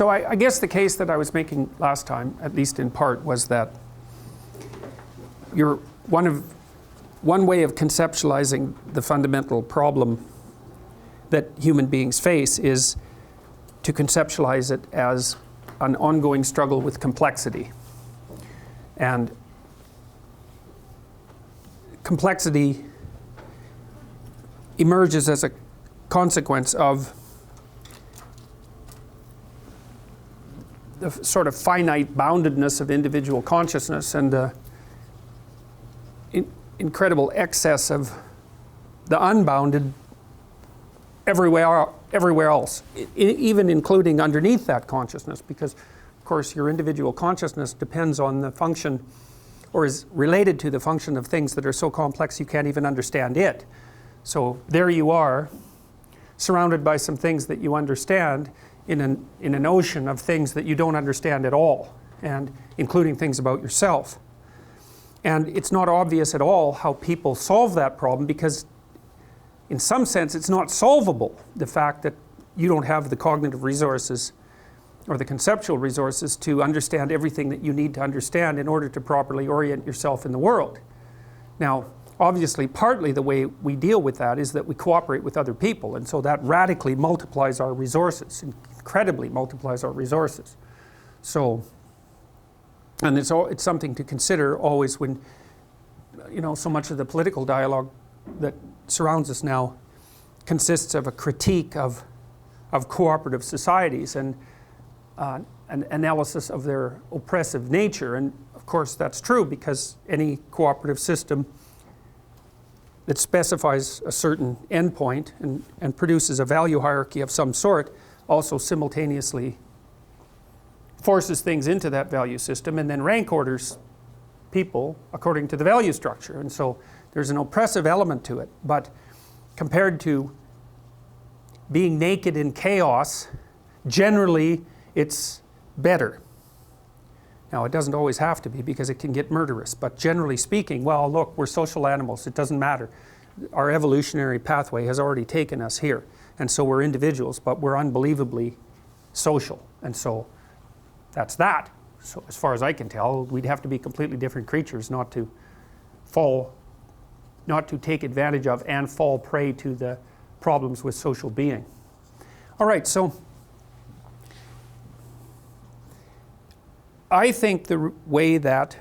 So I guess the case that I was making last time, at least in part, was that one way of conceptualizing the fundamental problem that human beings face is to conceptualize it as an ongoing struggle with complexity. And complexity emerges as a consequence of the sort of finite boundedness of individual consciousness and the incredible excess of the unbounded everywhere else, even including underneath that consciousness, because of course your individual consciousness depends on the function, or is related to the function of things that are so complex you can't even understand it. So there you are, surrounded by some things that you understand in an ocean of things that you don't understand at all, and including things about yourself. And it's not obvious at all how people solve that problem, because in some sense it's not solvable. The fact that you don't have the cognitive resources or the conceptual resources to understand everything that you need to understand in order to properly orient yourself in the world. Now, obviously, partly the way we deal with that is that we cooperate with other people, and so that radically multiplies our resources, incredibly multiplies our resources. So, and it's something to consider always when, so much of the political dialogue that surrounds us now consists of a critique of cooperative societies and an analysis of their oppressive nature. And of course that's true, because any cooperative system that specifies a certain endpoint and produces a value hierarchy of some sort also simultaneously forces things into that value system and then rank orders people according to the value structure. And so there's an oppressive element to it. But compared to being naked in chaos, generally it's better. Now, it doesn't always have to be, because it can get murderous, but generally speaking, well, look, we're social animals, it doesn't matter. Our evolutionary pathway has already taken us here, and so we're individuals, but we're unbelievably social, and so that's that. So as far as I can tell, we'd have to be completely different creatures not to take advantage of and fall prey to the problems with social being. All right, so I think the way that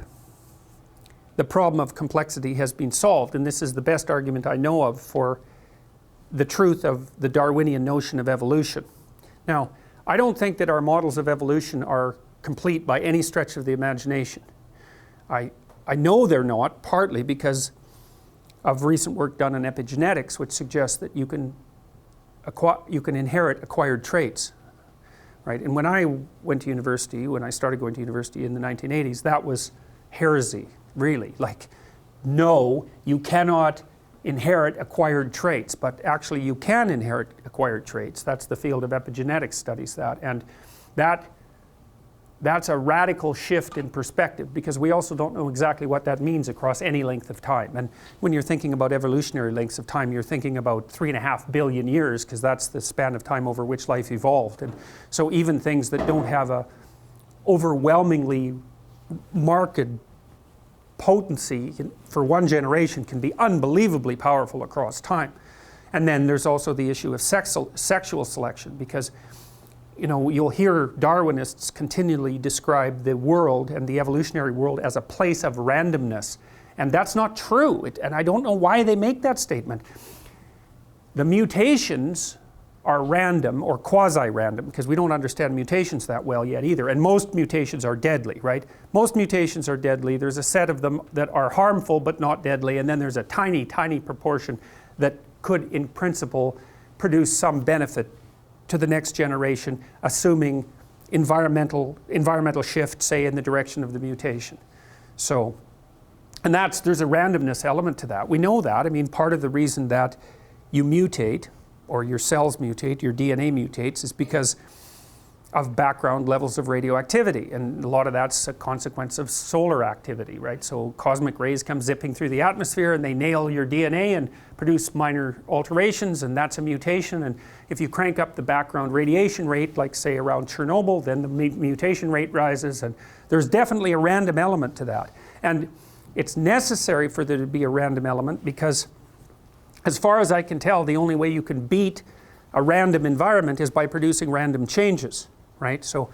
the problem of complexity has been solved, and this is the best argument I know of for the truth of the Darwinian notion of evolution. Now, I don't think that our models of evolution are complete by any stretch of the imagination. I know they're not, partly because of recent work done on epigenetics, which suggests that you can inherit acquired traits. Right? And when I went to university, when I started going to university in the 1980s, that was heresy, really. Like, no, you cannot inherit acquired traits, but actually you can inherit acquired traits. That's the field of epigenetics studies that. And that's a radical shift in perspective, because we also don't know exactly what that means across any length of time. And when you're thinking about evolutionary lengths of time, you're thinking about 3.5 billion years, because that's the span of time over which life evolved. And so even things that don't have a overwhelmingly marked potency for one generation can be unbelievably powerful across time. And then there's also the issue of sexual selection, because you'll hear Darwinists continually describe the world and the evolutionary world as a place of randomness. And that's not true. And I don't know why they make that statement. The mutations are random or quasi-random, because we don't understand mutations that well yet either. And most mutations are deadly, right? Most mutations are deadly. There's a set of them that are harmful but not deadly. And then there's a tiny, tiny proportion that could, in principle, produce some benefit to the next generation, assuming environmental shift, say, in the direction of the mutation. So, and there's a randomness element to that. We know that. I mean, part of the reason that you mutate, or your cells mutate, your DNA mutates, is because background levels of radioactivity, and a lot of that's a consequence of solar activity, right? So cosmic rays come zipping through the atmosphere and they nail your DNA and produce minor alterations, and that's a mutation. And if you crank up the background radiation rate, like say around Chernobyl, then the mutation rate rises, and there's definitely a random element to that. And it's necessary for there to be a random element because, as far as I can tell, the only way you can beat a random environment is by producing random changes. Right? So,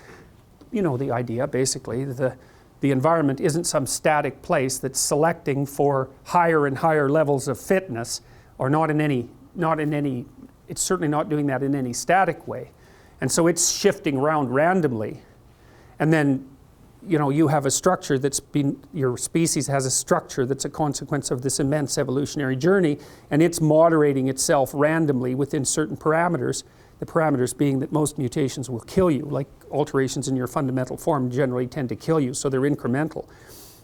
you know the idea, basically. The environment isn't some static place that's selecting for higher and higher levels of fitness, or not in any, it's certainly not doing that in any static way. And so it's shifting around randomly. And then, you know, you have a structure your species has a structure that's a consequence of this immense evolutionary journey, and it's moderating itself randomly within certain parameters. The parameters being that most mutations will kill you, like alterations in your fundamental form generally tend to kill you, so they're incremental.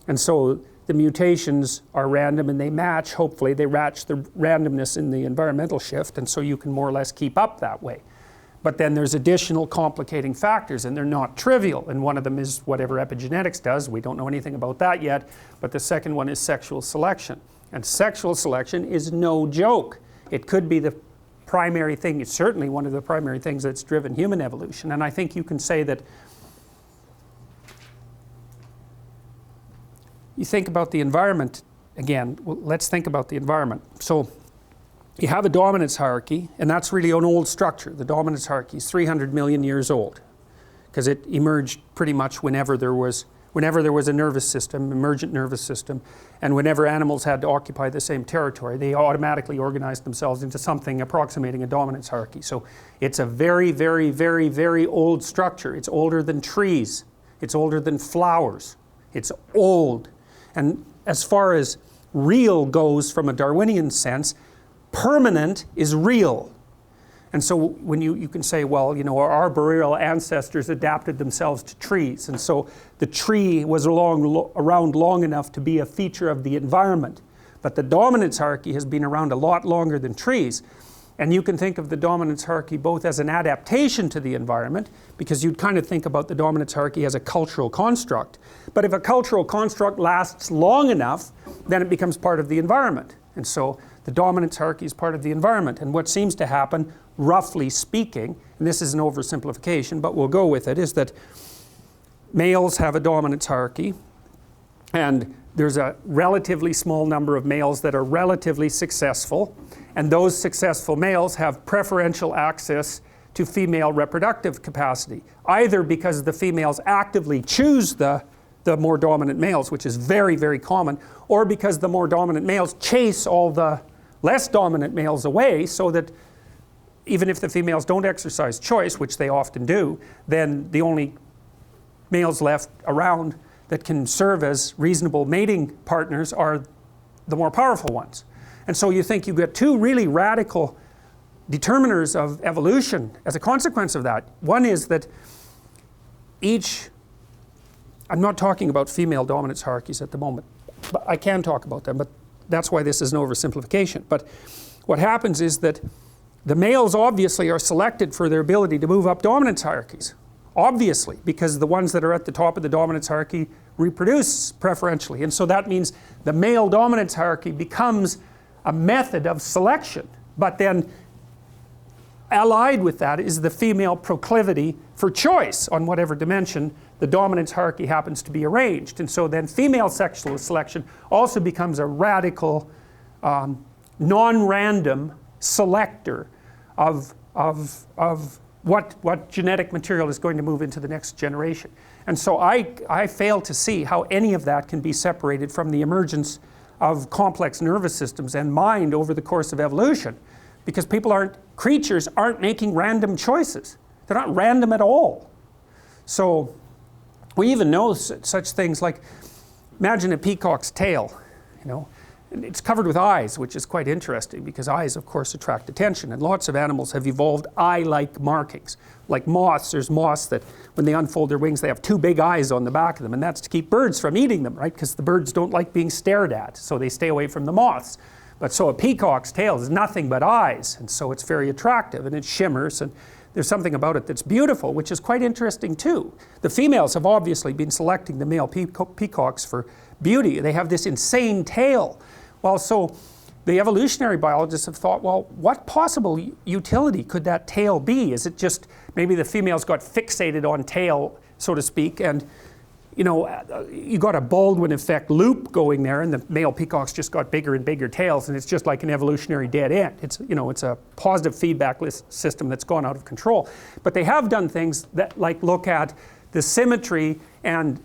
And so the mutations are random and they match, hopefully, they match the randomness in the environmental shift, and so you can more or less keep up that way. But then there's additional complicating factors, and they're not trivial, and one of them is whatever epigenetics does. We don't know anything about that yet, but the second one is sexual selection. And sexual selection is no joke. It could be the primary thing, it's certainly one of the primary things that's driven human evolution. And I think you can say that you think about the environment again. Well, let's think about the environment. So you have a dominance hierarchy, and that's really an old structure. The dominance hierarchy is 300 million years old because it emerged pretty much whenever there was a nervous system, emergent nervous system, and whenever animals had to occupy the same territory, they automatically organized themselves into something approximating a dominance hierarchy. So it's a very, very, very, very old structure. It's older than trees. It's older than flowers. It's old. And as far as real goes from a Darwinian sense, permanent is real. And so when you can say, well, you know, our arboreal ancestors adapted themselves to trees, and so the tree was around long enough to be a feature of the environment. But the dominance hierarchy has been around a lot longer than trees. And you can think of the dominance hierarchy both as an adaptation to the environment, because you'd kind of think about the dominance hierarchy as a cultural construct. But if a cultural construct lasts long enough, then it becomes part of the environment. And so the dominance hierarchy is part of the environment. And what seems to happen, roughly speaking, and this is an oversimplification, but we'll go with it, is that males have a dominance hierarchy, and there's a relatively small number of males that are relatively successful, and those successful males have preferential access to female reproductive capacity, either because the females actively choose the more dominant males, which is very, very common, or because the more dominant males chase all the less dominant males away, so that even if the females don't exercise choice, which they often do, then the only males left around that can serve as reasonable mating partners are the more powerful ones. And so you think you get two really radical determiners of evolution as a consequence of that. One is that I'm not talking about female dominance hierarchies at the moment, but I can talk about them, but that's why this is an oversimplification. But what happens is that the males obviously are selected for their ability to move up dominance hierarchies. Obviously, because the ones that are at the top of the dominance hierarchy reproduce preferentially. And so that means the male dominance hierarchy becomes a method of selection. But then allied with that is the female proclivity for choice on whatever dimension the dominance hierarchy happens to be arranged. And so then female sexual selection also becomes a radical, non-random selector of what genetic material is going to move into the next generation. And so I fail to see how any of that can be separated from the emergence of complex nervous systems and mind over the course of evolution, because creatures aren't making random choices. They're not random at all. So we even know such things like, imagine a peacock's tail, you know. It's covered with eyes, which is quite interesting because eyes, of course, attract attention. And lots of animals have evolved eye-like markings. Like moths, there's moths that when they unfold their wings, they have two big eyes on the back of them. And that's to keep birds from eating them, right? Because the birds don't like being stared at, so they stay away from the moths. But so a peacock's tail is nothing but eyes. And so it's very attractive and it shimmers. And there's something about it that's beautiful, which is quite interesting too. The females have obviously been selecting the male peacocks for beauty. They have this insane tail. Well, so the evolutionary biologists have thought, well, what possible utility could that tail be? Is it just maybe the females got fixated on tail, so to speak, and you know, you got a Baldwin effect loop going there, and the male peacocks just got bigger and bigger tails, and it's just like an evolutionary dead end. It's, you know, it's a positive feedback system that's gone out of control. But they have done things that, like, look at the symmetry and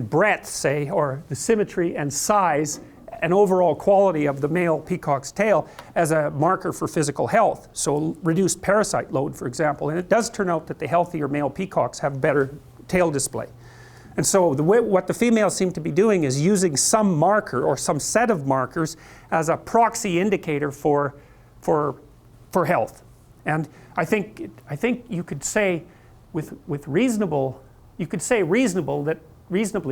breadth, say, or the symmetry and size and overall quality of the male peacock's tail as a marker for physical health. So reduced parasite load, for example. And it does turn out that the healthier male peacocks have better tail display. And so what the females seem to be doing is using some marker or some set of markers as a proxy indicator for health. And I think you could say reasonably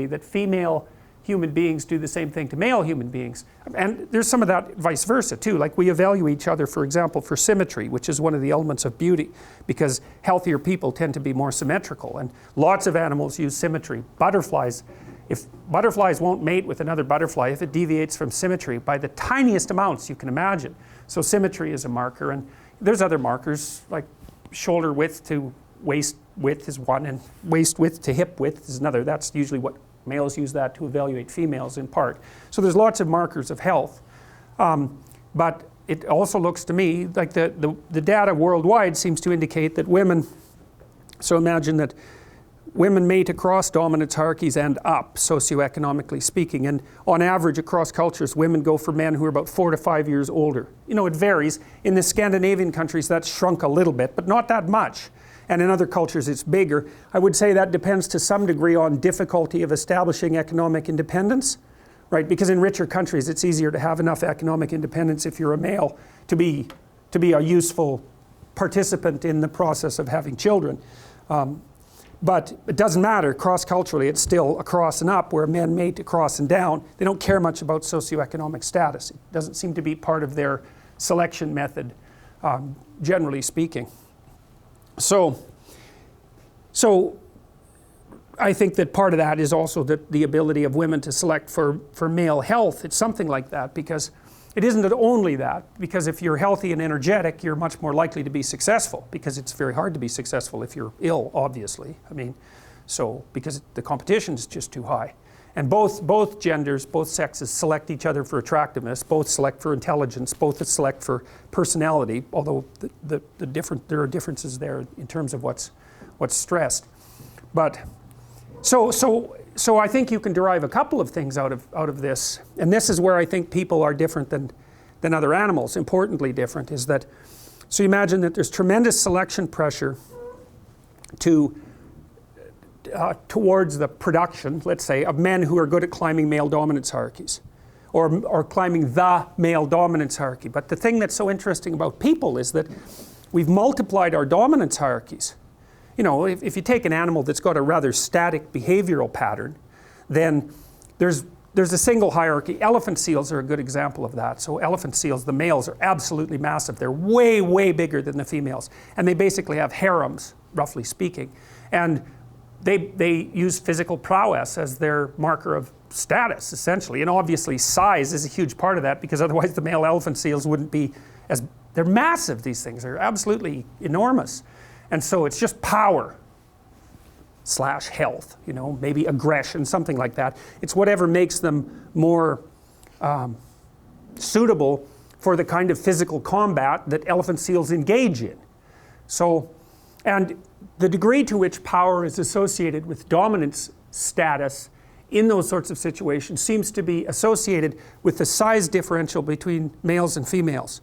that female human beings do the same thing to male human beings. And there's some of that vice versa too. Like, we evaluate each other, for example, for symmetry, which is one of the elements of beauty, because healthier people tend to be more symmetrical. And lots of animals use symmetry. Butterflies, if butterflies won't mate with another butterfly if it deviates from symmetry by the tiniest amounts you can imagine. So symmetry is a marker, and there's other markers like shoulder width to waist width is one, and waist width to hip width is another. That's usually what males use that to evaluate females in part. So there's lots of markers of health. But it also looks to me like the data worldwide seems to indicate that women, so imagine that women mate across dominance hierarchies and up, socioeconomically speaking. And on average, across cultures, women go for men who are about 4 to 5 years older. You know, it varies. In the Scandinavian countries, that's shrunk a little bit, but not that much. And in other cultures it's bigger. I would say that depends to some degree on difficulty of establishing economic independence, right? Because in richer countries it's easier to have enough economic independence if you're a male to be a useful participant in the process of having children. But it doesn't matter, cross-culturally it's still across and up, where men mate across and down. They don't care much about socioeconomic status. It doesn't seem to be part of their selection method, generally speaking. So I think that part of that is also the ability of women to select for male health. It's something like that, because it isn't only that, because if you're healthy and energetic, you're much more likely to be successful, because it's very hard to be successful if you're ill, obviously. I mean, so because the competition is just too high. And both genders, both sexes select each other for attractiveness, both select for intelligence, both select for personality, although there are differences there in terms of what's stressed. But so I think you can derive a couple of things out of this, and this is where I think people are different than other animals. Importantly different is that, so you imagine that there's tremendous selection pressure towards the production, let's say, of men who are good at climbing male dominance hierarchies, or climbing the male dominance hierarchy. But the thing that's so interesting about people is that we've multiplied our dominance hierarchies. You know, if you take an animal that's got a rather static behavioral pattern, then there's a single hierarchy. Elephant seals are a good example of that. So elephant seals, the males are absolutely massive. They're way, way bigger than the females. And they basically have harems, roughly speaking. And they use physical prowess as their marker of status, essentially. And obviously size is a huge part of that, because otherwise the male elephant seals wouldn't be as... They're massive, these things. They're absolutely enormous. And so it's just power / health, you know, maybe aggression, something like that. It's whatever makes them more suitable for the kind of physical combat that elephant seals engage in. So, and the degree to which power is associated with dominance status in those sorts of situations seems to be associated with the size differential between males and females.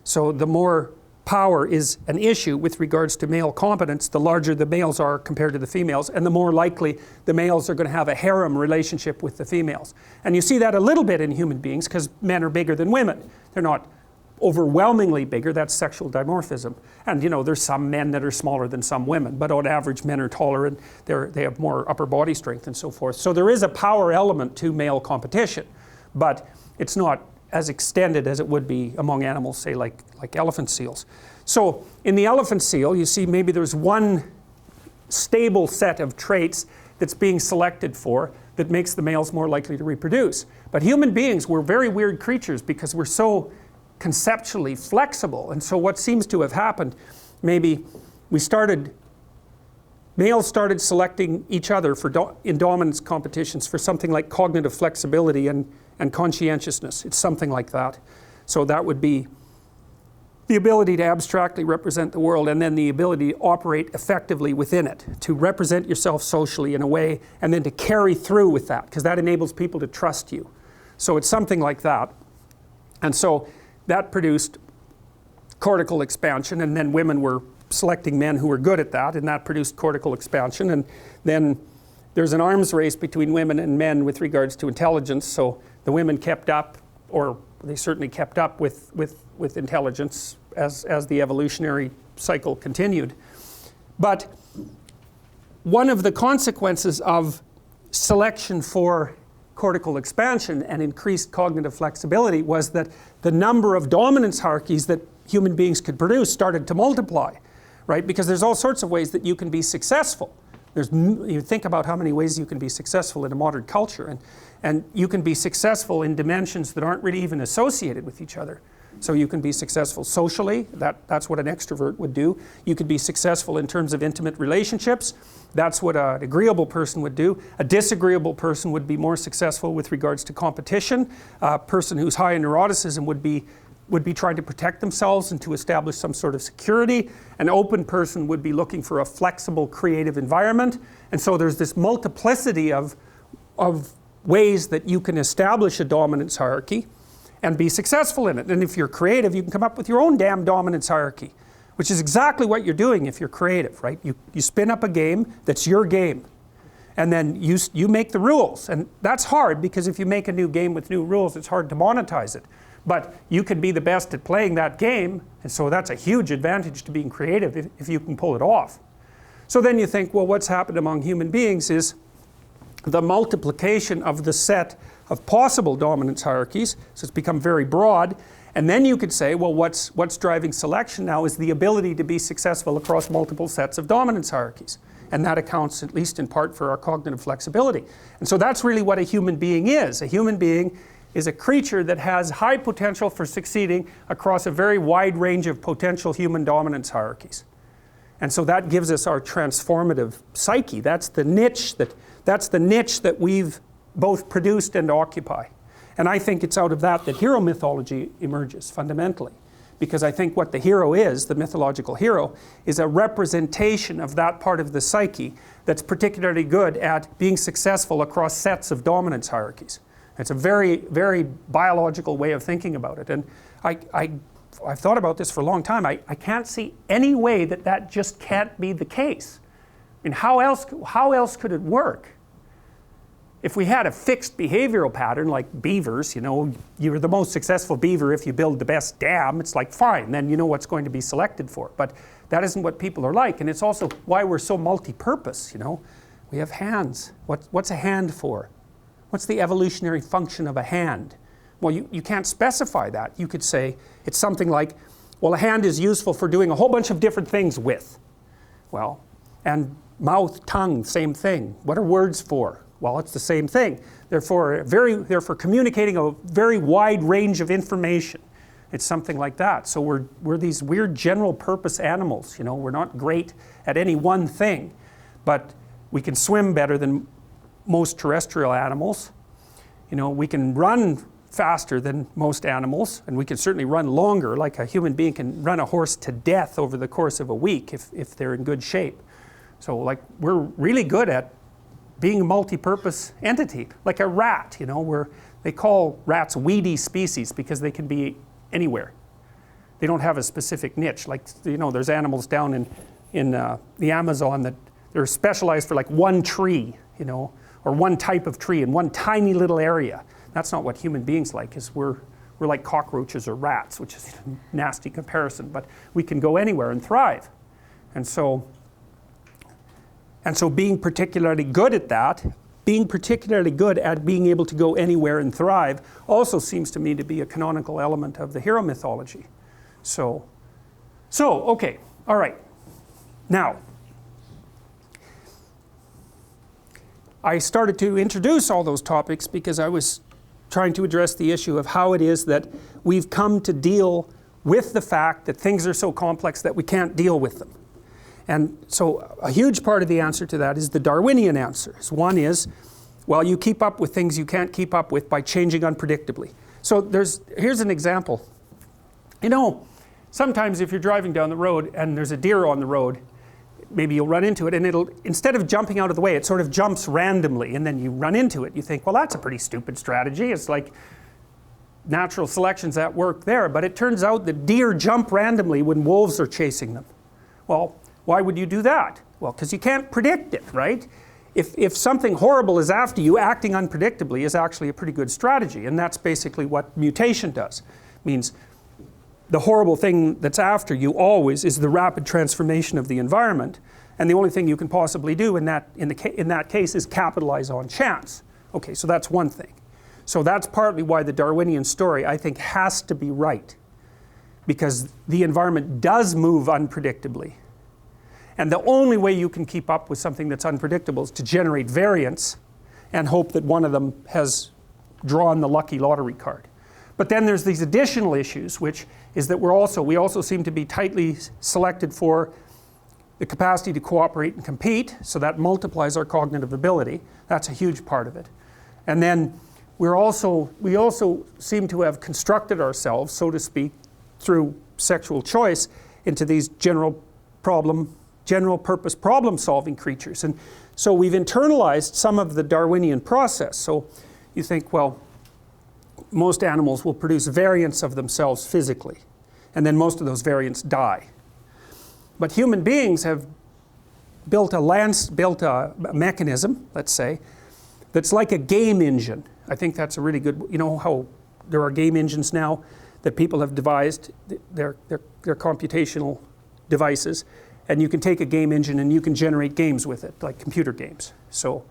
So the more power is an issue with regards to male competence, the larger the males are compared to the females, and the more likely the males are going to have a harem relationship with the females. And you see that a little bit in human beings, because men are bigger than women. They're not overwhelmingly bigger, that's sexual dimorphism. And you know, there's some men that are smaller than some women, but on average men are taller and they have more upper body strength and so forth. So there is a power element to male competition, but it's not as extended as it would be among animals, say like elephant seals. So in the elephant seal, you see maybe there's one stable set of traits that's being selected for that makes the males more likely to reproduce. But human beings, we're very weird creatures because we're so conceptually flexible. And so what seems to have happened, maybe males started selecting each other in dominance competitions for something like cognitive flexibility and conscientiousness. It's something like that. So that would be the ability to abstractly represent the world, and then the ability to operate effectively within it, to represent yourself socially in a way, and then to carry through with that, because that enables people to trust you. So it's something like that. And so that produced cortical expansion, and then women were selecting men who were good at that, and that produced cortical expansion. And then there's an arms race between women and men with regards to intelligence. So the women kept up, or they certainly kept up with intelligence as the evolutionary cycle continued. But one of the consequences of selection for cortical expansion and increased cognitive flexibility was that the number of dominance hierarchies that human beings could produce started to multiply, right? Because there's all sorts of ways that you can be successful. You think about how many ways you can be successful in a modern culture, and you can be successful in dimensions that aren't really even associated with each other. So you can be successful socially, that's what an extrovert would do. You could be successful in terms of intimate relationships, that's what an agreeable person would do. A disagreeable person would be more successful with regards to competition. A person who's high in neuroticism would be trying to protect themselves and to establish some sort of security. An open person would be looking for a flexible, creative environment. And so there's this multiplicity of ways that you can establish a dominance hierarchy and be successful in it. And if you're creative, you can come up with your own damn dominance hierarchy, which is exactly what you're doing if you're creative, right? You spin up a game that's your game. And then you make the rules. And that's hard, because if you make a new game with new rules, it's hard to monetize it. But you can be the best at playing that game, and so that's a huge advantage to being creative if you can pull it off. So then you think, well, what's happened among human beings is the multiplication of the set of possible dominance hierarchies, so it's become very broad. And then you could say, well, what's driving selection now is the ability to be successful across multiple sets of dominance hierarchies. And that accounts, at least in part, for our cognitive flexibility. And so that's really what a human being is. A human being is a creature that has high potential for succeeding across a very wide range of potential human dominance hierarchies. And so that gives us our transformative psyche. That's the niche that we've both produced and occupy. And I think it's out of that hero mythology emerges fundamentally. Because I think what the hero is, the mythological hero, is a representation of that part of the psyche that's particularly good at being successful across sets of dominance hierarchies. It's a very, very biological way of thinking about it. And I've thought about this for a long time. I can't see any way that just can't be the case. I mean, how else could it work? If we had a fixed behavioral pattern like beavers, you're the most successful beaver if you build the best dam, it's like fine, then you know what's going to be selected for. But that isn't what people are like, and it's also why we're so multi-purpose, We have hands. What's a hand for? What's the evolutionary function of a hand? Well, you can't specify that. You could say it's something like, well, a hand is useful for doing a whole bunch of different things with. Well, and mouth, tongue, same thing. What are words for? Well, it's the same thing. They're for communicating a very wide range of information. It's something like that. So we're these weird general purpose animals. We're not great at any one thing, but we can swim better than most terrestrial animals. We can run faster than most animals, and we can certainly run longer. Like a human being can run a horse to death over the course of a week if they're in good shape. So we're really good at being a multi-purpose entity, like a rat, they call rats weedy species because they can be anywhere. They don't have a specific niche. There's animals down in the Amazon that they're specialized for one tree, or one type of tree in one tiny little area. That's not what human beings like, because we're like cockroaches or rats, which is a nasty comparison, but we can go anywhere and thrive. And so being particularly good at that being particularly good at being able to go anywhere and thrive also seems to me to be a canonical element of the hero mythology. So okay, all right. Now, I started to introduce all those topics because I was trying to address the issue of how it is that we've come to deal with the fact that things are so complex that we can't deal with them. And so a huge part of the answer to that is the Darwinian answers. One is, well, you keep up with things you can't keep up with by changing unpredictably. So here's an example. You know, sometimes if you're driving down the road and there's a deer on the road, maybe you'll run into it and it'll, instead of jumping out of the way, it sort of jumps randomly and then you run into it. You think, well, that's a pretty stupid strategy. It's like natural selection's at work there. But it turns out that deer jump randomly when wolves are chasing them. Well, why would you do that? Well, because you can't predict it, right? If something horrible is after you, acting unpredictably is actually a pretty good strategy. And that's basically what mutation does. It means the horrible thing that's after you always is the rapid transformation of the environment. And the only thing you can possibly do in that case is capitalize on chance. Okay, so that's one thing. So that's partly why the Darwinian story, I think, has to be right. Because the environment does move unpredictably. And the only way you can keep up with something that's unpredictable is to generate variance and hope that one of them has drawn the lucky lottery card. But then there's these additional issues, which is that we also seem to be tightly selected for the capacity to cooperate and compete, so that multiplies our cognitive ability. That's a huge part of it. And then we also seem to have constructed ourselves, so to speak, through sexual choice into these general purpose problem solving creatures. And so we've internalized some of the Darwinian process. So you think, well, most animals will produce variants of themselves physically, and then most of those variants die. But human beings have built a mechanism, let's say, that's like a game engine. I think that's a really good, you know how there are game engines now that people have devised, they're computational devices, and you can take a game engine and you can generate games with it, like computer games. So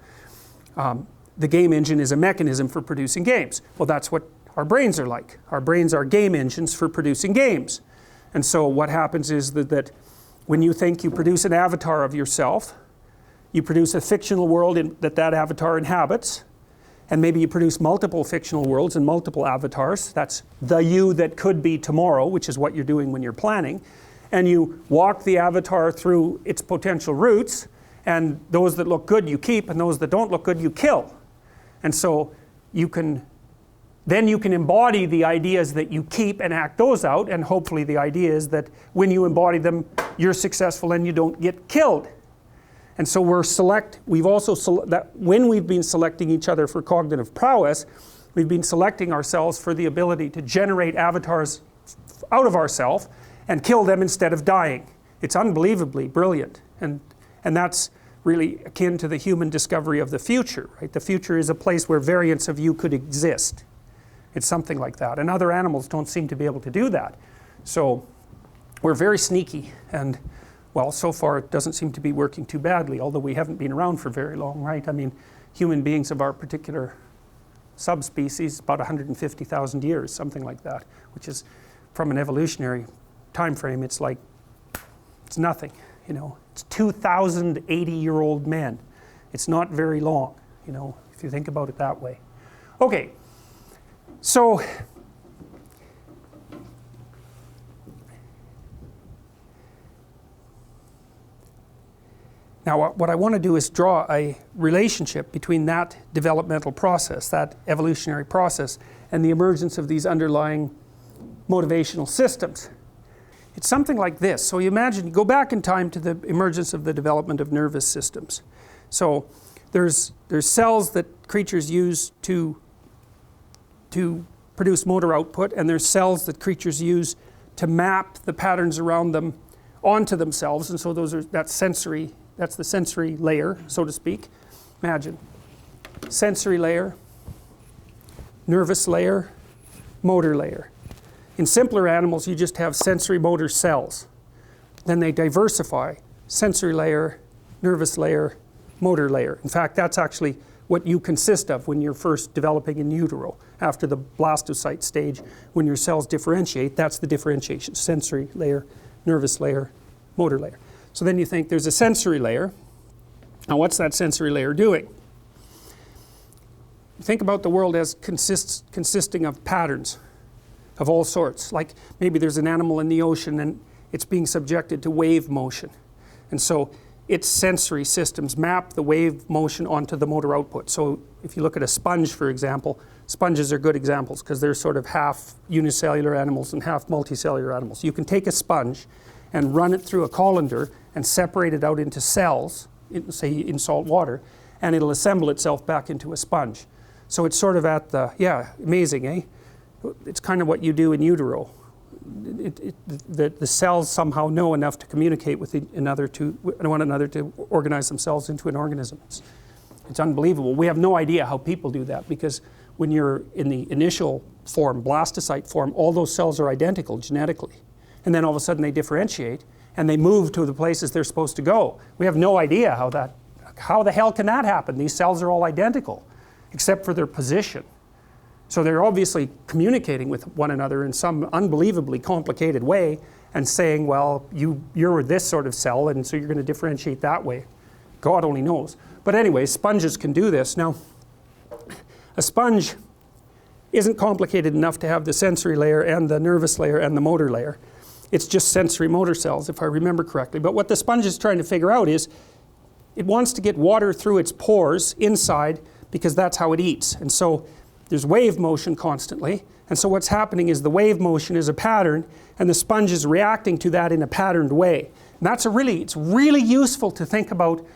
the game engine is a mechanism for producing games. Well, that's what our brains are like. Our brains are game engines for producing games. And so what happens is that when you think you produce an avatar of yourself, you produce a fictional world that avatar inhabits, and maybe you produce multiple fictional worlds and multiple avatars. That's the you that could be tomorrow, which is what you're doing when you're planning. And you walk the avatar through its potential routes, and those that look good you keep, and those that don't look good you kill. And so then you can embody the ideas that you keep and act those out, and hopefully the idea is that when you embody them, you're successful and you don't get killed. And so when we've been selecting each other for cognitive prowess, we've been selecting ourselves for the ability to generate avatars out of ourselves and kill them instead of dying. It's unbelievably brilliant. And that's really akin to the human discovery of the future, right? The future is a place where variants of you could exist. It's something like that. And other animals don't seem to be able to do that. So we're very sneaky. And well, so far it doesn't seem to be working too badly, although we haven't been around for very long, right? I mean, human beings of our particular subspecies, about 150,000 years, something like that, which is, from an evolutionary time frame, it's nothing, you know. It's 2,080-year-old men. It's not very long, you know, if you think about it that way. Okay, so now what I want to do is draw a relationship between that developmental process, that evolutionary process, and the emergence of these underlying motivational systems. It's something like this. So you imagine, go back in time to the emergence of the development of nervous systems. So there's cells that creatures use to produce motor output, and there's cells that creatures use to map the patterns around them onto themselves. And so that's the sensory layer, so to speak. Imagine sensory layer, nervous layer, motor layer. In simpler animals, you just have sensory motor cells. Then they diversify: sensory layer, nervous layer, motor layer. In fact, that's actually what you consist of when you're first developing in utero. After the blastocyte stage, when your cells differentiate, that's the differentiation. Sensory layer, nervous layer, motor layer. So then you think there's a sensory layer. Now what's that sensory layer doing? Think about the world as consisting of patterns of all sorts. Like maybe there's an animal in the ocean and it's being subjected to wave motion. And so its sensory systems map the wave motion onto the motor output. So if you look at a sponge, for example, sponges are good examples because they're sort of half unicellular animals and half multicellular animals. You can take a sponge and run it through a colander and separate it out into cells, say in salt water, and it'll assemble itself back into a sponge. So it's sort of at the, yeah, amazing, eh? It's kind of what you do in utero. The cells somehow know enough to communicate with one another to organize themselves into an organism. It's unbelievable. We have no idea how people do that because when you're in the initial form, blastocyte form, all those cells are identical genetically. And then all of a sudden they differentiate and they move to the places they're supposed to go. We have no idea how the hell can that happen? These cells are all identical except for their position. So they're obviously communicating with one another in some unbelievably complicated way and saying, well, you're this sort of cell and so you're going to differentiate that way. God only knows. But anyway, sponges can do this. Now, a sponge isn't complicated enough to have the sensory layer and the nervous layer and the motor layer. It's just sensory motor cells, if I remember correctly. But what the sponge is trying to figure out is it wants to get water through its pores inside because that's how it eats. And so there's wave motion constantly, and so what's happening is the wave motion is a pattern, and the sponge is reacting to that in a patterned way. And it's really useful to think about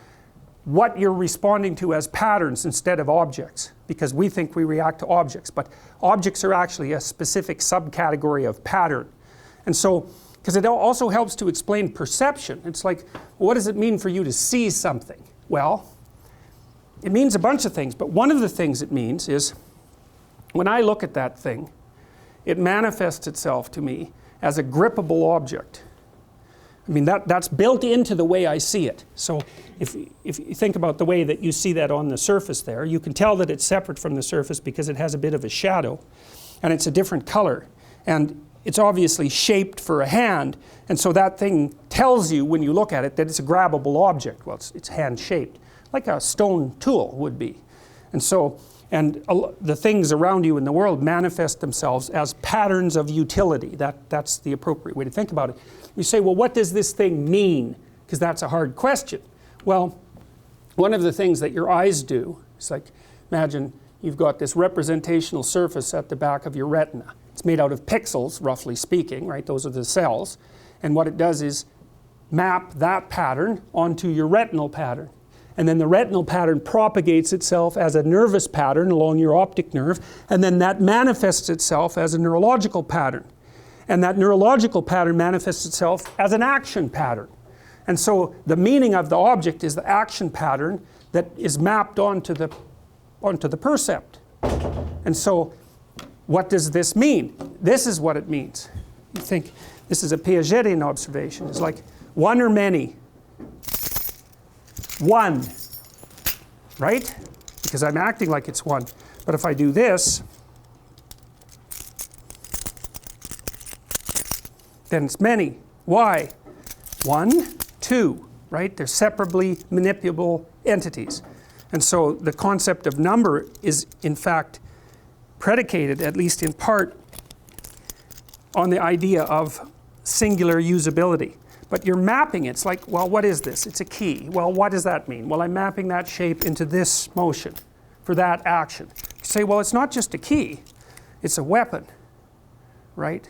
what you're responding to as patterns instead of objects, because we think we react to objects, but objects are actually a specific subcategory of pattern. And so, because it also helps to explain perception. It's like, what does it mean for you to see something? Well, it means a bunch of things, but one of the things it means is when I look at that thing, it manifests itself to me as a grippable object. I mean, that's built into the way I see it. So if you think about the way that you see that on the surface there, you can tell that it's separate from the surface because it has a bit of a shadow, and it's a different color. And it's obviously shaped for a hand, and so that thing tells you when you look at it that it's a grabbable object. Well, it's hand-shaped, like a stone tool would be. And so, the things around you in the world manifest themselves as patterns of utility. That's the appropriate way to think about it. You say, well, what does this thing mean? Because that's a hard question. Well, one of the things that your eyes do is like, imagine you've got this representational surface at the back of your retina. It's made out of pixels, roughly speaking, right? Those are the cells. And what it does is map that pattern onto your retinal pattern. And then the retinal pattern propagates itself as a nervous pattern along your optic nerve, and then that manifests itself as a neurological pattern. And that neurological pattern manifests itself as an action pattern. And so the meaning of the object is the action pattern that is mapped onto the percept. And so what does this mean? This is what it means. You think this is a Piagetian observation. It's like one or many. One, right? Because I'm acting like it's one. But if I do this, then it's many. Why? 1, 2, right? They're separably manipulable entities. And so the concept of number is in fact predicated, at least in part, on the idea of singular usability. But you're mapping it. It's like, well, what is this? It's a key. Well, what does that mean? Well, I'm mapping that shape into this motion for that action. You say, well, it's not just a key. It's a weapon, right?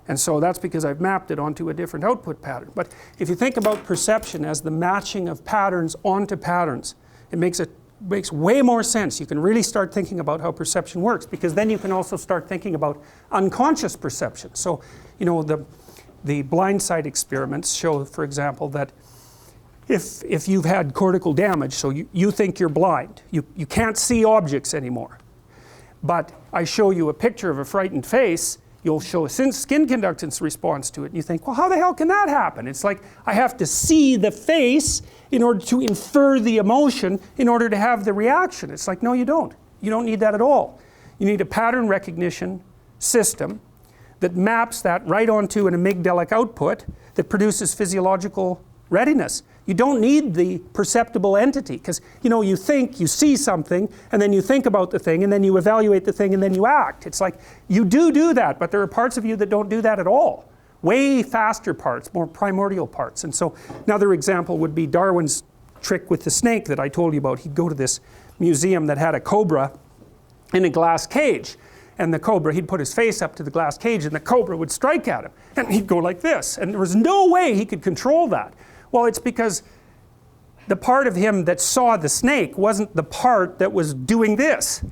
And so that's because I've mapped it onto a different output pattern. But if you think about perception as the matching of patterns onto patterns, it makes way more sense. You can really start thinking about how perception works, because then you can also start thinking about unconscious perception. So, you know, the blind sight experiments show, for example, that if you've had cortical damage, so you think you're blind, you can't see objects anymore, but I show you a picture of a frightened face, you'll show a skin conductance response to it. And you think, well, how the hell can that happen? It's like I have to see the face in order to infer the emotion in order to have the reaction. It's like, no, you don't. You don't need that at all. You need a pattern recognition system that maps that right onto an amygdalic output that produces physiological readiness. You don't need the perceptible entity, because you think, you see something, and then you think about the thing, and then you evaluate the thing, and then you act. It's like you do that, but there are parts of you that don't do that at all. Way faster parts, more primordial parts. And so another example would be Darwin's trick with the snake that I told you about. He'd go to this museum that had a cobra in a glass cage. And the cobra, he'd put his face up to the glass cage and the cobra would strike at him. And he'd go like this. And there was no way he could control that. Well, it's because the part of him that saw the snake wasn't the part that was doing this.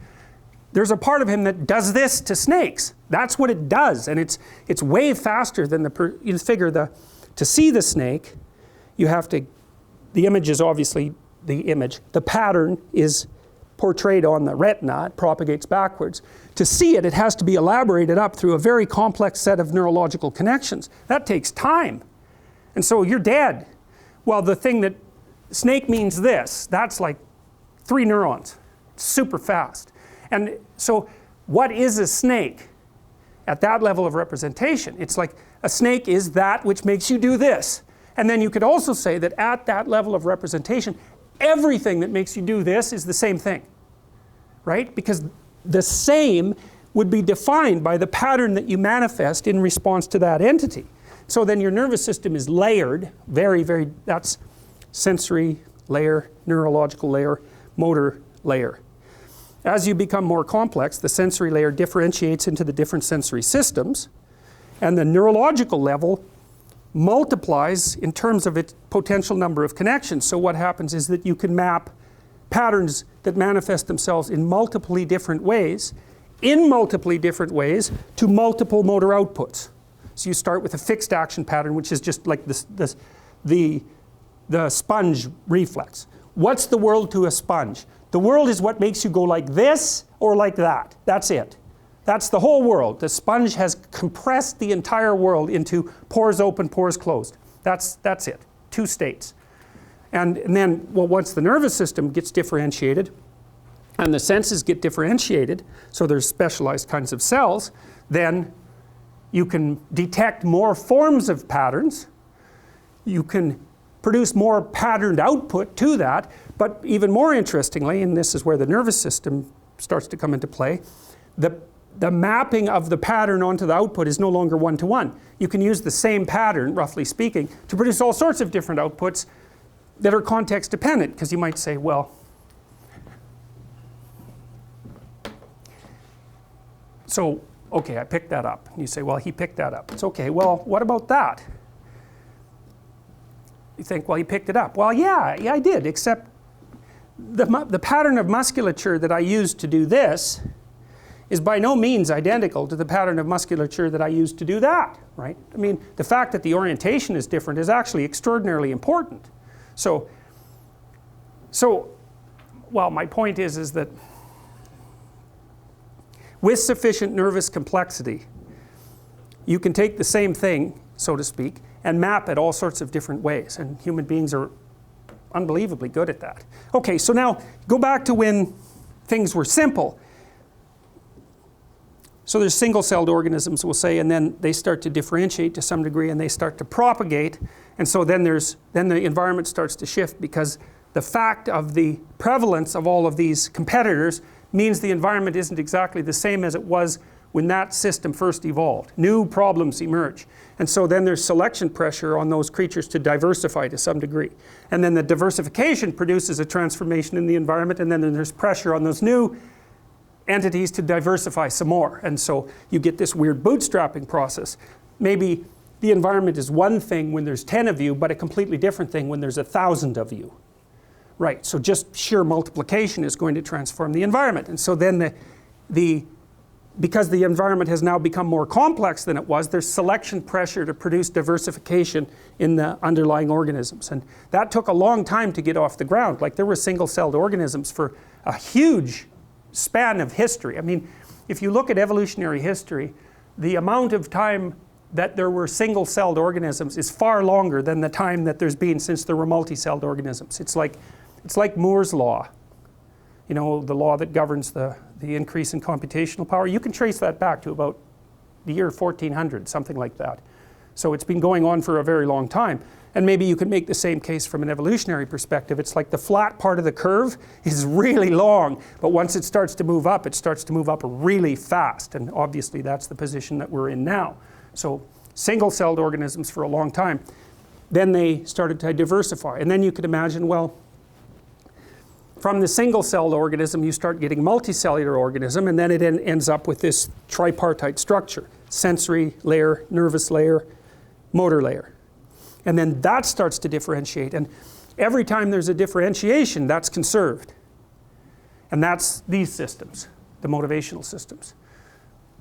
There's a part of him that does this to snakes. That's what it does. And it's way faster than you figure to see the snake, you have to, the image is obviously the image. The pattern is portrayed on the retina, it propagates backwards. To see it, it has to be elaborated up through a very complex set of neurological connections. That takes time. And so you're dead. Well, the thing that snake means this, that's like 3 neurons, super fast. And so what is a snake at that level of representation? It's like a snake is that which makes you do this. And then you could also say that at that level of representation, everything that makes you do this is the same thing, right? Because the same would be defined by the pattern that you manifest in response to that entity. So then your nervous system is layered, that's sensory layer, neurological layer, motor layer. As you become more complex, the sensory layer differentiates into the different sensory systems, and the neurological level multiplies in terms of its potential number of connections. So what happens is that you can map patterns that manifest themselves in multiply different ways to multiple motor outputs. So you start with a fixed action pattern, which is just like the sponge reflex. What's the world to a sponge? The world is what makes you go like this or like that. That's it. That's the whole world. The sponge has compressed the entire world into pores open, pores closed. That's it. 2 states. And then, well, once the nervous system gets differentiated and the senses get differentiated, so there's specialized kinds of cells, then you can detect more forms of patterns. You can produce more patterned output to that. But even more interestingly, and this is where the nervous system starts to come into play, the mapping of the pattern onto the output is no longer one-to-one. You can use the same pattern, roughly speaking, to produce all sorts of different outputs that are context dependent, because you might say, well, so, okay, I picked that up. You say, well, he picked that up. It's okay, well, what about that? You think, well, he picked it up. Well, yeah, I did, except the pattern of musculature that I used to do this is by no means identical to the pattern of musculature that I used to do that, right? I mean, the fact that the orientation is different is actually extraordinarily important. So well, my point is that with sufficient nervous complexity, you can take the same thing, so to speak, and map it all sorts of different ways, and human beings are unbelievably good at that. Okay, so now go back to when things were simple. So there's single-celled organisms, we'll say, and then they start to differentiate to some degree and they start to propagate, and so then the environment starts to shift, because the fact of the prevalence of all of these competitors means the environment isn't exactly the same as it was when that system first evolved. New problems emerge. And so then there's selection pressure on those creatures to diversify to some degree. And then the diversification produces a transformation in the environment, and then there's pressure on those new entities to diversify some more. And so you get this weird bootstrapping process. Maybe the environment is one thing when there's 10 of you, but a completely different thing when there's 1,000 of you. Right, so just sheer multiplication is going to transform the environment. And so then because the environment has now become more complex than it was, there's selection pressure to produce diversification in the underlying organisms. And that took a long time to get off the ground. Like, there were single-celled organisms for a huge span of history. I mean, if you look at evolutionary history, the amount of time that there were single-celled organisms is far longer than the time that there's been since there were multi-celled organisms. It's like Moore's law, you know, the law that governs the increase in computational power. You can trace that back to about the year 1400, something like that. So it's been going on for a very long time. And maybe you could make the same case from an evolutionary perspective. It's like the flat part of the curve is really long, but once it starts to move up, it starts to move up really fast. And obviously that's the position that we're in now. So single-celled organisms for a long time. Then they started to diversify. And then you could imagine, well, from the single-celled organism you start getting multicellular organism, and then it ends up with this tripartite structure: sensory layer, nervous layer, motor layer. And then that starts to differentiate, and every time there's a differentiation, that's conserved. And that's these systems, the motivational systems.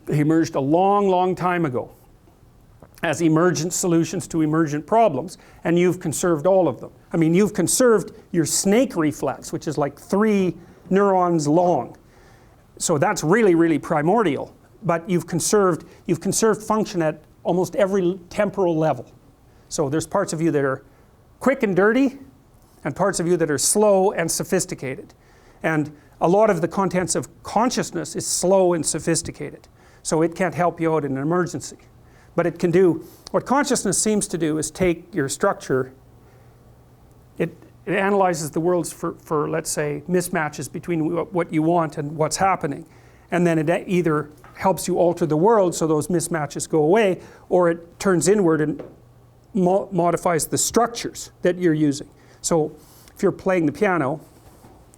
They emerged a long, long time ago as emergent solutions to emergent problems, and you've conserved all of them. I mean, you've conserved your snake reflex, which is like 3 neurons long. So that's really, really primordial. But you've conserved function at almost every temporal level. So there's parts of you that are quick and dirty, and parts of you that are slow and sophisticated. And a lot of the contents of consciousness is slow and sophisticated. So it can't help you out in an emergency. But it can do, what consciousness seems to do is take your structure, it analyzes the worlds for, let's say, mismatches between what you want and what's happening. And then it either helps you alter the world so those mismatches go away, or it turns inward and modifies the structures that you're using. So if you're playing the piano,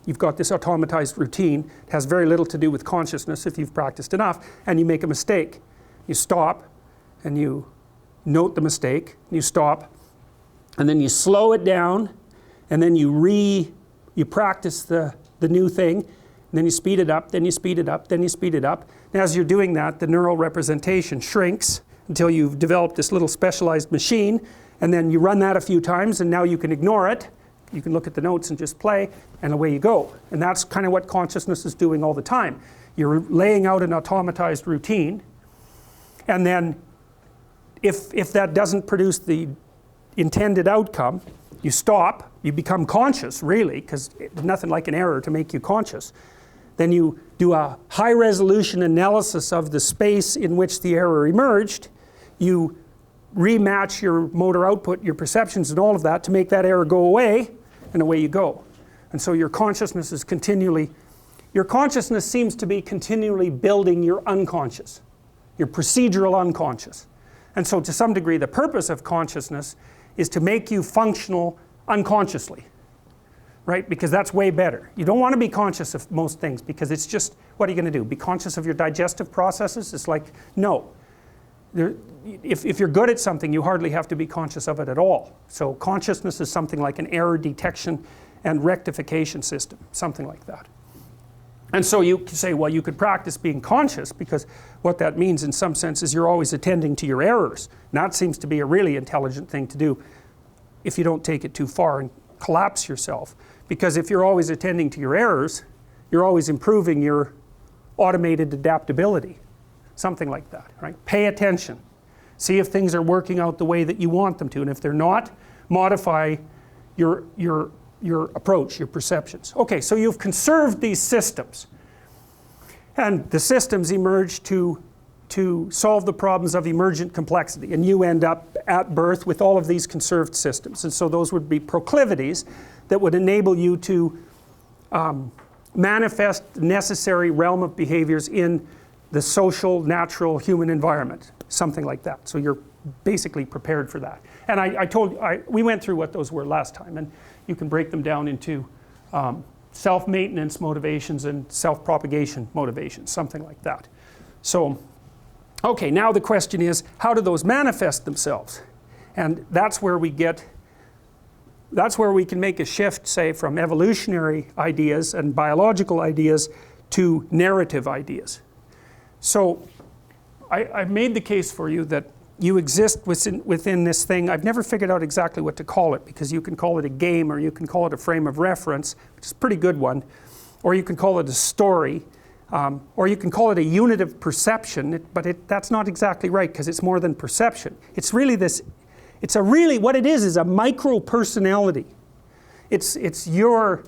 you've got this automatized routine. It has very little to do with consciousness if you've practiced enough, and you make a mistake. You stop, and you note the mistake, you stop, and then you slow it down, and then you practice the new thing, and then you speed it up, then you speed it up, then you speed it up. And as you're doing that, the neural representation shrinks until you've developed this little specialized machine, and then you run that a few times, and now you can ignore it. You can look at the notes and just play, and away you go. And that's kind of what consciousness is doing all the time. You're laying out an automatized routine, and then if that doesn't produce the intended outcome, you stop, you become conscious, really, because there's nothing like an error to make you conscious. Then you do a high-resolution analysis of the space in which the error emerged. You rematch your motor output, your perceptions and all of that to make that error go away, and away you go. And so your consciousness is your consciousness seems to be continually building your unconscious, your procedural unconscious. And so to some degree the purpose of consciousness is to make you functional unconsciously, right? Because that's way better. You don't want to be conscious of most things because it's just, what are you going to do? Be conscious of your digestive processes? It's like, no. If you're good at something, you hardly have to be conscious of it at all. So consciousness is something like an error detection and rectification system, something like that. And so you can say, well, you could practice being conscious, because what that means in some sense is you're always attending to your errors. And that seems to be a really intelligent thing to do if you don't take it too far and collapse yourself. Because if you're always attending to your errors, you're always improving your automated adaptability. Something like that, right? Pay attention. See if things are working out the way that you want them to. And if they're not, modify your approach, your perceptions. Okay, so you've conserved these systems. And the systems emerge to solve the problems of emergent complexity. And you end up at birth with all of these conserved systems. And so those would be proclivities that would enable you to manifest the necessary realm of behaviors in the social, natural, human environment. Something like that. So you're basically prepared for that. And we went through what those were last time. And you can break them down into self-maintenance motivations and self-propagation motivations, something like that. So, okay, now the question is, how do those manifest themselves? And that's where we can make a shift, say, from evolutionary ideas and biological ideas to narrative ideas. So, I've made the case for you that you exist within this thing. I've never figured out exactly what to call it, because you can call it a game, or you can call it a frame of reference, which is a pretty good one, or you can call it a story. Or you can call it a unit of perception, but that's not exactly right because it's more than perception. It's really what it is a micro-personality. It's your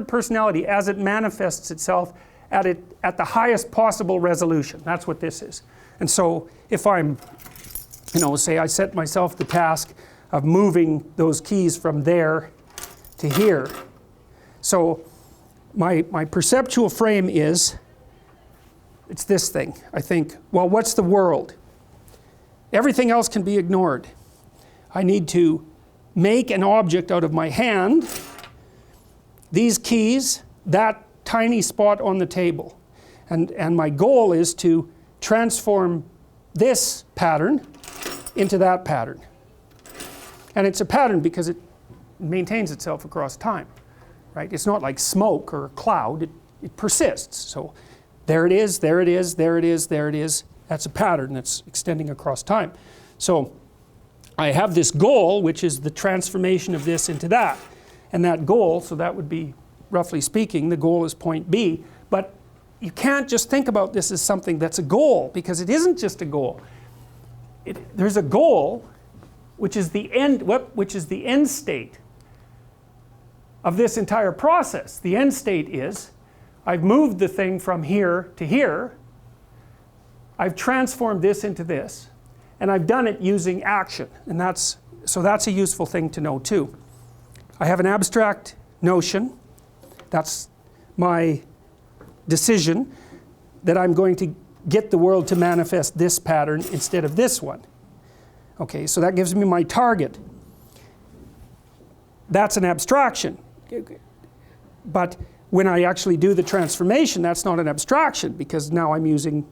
personality as it manifests itself at the highest possible resolution. That's what this is. And so if I'm, say I set myself the task of moving those keys from there to here. So my perceptual frame is, it's this thing. I think, well, what's the world? Everything else can be ignored. I need to make an object out of my hand, these keys, that tiny spot on the table. And my goal is to transform this pattern into that pattern. And it's a pattern because it maintains itself across time, right? It's not like smoke or a cloud, it persists. So there it is, there it is, there it is, there it is. That's a pattern that's extending across time. So I have this goal, which is the transformation of this into that. And that goal, so that would be, roughly speaking, the goal is point B. But you can't just think about this as something that's a goal, because it isn't just a goal. There's a goal, which is the end state of this entire process. The end state is, I've moved the thing from here to here, I've transformed this into this, and I've done it using action. And that's a useful thing to know too. I have an abstract notion, that's my decision, that I'm going to get the world to manifest this pattern instead of this one. Okay, so that gives me my target. That's an abstraction. But when I actually do the transformation, that's not an abstraction, because now I'm using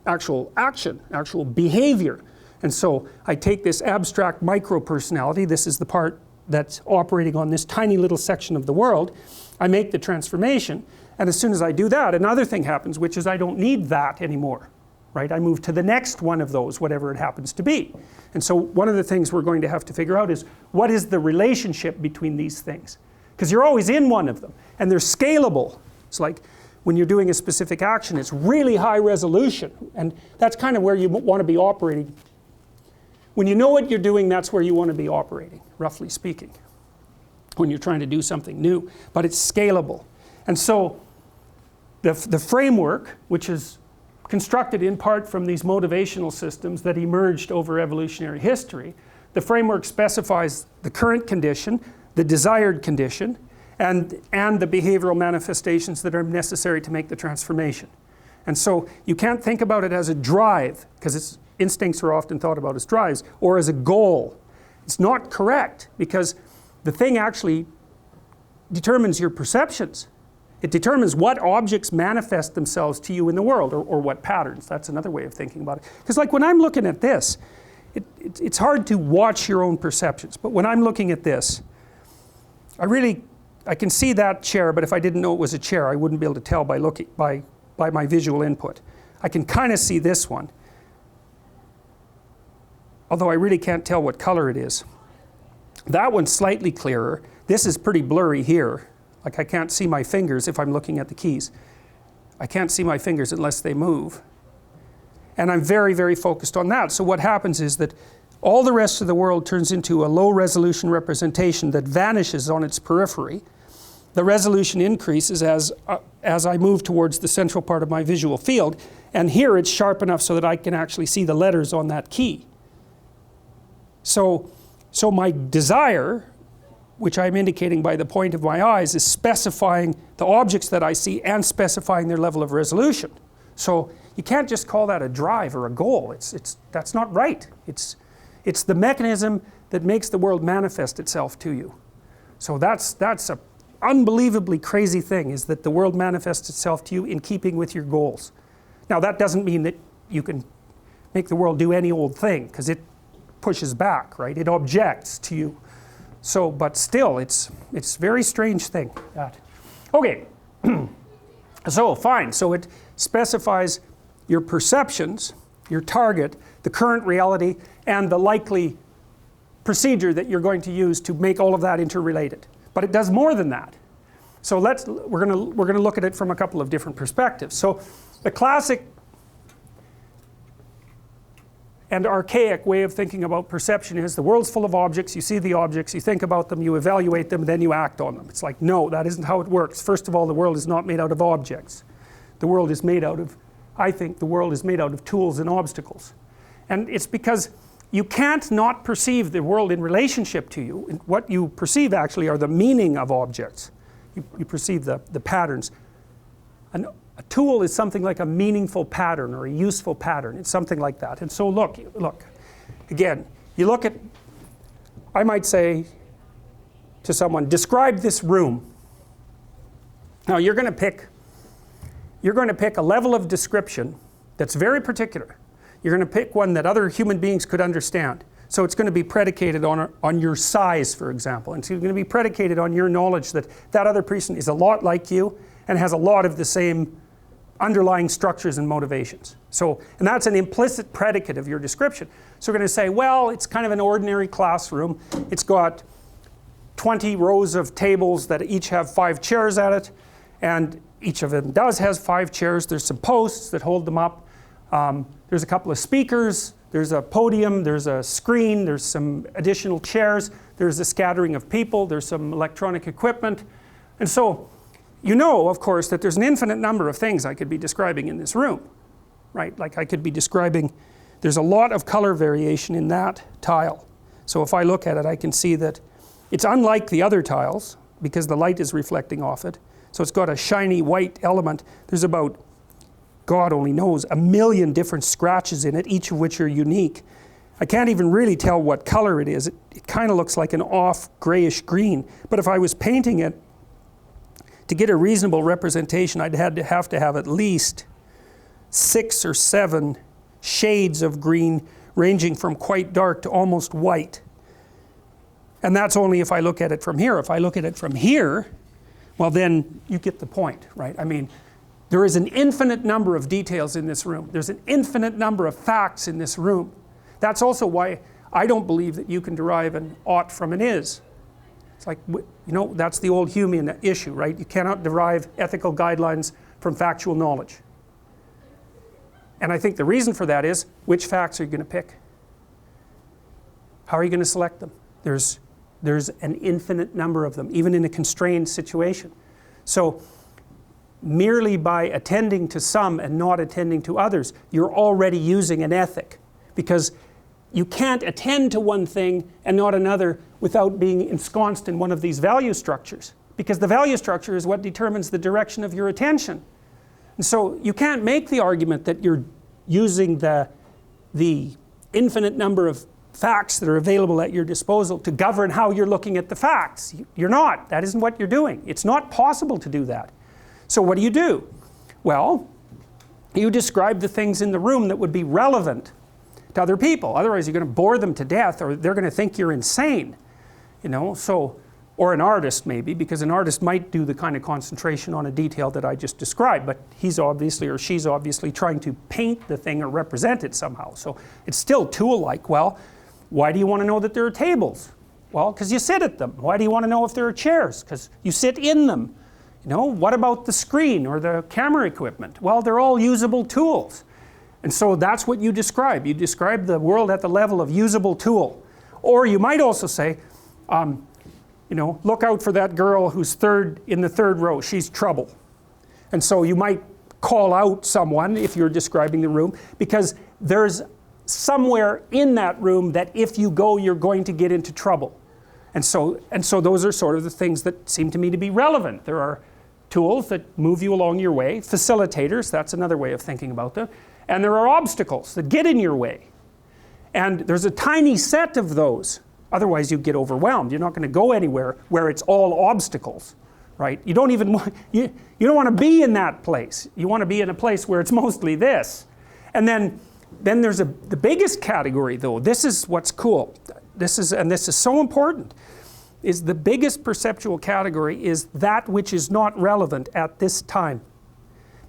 actual action, actual behavior. And so I take this abstract micro-personality, this is the part that's operating on this tiny little section of the world, I make the transformation, and as soon as I do that, another thing happens, which is I don't need that anymore, right? I move to the next one of those, whatever it happens to be. And so one of the things we're going to have to figure out is, what is the relationship between these things? Because you're always in one of them, and they're scalable. It's like when you're doing a specific action, it's really high resolution, and that's kind of where you want to be operating. When you know what you're doing, that's where you want to be operating, roughly speaking, when you're trying to do something new, but it's scalable. And so the framework, which is constructed in part from these motivational systems that emerged over evolutionary history, the framework specifies the current condition, the desired condition, and the behavioral manifestations that are necessary to make the transformation. And so you can't think about it as a drive, because instincts are often thought about as drives, or as a goal. It's not correct, because the thing actually determines your perceptions. It determines what objects manifest themselves to you in the world, or what patterns. That's another way of thinking about it. Because like when I'm looking at this, it's hard to watch your own perceptions. But when I'm looking at this, I can see that chair, but if I didn't know it was a chair, I wouldn't be able to tell by looking by my visual input. I can kind of see this one, although I really can't tell what color it is. That one's slightly clearer. This is pretty blurry here. Like I can't see my fingers if I'm looking at the keys. I can't see my fingers unless they move. And I'm very, very focused on that. So what happens is that all the rest of the world turns into a low resolution representation that vanishes on its periphery. The resolution increases as I move towards the central part of my visual field, and here it's sharp enough so that I can actually see the letters on that key. So my desire, which I'm indicating by the point of my eyes, is specifying the objects that I see and specifying their level of resolution. So you can't just call that a drive or a goal. That's not right. It's the mechanism that makes the world manifest itself to you. So that's a unbelievably crazy thing, is that the world manifests itself to you in keeping with your goals. Now that doesn't mean that you can make the world do any old thing, because it pushes back, right? It objects to you. So, but still, it's a very strange thing. That. Okay, so fine. So it specifies your perceptions, your target, the current reality, and the likely procedure that you're going to use to make all of that interrelated. But it does more than that. So we're going to look at it from a couple of different perspectives. So the classic and archaic way of thinking about perception is the world's full of objects, you see the objects, you think about them, you evaluate them, then you act on them. It's like, no, that isn't how it works. First of all, the world is not made out of objects. The world is made out of, I think the world is made out of tools and obstacles. And it's because you can't not perceive the world in relationship to you. And what you perceive actually are the meaning of objects. You perceive the patterns. A tool is something like a meaningful pattern or a useful pattern. It's something like that. And so look, again, you look at, I might say to someone, describe this room. Now you're going to pick a level of description that's very particular. You're going to pick one that other human beings could understand. So it's going to be predicated on your size, for example. And it's going to be predicated on your knowledge that that other person is a lot like you and has a lot of the same underlying structures and motivations. So, and that's an implicit predicate of your description. So we're going to say, well, it's kind of an ordinary classroom. It's got 20 rows of tables that each have 5 chairs at it, and each of them has 5 chairs. There's some posts that hold them up. There's a couple of speakers. There's a podium. There's a screen. There's some additional chairs. There's a scattering of people. There's some electronic equipment. And so you know, of course, that there's an infinite number of things I could be describing in this room, right? Like I could be describing, there's a lot of color variation in that tile. So if I look at it, I can see that it's unlike the other tiles because the light is reflecting off it. So it's got a shiny white element. There's about, God only knows, 1 million different scratches in it, each of which are unique. I can't even really tell what color it is. It kind of looks like an off grayish green. But if I was painting it, to get a reasonable representation, I'd have to have at least 6 or 7 shades of green, ranging from quite dark to almost white. And that's only if I look at it from here. If I look at it from here, well then you get the point, right? I mean, there is an infinite number of details in this room. There's an infinite number of facts in this room. That's also why I don't believe that you can derive an ought from an is. It's like, you know, that's the old Humean issue, right? You cannot derive ethical guidelines from factual knowledge. And I think the reason for that is, which facts are you going to pick? How are you going to select them? There's an infinite number of them, even in a constrained situation. So merely by attending to some and not attending to others, you're already using an ethic, because you can't attend to one thing and not another without being ensconced in one of these value structures, because the value structure is what determines the direction of your attention. And so you can't make the argument that you're using the infinite number of facts that are available at your disposal to govern how you're looking at the facts. You're not. That isn't what you're doing. It's not possible to do that. So what do? Well, you describe the things in the room that would be relevant to other people. Otherwise you're going to bore them to death, or they're going to think you're insane. You know, so, or an artist maybe, because an artist might do the kind of concentration on a detail that I just described, but he's obviously, or she's obviously trying to paint the thing or represent it somehow. So it's still tool-like. Well, why do you want to know that there are tables? Well, because you sit at them. Why do you want to know if there are chairs? Because you sit in them. You know, what about the screen or the camera equipment? Well, they're all usable tools. And so that's what you describe. You describe the world at the level of usable tool. Or you might also say, you know, look out for that girl who's in the third row. She's trouble. And so you might call out someone if you're describing the room, because there's somewhere in that room that if you go, you're going to get into trouble. And so those are sort of the things that seem to me to be relevant. There are tools that move you along your way, facilitators, that's another way of thinking about them, and there are obstacles that get in your way. And there's a tiny set of those. Otherwise you get overwhelmed. You're not going to go anywhere where it's all obstacles, right? You don't even want, you don't want to be in that place. You want to be in a place where it's mostly this. And then there's the biggest category though. This is what's cool. This is so important, is the biggest perceptual category is that which is not relevant at this time.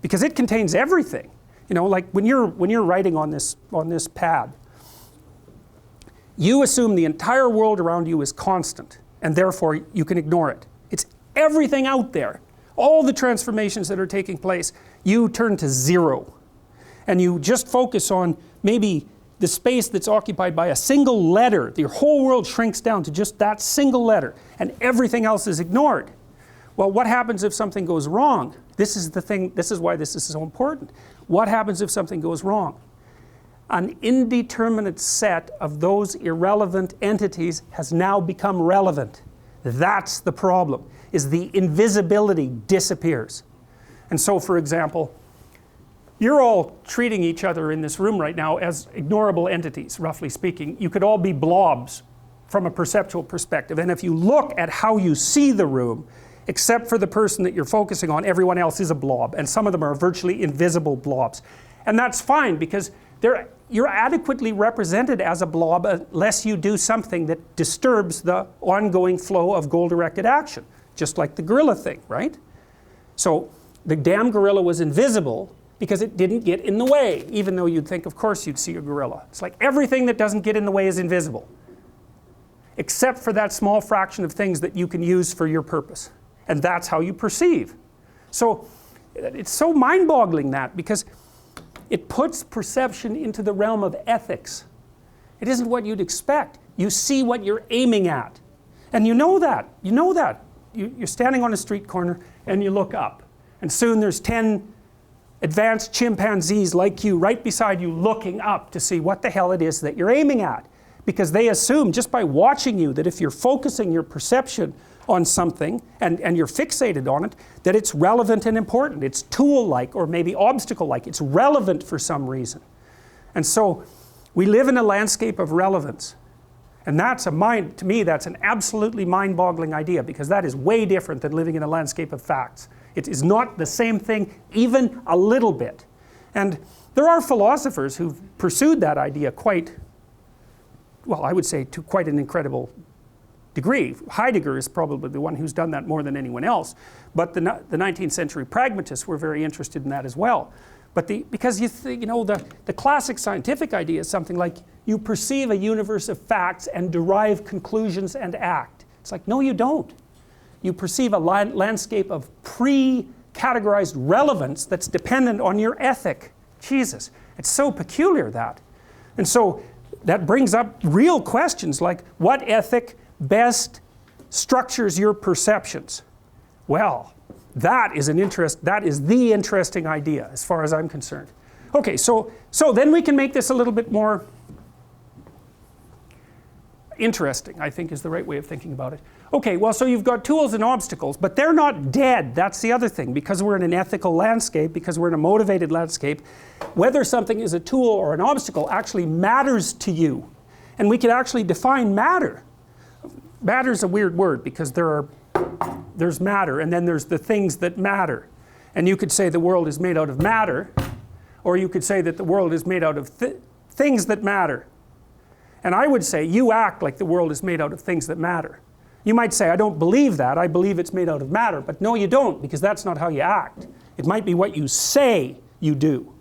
Because it contains everything. You know, like when you're writing on this pad, you assume the entire world around you is constant, and therefore you can ignore it. It's everything out there, all the transformations that are taking place, you turn to zero. And you just focus on maybe the space that's occupied by a single letter. Your whole world shrinks down to just that single letter, and everything else is ignored. Well, what happens if something goes wrong? This is the thing, this is why this is so important. What happens if something goes wrong? An indeterminate set of those irrelevant entities has now become relevant. That's the problem, is the invisibility disappears. And so, for example, you're all treating each other in this room right now as ignorable entities, roughly speaking. You could all be blobs from a perceptual perspective. And if you look at how you see the room, except for the person that you're focusing on, everyone else is a blob. And some of them are virtually invisible blobs. And that's fine, because you're adequately represented as a blob unless you do something that disturbs the ongoing flow of goal-directed action. Just like the gorilla thing, right? So the damn gorilla was invisible because it didn't get in the way, even though you'd think, of course, you'd see a gorilla. It's like everything that doesn't get in the way is invisible, except for that small fraction of things that you can use for your purpose. And that's how you perceive. So it's so mind-boggling, that, because it puts perception into the realm of ethics. It isn't what you'd expect. You see what you're aiming at. And you know that. You know that. You're standing on a street corner and you look up. And soon there's 10 advanced chimpanzees like you right beside you looking up to see what the hell it is that you're aiming at. Because they assume, just by watching you, that if you're focusing your perception on something and you're fixated on it, that it's relevant and important. It's tool-like or maybe obstacle-like. It's relevant for some reason. And so we live in a landscape of relevance. And that's to me, that's an absolutely mind-boggling idea, because that is way different than living in a landscape of facts. It is not the same thing, even a little bit. And there are philosophers who've pursued that idea quite, well, I would say to quite an incredible degree. Heidegger is probably the one who's done that more than anyone else. But the 19th century pragmatists were very interested in that as well. But because the classic scientific idea is something like, you perceive a universe of facts and derive conclusions and act. It's like, no, you don't. You perceive a landscape of pre-categorized relevance that's dependent on your ethic. Jesus, it's so peculiar, that. And so that brings up real questions like, what ethic best structures your perceptions? Well, that is the interesting idea as far as I'm concerned. Okay, so then we can make this a little bit more interesting, I think is the right way of thinking about it. Okay, well, so you've got tools and obstacles, but they're not dead. That's the other thing. Because we're in an ethical landscape, because we're in a motivated landscape, whether something is a tool or an obstacle actually matters to you. And we can actually define matter. Matter is a weird word, because there's matter, and then there's the things that matter. And you could say the world is made out of matter, or you could say that the world is made out of things that matter. And I would say you act like the world is made out of things that matter. You might say, I don't believe that, I believe it's made out of matter. But no, you don't, because that's not how you act. It might be what you say you do,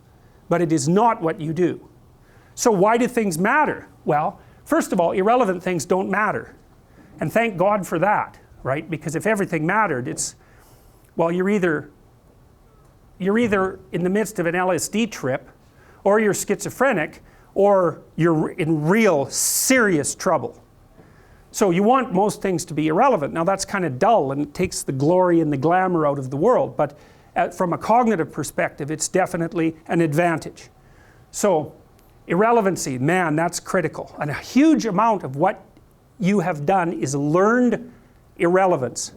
but it is not what you do. So why do things matter? Well, first of all, irrelevant things don't matter. And thank God for that, right? Because if everything mattered, it's, well, you're either in the midst of an LSD trip, or you're schizophrenic, or you're in real serious trouble. So you want most things to be irrelevant. Now that's kind of dull, and it takes the glory and the glamour out of the world, but from a cognitive perspective, it's definitely an advantage. So irrelevancy, man, that's critical. And a huge amount of what you have done is learned irrelevance.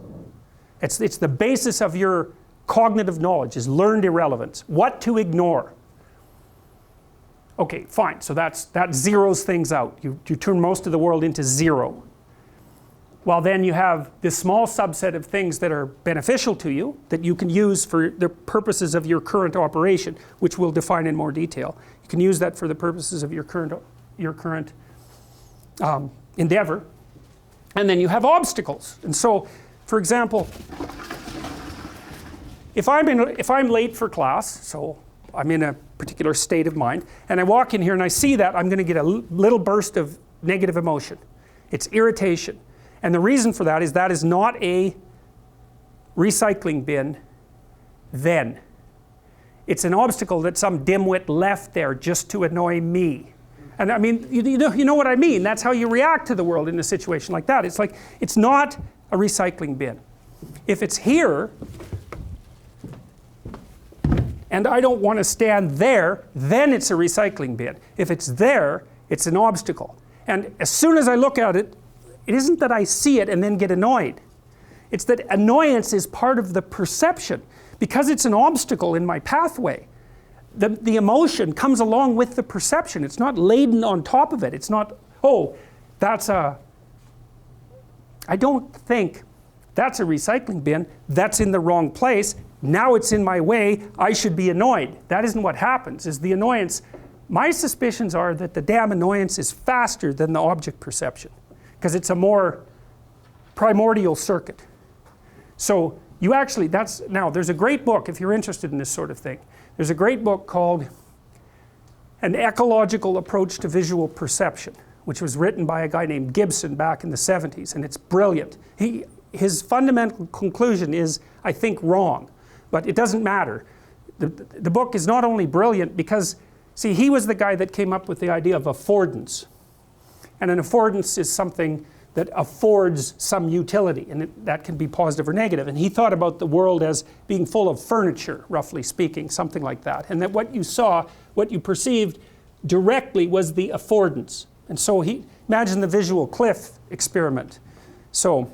It's the basis of your cognitive knowledge, is learned irrelevance. What to ignore. Okay, fine, so that zeroes things out. You turn most of the world into zero. Well, then you have this small subset of things that are beneficial to you, that you can use for the purposes of your current operation, which we'll define in more detail. You can use that for the purposes of your current endeavor. And then you have obstacles. And so, for example, if I'm late for class, so I'm in a particular state of mind, and I walk in here and I see that, I'm going to get a little burst of negative emotion. It's irritation. And the reason for that is not a recycling bin then. It's an obstacle that some dimwit left there just to annoy me. And I mean, you know what I mean. That's how you react to the world in a situation like that. It's like, it's not a recycling bin. If it's here, and I don't want to stand there, then it's a recycling bin. If it's there, it's an obstacle. And as soon as I look at it, it isn't that I see it and then get annoyed. It's that annoyance is part of the perception. Because it's an obstacle in my pathway, the emotion comes along with the perception. It's not laden on top of it. It's not, oh, I don't think that's a recycling bin. That's in the wrong place. Now it's in my way. I should be annoyed. That isn't what happens, is the annoyance. My suspicions are that the damn annoyance is faster than the object perception, because it's a more primordial circuit. So you actually, now there's a great book if you're interested in this sort of thing. There's a great book called An Ecological Approach to Visual Perception, which was written by a guy named Gibson back in the 70s, and it's brilliant. His fundamental conclusion is, I think, wrong, but it doesn't matter. The book is not only brilliant because, see, he was the guy that came up with the idea of affordance. And an affordance is something that affords some utility, and that can be positive or negative. And he thought about the world as being full of furniture, roughly speaking, something like that. And that what you saw, what you perceived directly was the affordance. And so imagine the visual cliff experiment. So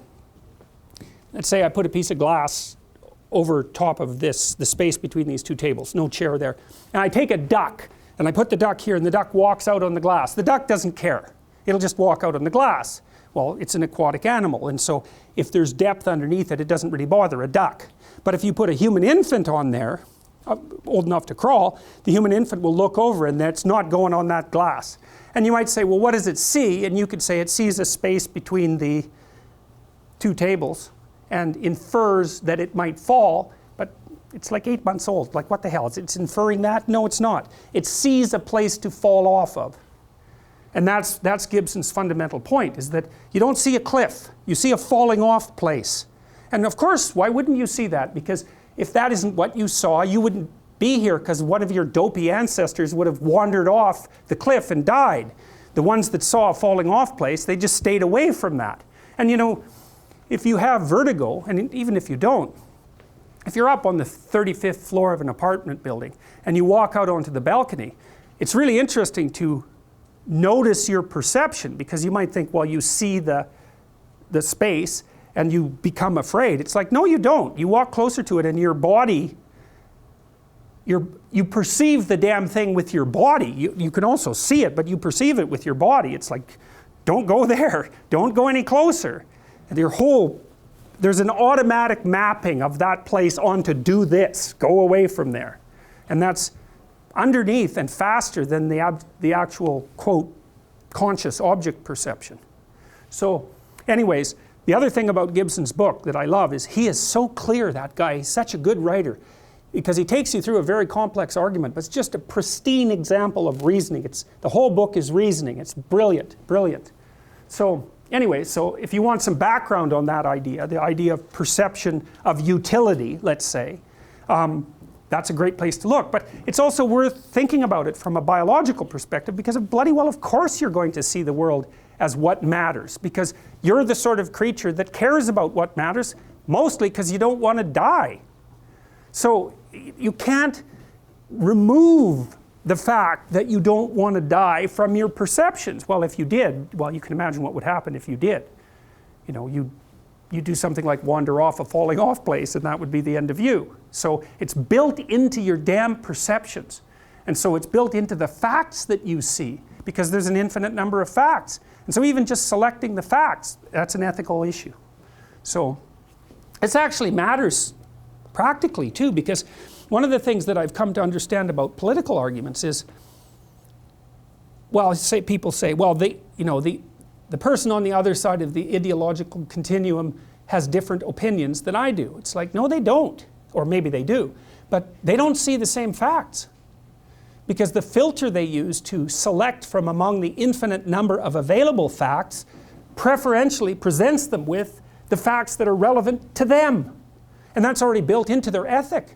let's say I put a piece of glass over top of the space between these two tables, no chair there. And I take a duck, and I put the duck here, and the duck walks out on the glass. The duck doesn't care. It'll just walk out on the glass. Well, it's an aquatic animal, and so if there's depth underneath it, it doesn't really bother a duck. But if you put a human infant on there, old enough to crawl, the human infant will look over and it's not going on that glass. And you might say, well, what does it see? And you could say it sees a space between the two tables and infers that it might fall, but it's like 8 months old. Like, what the hell? It's inferring that? No, it's not. It sees a place to fall off of. And that's Gibson's fundamental point, is that you don't see a cliff, you see a falling off place. And of course, why wouldn't you see that? Because if that isn't what you saw, you wouldn't be here, because one of your dopey ancestors would have wandered off the cliff and died. The ones that saw a falling off place, they just stayed away from that. And you know, if you have vertigo, and even if you don't, if you're up on the 35th floor of an apartment building and you walk out onto the balcony, it's really interesting to notice your perception, because you might think, well, you see the space and you become afraid. It's like, no, you don't. You walk closer to it and your body, you perceive the damn thing with your body. You can also see it, but you perceive it with your body. It's like, don't go there. Don't go any closer. And there's an automatic mapping of that place onto do this. Go away from there. And that's underneath and faster than the actual, quote, conscious object perception. So anyways, the other thing about Gibson's book that I love is he is so clear, that guy. He's such a good writer, because he takes you through a very complex argument, but it's just a pristine example of reasoning. The whole book is reasoning. It's brilliant, brilliant. So anyway, so if you want some background on that idea, the idea of perception of utility, let's say, that's a great place to look. But it's also worth thinking about it from a biological perspective, because of course you're going to see the world as what matters, because you're the sort of creature that cares about what matters, mostly because you don't want to die. So you can't remove the fact that you don't want to die from your perceptions. Well, if you did, well, you can imagine what would happen if you did. You know, you do something like wander off a falling off place, and that would be the end of you. So it's built into your damn perceptions. And so it's built into the facts that you see, because there's an infinite number of facts. And so even just selecting the facts, that's an ethical issue. So this actually matters practically too, because one of the things that I've come to understand about political arguments is, well, people say, well, the person on the other side of the ideological continuum has different opinions than I do. It's like, no, they don't. Or maybe they do. But they don't see the same facts. Because the filter they use to select from among the infinite number of available facts preferentially presents them with the facts that are relevant to them. And that's already built into their ethic.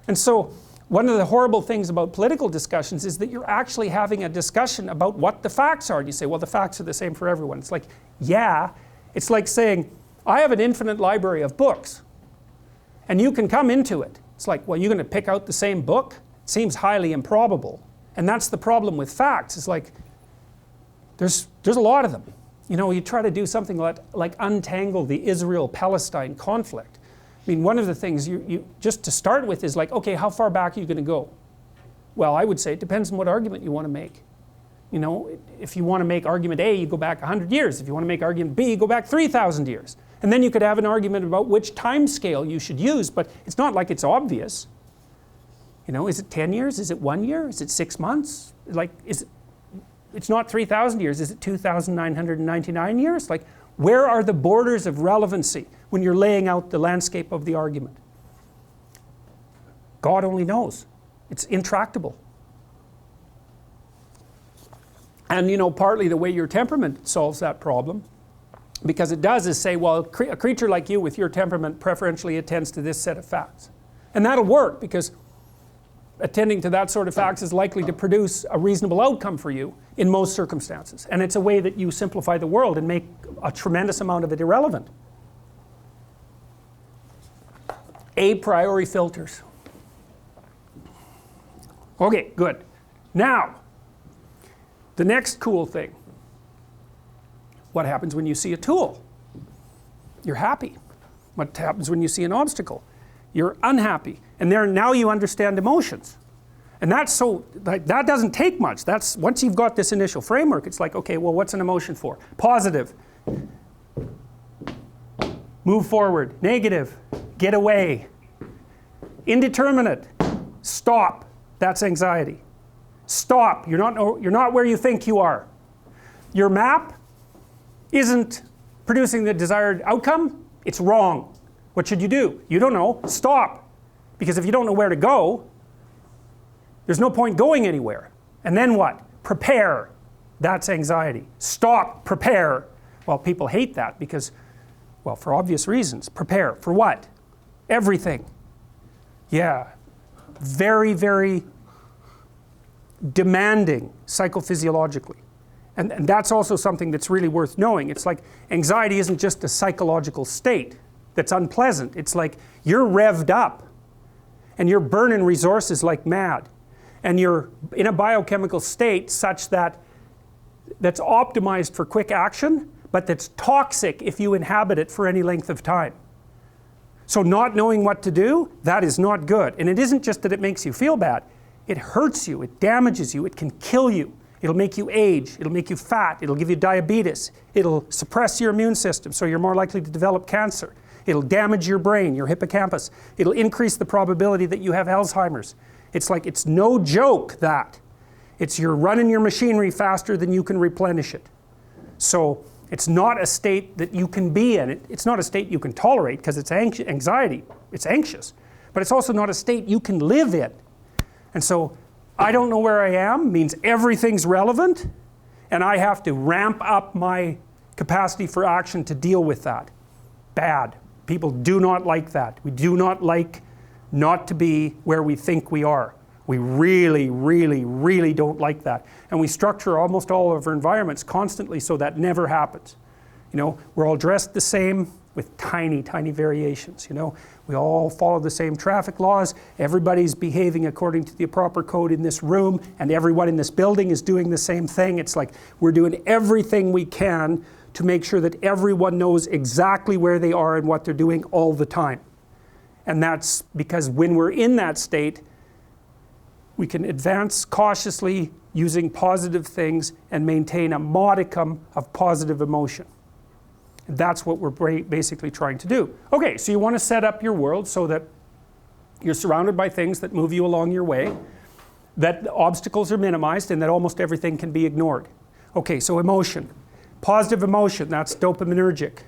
And so one of the horrible things about political discussions is that you're actually having a discussion about what the facts are. And you say, well, the facts are the same for everyone. It's like, yeah. It's like saying, I have an infinite library of books, and you can come into it. It's like, well, you're going to pick out the same book? It seems highly improbable. And that's the problem with facts. It's like, there's a lot of them. You know, you try to do something like untangle the Israel-Palestine conflict. I mean, one of the things you just to start with is like, okay, how far back are you going to go? Well, I would say it depends on what argument you want to make. You know, if you want to make argument A, you go back 100 years. If you want to make argument B, you go back 3,000 years. And then you could have an argument about which time scale you should use, but it's not like it's obvious. You know, is it 10 years? Is it 1 year? Is it 6 months? Like, it's not 3,000 years. Is it 2,999 years? Like, where are the borders of relevancy when you're laying out the landscape of the argument? God only knows. It's intractable. And you know, partly the way your temperament solves that problem, because it does is say, well, a creature like you with your temperament preferentially attends to this set of facts. And that'll work, because attending to that sort of facts is likely to produce a reasonable outcome for you in most circumstances. And it's a way that you simplify the world and make a tremendous amount of it irrelevant. A priori filters. Okay, good. Now, the next cool thing. What happens when you see a tool? You're happy. What happens when you see an obstacle? You're unhappy. And now you understand emotions. And that's so, that doesn't take much. That's, once you've got this initial framework, it's like, okay, well, what's an emotion for? Positive. Move forward. Negative. Get away. Indeterminate. Stop. That's anxiety. Stop. You're not where you think you are. Your map isn't producing the desired outcome. It's wrong. What should you do? You don't know. Stop. Because if you don't know where to go, there's no point going anywhere. And then what? Prepare. That's anxiety. Stop. Prepare. Well, people hate that because, well, for obvious reasons. Prepare. For what? Everything. Yeah. Very, very demanding psychophysiologically. And that's also something that's really worth knowing. It's like anxiety isn't just a psychological state that's unpleasant. It's like you're revved up and you're burning resources like mad. And you're in a biochemical state such that's optimized for quick action, but that's toxic if you inhabit it for any length of time. So not knowing what to do, that is not good. And it isn't just that it makes you feel bad. It hurts you, it damages you, it can kill you. It'll make you age, it'll make you fat, it'll give you diabetes, it'll suppress your immune system so you're more likely to develop cancer. It'll damage your brain, your hippocampus. It'll increase the probability that you have Alzheimer's. It's like, it's no joke that. It's you're running your machinery faster than you can replenish it. So it's not a state that you can be in. It's not a state you can tolerate because it's anxiety. It's anxious. But it's also not a state you can live in. And so I don't know where I am means everything's relevant and I have to ramp up my capacity for action to deal with that. Bad. People do not like that. We do not like not to be where we think we are. We really, really, really don't like that. And we structure almost all of our environments constantly so that never happens. You know, we're all dressed the same with tiny, tiny variations, you know. We all follow the same traffic laws. Everybody's behaving according to the proper code in this room, and everyone in this building is doing the same thing. It's like we're doing everything we can to make sure that everyone knows exactly where they are and what they're doing all the time. And that's because when we're in that state, we can advance cautiously using positive things and maintain a modicum of positive emotion. And that's what we're basically trying to do. Okay, so you want to set up your world so that you're surrounded by things that move you along your way, that obstacles are minimized, and that almost everything can be ignored. Okay, so emotion. Positive emotion, that's dopaminergic.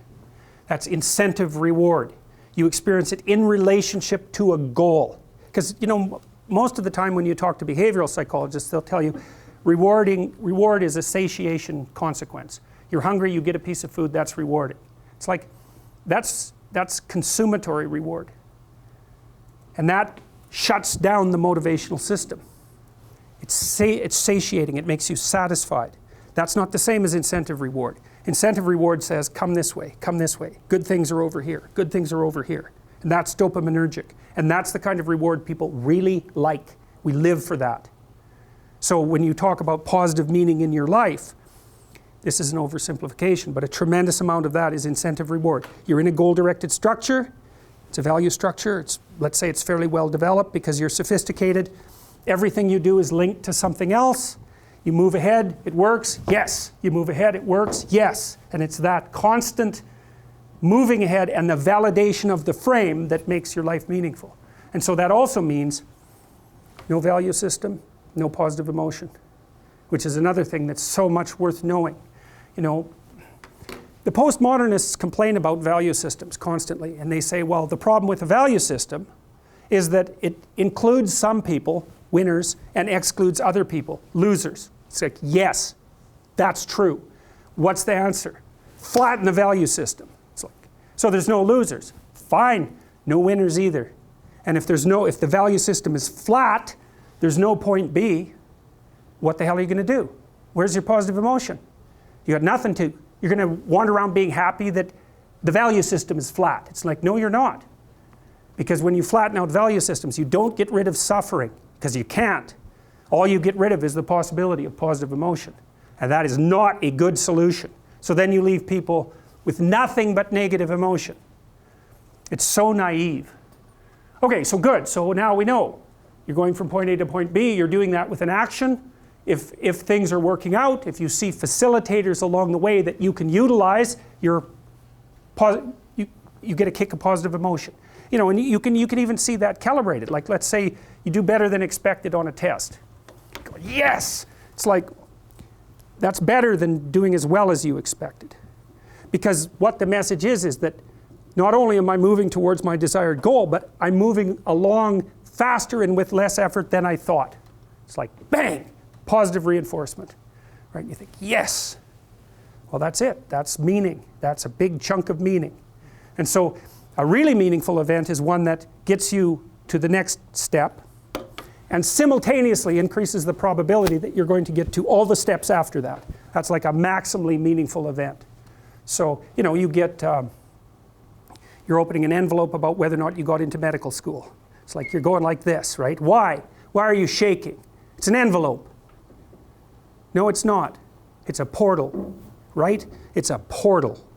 That's incentive reward. You experience it in relationship to a goal. Because, you know, most of the time when you talk to behavioral psychologists, they'll tell you reward is a satiation consequence. You're hungry, you get a piece of food, that's rewarding. It's like, that's consummatory reward. And that shuts down the motivational system. It's satiating, it makes you satisfied. That's not the same as incentive reward. Incentive reward says, come this way, good things are over here, good things are over here. And that's dopaminergic. And that's the kind of reward people really like. We live for that. So when you talk about positive meaning in your life, this is an oversimplification, but a tremendous amount of that is incentive reward. You're in a goal-directed structure, it's a value structure, let's say it's fairly well developed because you're sophisticated. Everything you do is linked to something else. You move ahead, it works, yes. You move ahead, it works, yes. And it's that constant moving ahead and the validation of the frame that makes your life meaningful. And so that also means no value system, no positive emotion, which is another thing that's so much worth knowing. You know, the postmodernists complain about value systems constantly, and they say, well, the problem with a value system is that it includes some people, winners, and excludes other people, losers. It's like, yes, that's true. What's the answer? Flatten the value system. It's like, so there's no losers. Fine, no winners either. And if the value system is flat, there's no point B, what the hell are you going to do? Where's your positive emotion? You got nothing to, you're going to wander around being happy that the value system is flat. It's like, no, you're not. Because when you flatten out value systems, you don't get rid of suffering, because you can't. All you get rid of is the possibility of positive emotion. And that is not a good solution. So then you leave people with nothing but negative emotion. It's so naive. Okay, so good. So now we know. You're going from point A to point B. You're doing that with an action. If things are working out, if you see facilitators along the way that you can utilize, you get a kick of positive emotion. You know, and you can even see that calibrated. Like, let's say you do better than expected on a test. You go, yes! It's like, that's better than doing as well as you expected. Because what the message is that not only am I moving towards my desired goal, but I'm moving along faster and with less effort than I thought. It's like, bang! Positive reinforcement. Right? And you think, yes! Well, that's it. That's meaning. That's a big chunk of meaning. And so, a really meaningful event is one that gets you to the next step and simultaneously increases the probability that you're going to get to all the steps after that. That's like a maximally meaningful event. So, you know, you get, you're opening an envelope about whether or not you got into medical school. It's like you're going like this, right? Why? Why are you shaking? It's an envelope. No, it's not. It's a portal, right? It's a portal.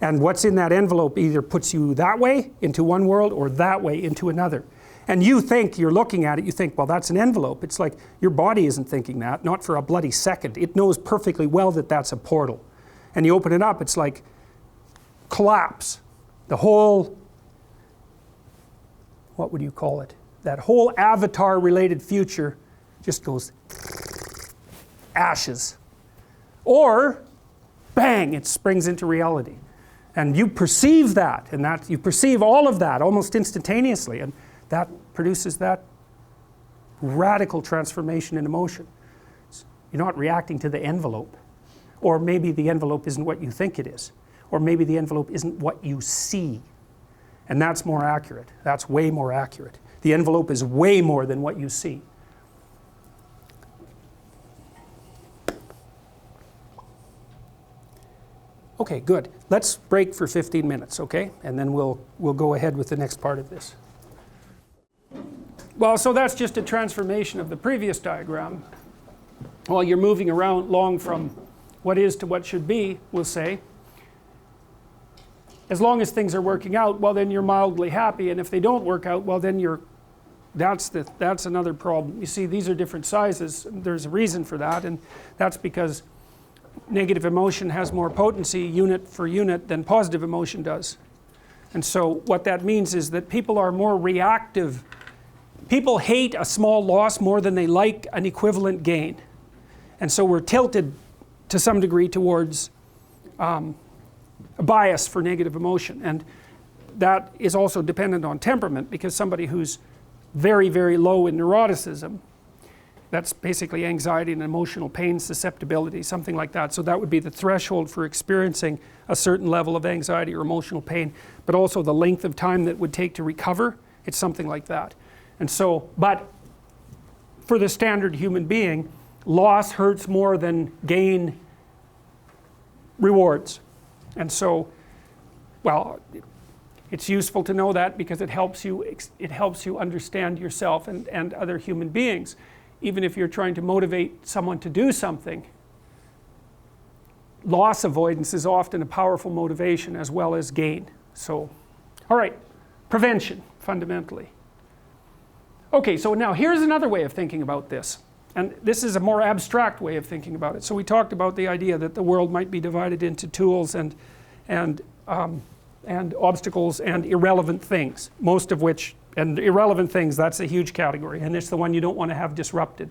And what's in that envelope either puts you that way into one world or that way into another. And you think, you're looking at it, you think, well, that's an envelope. It's like your body isn't thinking that, not for a bloody second. It knows perfectly well that that's a portal. And you open it up, it's like collapse. The whole, what would you call it? That whole avatar-related future just goes ashes. Or, bang, it springs into reality. And you perceive that, and that you perceive all of that almost instantaneously, and that produces that radical transformation in emotion. You're not reacting to the envelope. Or maybe the envelope isn't what you think it is. Or maybe the envelope isn't what you see. And that's more accurate. That's way more accurate. The envelope is way more than what you see. Okay, good. Let's break for 15 minutes, okay? And then we'll go ahead with the next part of this. Well, so that's just a transformation of the previous diagram. While you're moving along from what is to what should be, we'll say, as long as things are working out, well, then you're mildly happy. And if they don't work out, well, then that's another problem. You see, these are different sizes. There's a reason for that, and that's because negative emotion has more potency unit for unit than positive emotion does. And so what that means is that people are more reactive. People hate a small loss more than they like an equivalent gain. And so we're tilted to some degree towards a bias for negative emotion. And that is also dependent on temperament, because somebody who's very, very low in neuroticism, that's basically anxiety and emotional pain susceptibility, something like that. So that would be the threshold for experiencing a certain level of anxiety or emotional pain, but also the length of time that would take to recover It's something like that. And so, but for the standard human being, loss hurts more than gain rewards. And so, well, it's useful to know that because it helps you understand yourself and other human beings. Even if you're trying to motivate someone to do something, loss avoidance is often a powerful motivation as well as gain. So, all right, prevention, fundamentally. Okay, so now here's another way of thinking about this. And this is a more abstract way of thinking about it. So we talked about the idea that the world might be divided into tools and obstacles and irrelevant things, most of which, and irrelevant things, that's a huge category, and it's the one you don't want to have disrupted.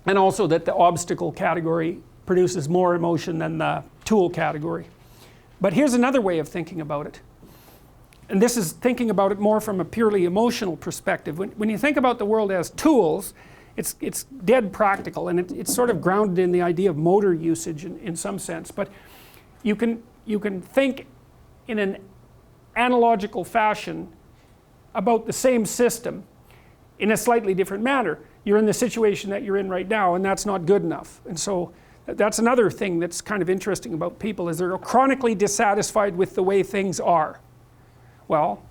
And also that the obstacle category produces more emotion than the tool category. But here's another way of thinking about it. And this is thinking about it more from a purely emotional perspective. When you think about the world as tools, it's dead practical, and it's sort of grounded in the idea of motor usage in some sense. But you can think in an analogical fashion about the same system in a slightly different manner. You're in the situation that you're in right now, and that's not good enough. And so that's another thing that's kind of interesting about people, is they're chronically dissatisfied with the way things are. Well,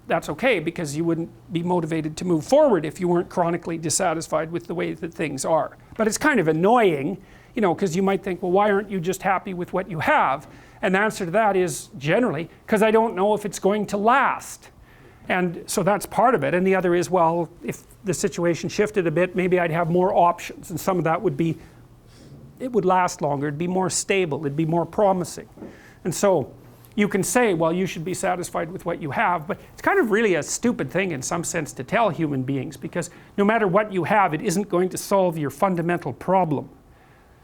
that's okay, because you wouldn't be motivated to move forward if you weren't chronically dissatisfied with the way that things are. But it's kind of annoying, you know, because you might think, well, why aren't you just happy with what you have? And the answer to that is generally, because I don't know if it's going to last. And so that's part of it. And the other is, well, if the situation shifted a bit, maybe I'd have more options. And some of that would be, it would last longer, it'd be more stable, it'd be more promising. And so you can say, well, you should be satisfied with what you have, but it's kind of really a stupid thing in some sense to tell human beings, because no matter what you have, it isn't going to solve your fundamental problem.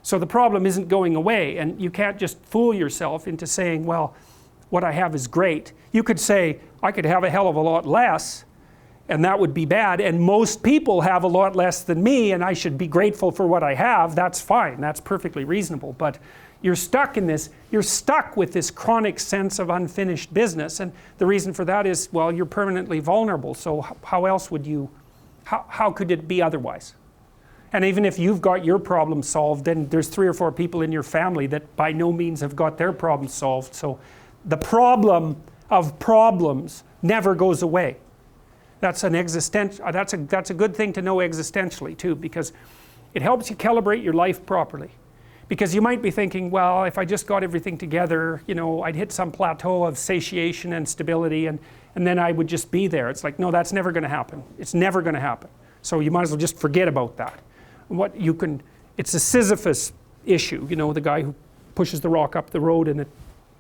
So the problem isn't going away, and you can't just fool yourself into saying, well, what I have is great. You could say, I could have a hell of a lot less, and that would be bad, and most people have a lot less than me, and I should be grateful for what I have. That's fine, that's perfectly reasonable, but you're stuck in this, you're stuck with this chronic sense of unfinished business, and the reason for that is, well, you're permanently vulnerable, so how else would you, how could it be otherwise? And even if you've got your problem solved, then there's 3 or 4 people in your family that by no means have got their problem solved, so the problem of problems never goes away. That's an that's a good thing to know existentially too, because it helps you calibrate your life properly. Because you might be thinking, well, if I just got everything together, you know, I'd hit some plateau of satiation and stability, and then I would just be there. It's like, no, that's never going to happen. It's never going to happen. So you might as well just forget about that. What you can, it's a Sisyphus issue, you know, the guy who pushes the rock up the road and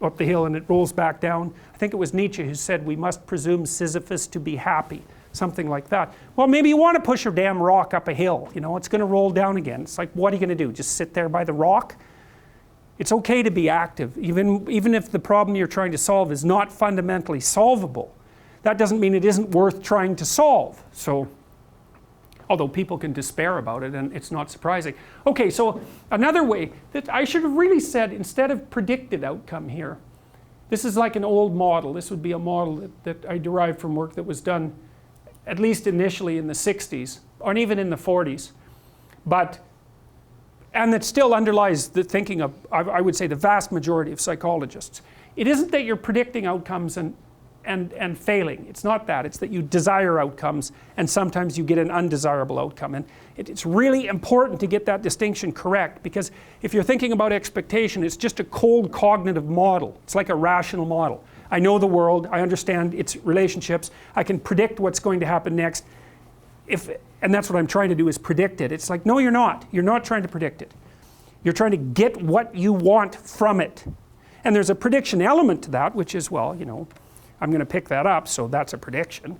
up the hill and it rolls back down. I think it was Nietzsche who said we must presume Sisyphus to be happy, something like that. Well, maybe you want to push your damn rock up a hill, you know, it's going to roll down again. It's like, what are you going to do, just sit there by the rock? It's okay to be active, even if the problem you're trying to solve is not fundamentally solvable. That doesn't mean it isn't worth trying to solve. So, although people can despair about it, and it's not surprising. Okay, so another way that I should have really said, instead of predicted outcome here, this is like an old model. This would be a model that I derived from work that was done at least initially in the 60s, or even in the 40s. And that still underlies the thinking of, I would say, the vast majority of psychologists. It isn't that you're predicting outcomes and failing. It's not that. It's that you desire outcomes, and sometimes you get an undesirable outcome. And it's really important to get that distinction correct, because if you're thinking about expectation, it's just a cold cognitive model. It's like a rational model. I know the world, I understand its relationships, I can predict what's going to happen next. And that's what I'm trying to do, is predict it. It's like, no, you're not. You're not trying to predict it. You're trying to get what you want from it. And there's a prediction element to that, which is, well, you know, I'm going to pick that up, so that's a prediction.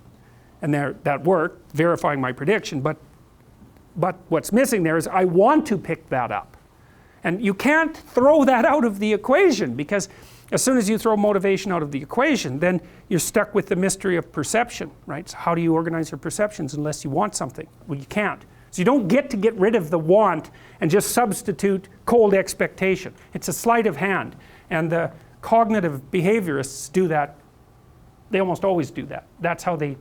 And that worked, verifying my prediction, but what's missing there is I want to pick that up. And you can't throw that out of the equation, because as soon as you throw motivation out of the equation, then you're stuck with the mystery of perception, right? So how do you organize your perceptions unless you want something? Well, you can't. So you don't get to get rid of the want and just substitute cold expectation. It's a sleight of hand. And the cognitive behaviorists do that they almost always do that. That's how they,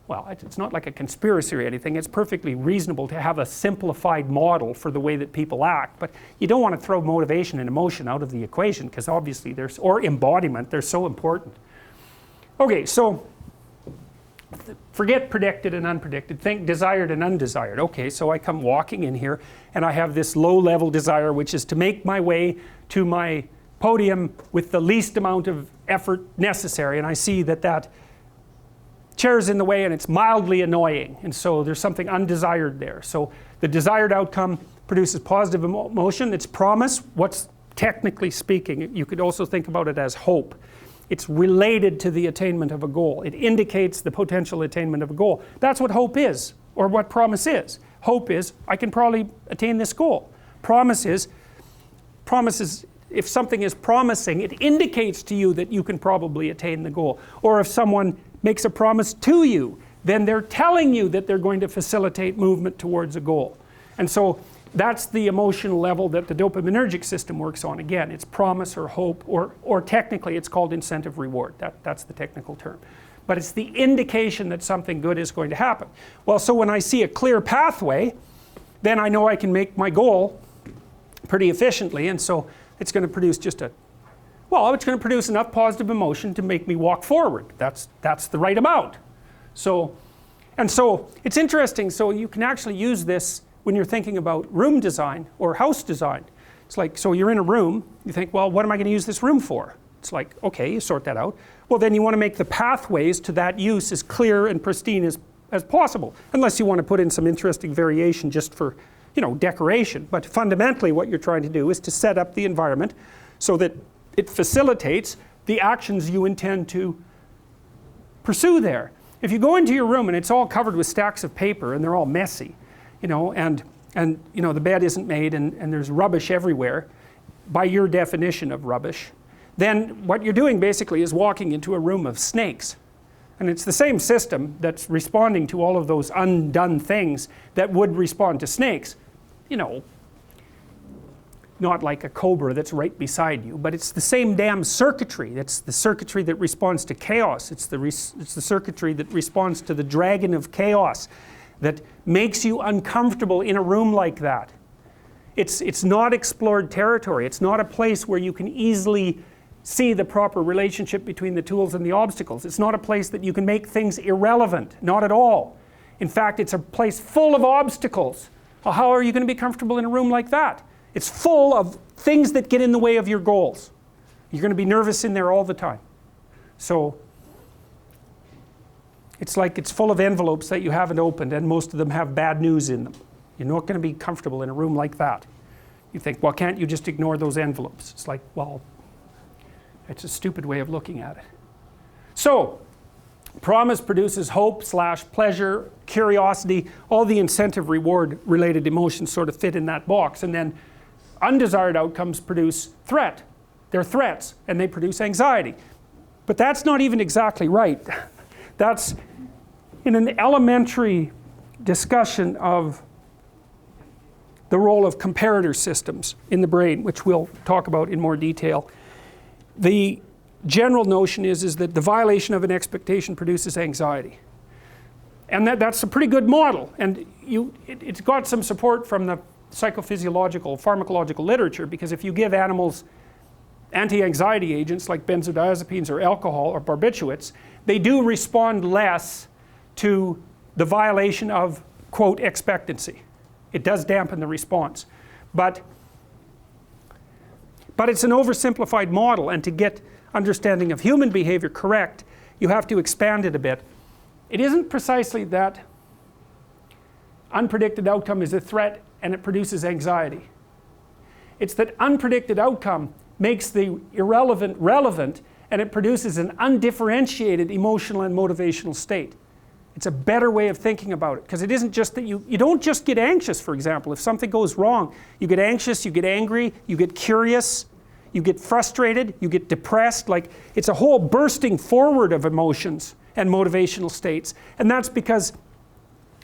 well, it's not like a conspiracy or anything. It's perfectly reasonable to have a simplified model for the way that people act, but you don't want to throw motivation and emotion out of the equation, because obviously there's, or embodiment, they're so important. Okay, so forget predicted and unpredicted, think desired and undesired. Okay, so I come walking in here and I have this low level desire, which is to make my way to my podium with the least amount of effort necessary, and I see that that chair's in the way and it's mildly annoying, and so there's something undesired there. So the desired outcome produces positive emotion. It's promise. What's technically speaking, you could also think about it as hope. It's related to the attainment of a goal. It indicates the potential attainment of a goal. That's what hope is, or what promise is. Hope is, I can probably attain this goal. Promise is, if something is promising, it indicates to you that you can probably attain the goal. Or if someone makes a promise to you, then they're telling you that they're going to facilitate movement towards a goal. And so that's the emotional level that the dopaminergic system works on. Again, it's promise or hope, or technically it's called incentive reward. That's the technical term. But it's the indication that something good is going to happen. Well, so when I see a clear pathway, then I know I can make my goal pretty efficiently, and so it's going to produce just a, well, it's going to produce enough positive emotion to make me walk forward. That's the right amount. So, and so it's interesting, so you can actually use this when you're thinking about room design or house design. It's like, so you're in a room, you think, well, what am I going to use this room for? It's like, okay, you sort that out. Well, then you want to make the pathways to that use as clear and pristine as possible, unless you want to put in some interesting variation just for, you know, decoration. But fundamentally what you're trying to do is to set up the environment so that it facilitates the actions you intend to pursue there. If you go into your room and it's all covered with stacks of paper and they're all messy, you know, and you know, the bed isn't made and there's rubbish everywhere, by your definition of rubbish, then what you're doing basically is walking into a room of snakes. And it's the same system that's responding to all of those undone things that would respond to snakes. You know, not like a cobra that's right beside you, but it's the same damn circuitry. It's the circuitry that responds to chaos. It's the circuitry that responds to the dragon of chaos that makes you uncomfortable in a room like that. It's not explored territory. It's not a place where you can easily see the proper relationship between the tools and the obstacles. It's not a place that you can make things irrelevant, not at all. In fact, it's a place full of obstacles. Well, how are you going to be comfortable in a room like that? It's full of things that get in the way of your goals. You're going to be nervous in there all the time. So it's like it's full of envelopes that you haven't opened, and most of them have bad news in them. You're not going to be comfortable in a room like that. You think, well, can't you just ignore those envelopes? It's like, well, it's a stupid way of looking at it. So, promise produces hope / pleasure, curiosity, all the incentive reward related emotions sort of fit in that box. And then undesired outcomes produce threat. They're threats, and they produce anxiety. But that's not even exactly right. That's in an elementary discussion of the role of comparator systems in the brain, which we'll talk about in more detail. The general notion is that the violation of an expectation produces anxiety. And that's a pretty good model. And it's got some support from the psychophysiological, pharmacological literature, because if you give animals anti-anxiety agents like benzodiazepines or alcohol or barbiturates, they do respond less to the violation of, quote, expectancy. It does dampen the response. But it's an oversimplified model, and to get understanding of human behavior correct, you have to expand it a bit. It isn't precisely that unpredicted outcome is a threat and it produces anxiety. It's that unpredicted outcome makes the irrelevant relevant, and it produces an undifferentiated emotional and motivational state. It's a better way of thinking about it, because it isn't just that you don't just get anxious, for example. If something goes wrong, you get anxious, you get angry, you get curious, you get frustrated, you get depressed. Like, it's a whole bursting forward of emotions and motivational states. And that's because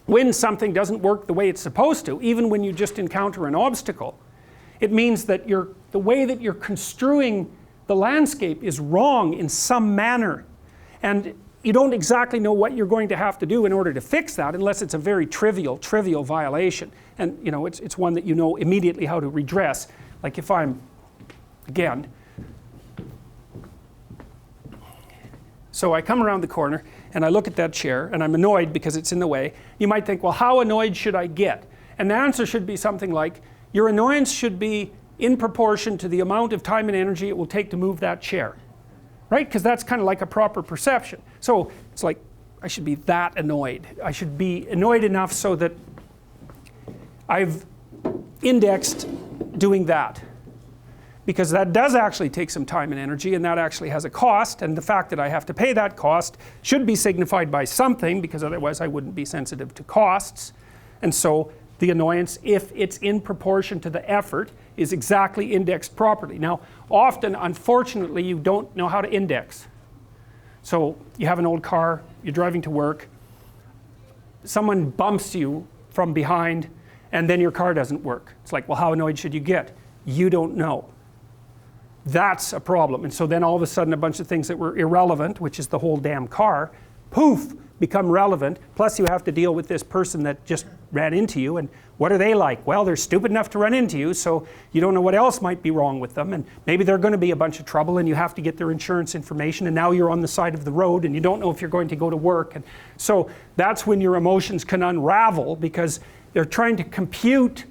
when something doesn't work the way it's supposed to, even when you just encounter an obstacle, it means that the way that you're construing the landscape is wrong in some manner. And you don't exactly know what you're going to have to do in order to fix that unless it's a very trivial violation. And you know, it's one that you know immediately how to redress. Like if I'm, again, so I come around the corner and I look at that chair and I'm annoyed because it's in the way. You might think, well, how annoyed should I get? And the answer should be something like, your annoyance should be in proportion to the amount of time and energy it will take to move that chair. Right? Because that's kind of like a proper perception. So it's like, I should be that annoyed. I should be annoyed enough so that I've indexed doing that. Because that does actually take some time and energy, and that actually has a cost, and the fact that I have to pay that cost should be signified by something, because otherwise I wouldn't be sensitive to costs. And so the annoyance, if it's in proportion to the effort, is exactly indexed properly. Now, often, unfortunately, you don't know how to index. So you have an old car, you're driving to work, someone bumps you from behind, and then your car doesn't work. It's like, well, how annoyed should you get? You don't know. That's a problem. And so then all of a sudden a bunch of things that were irrelevant, which is the whole damn car, poof, become relevant. Plus you have to deal with this person that just ran into you, and what are they like? Well, they're stupid enough to run into you, so you don't know what else might be wrong with them, and maybe they're going to be a bunch of trouble and you have to get their insurance information, and now you're on the side of the road and you don't know if you're going to go to work. And so that's when your emotions can unravel, because they're trying to compute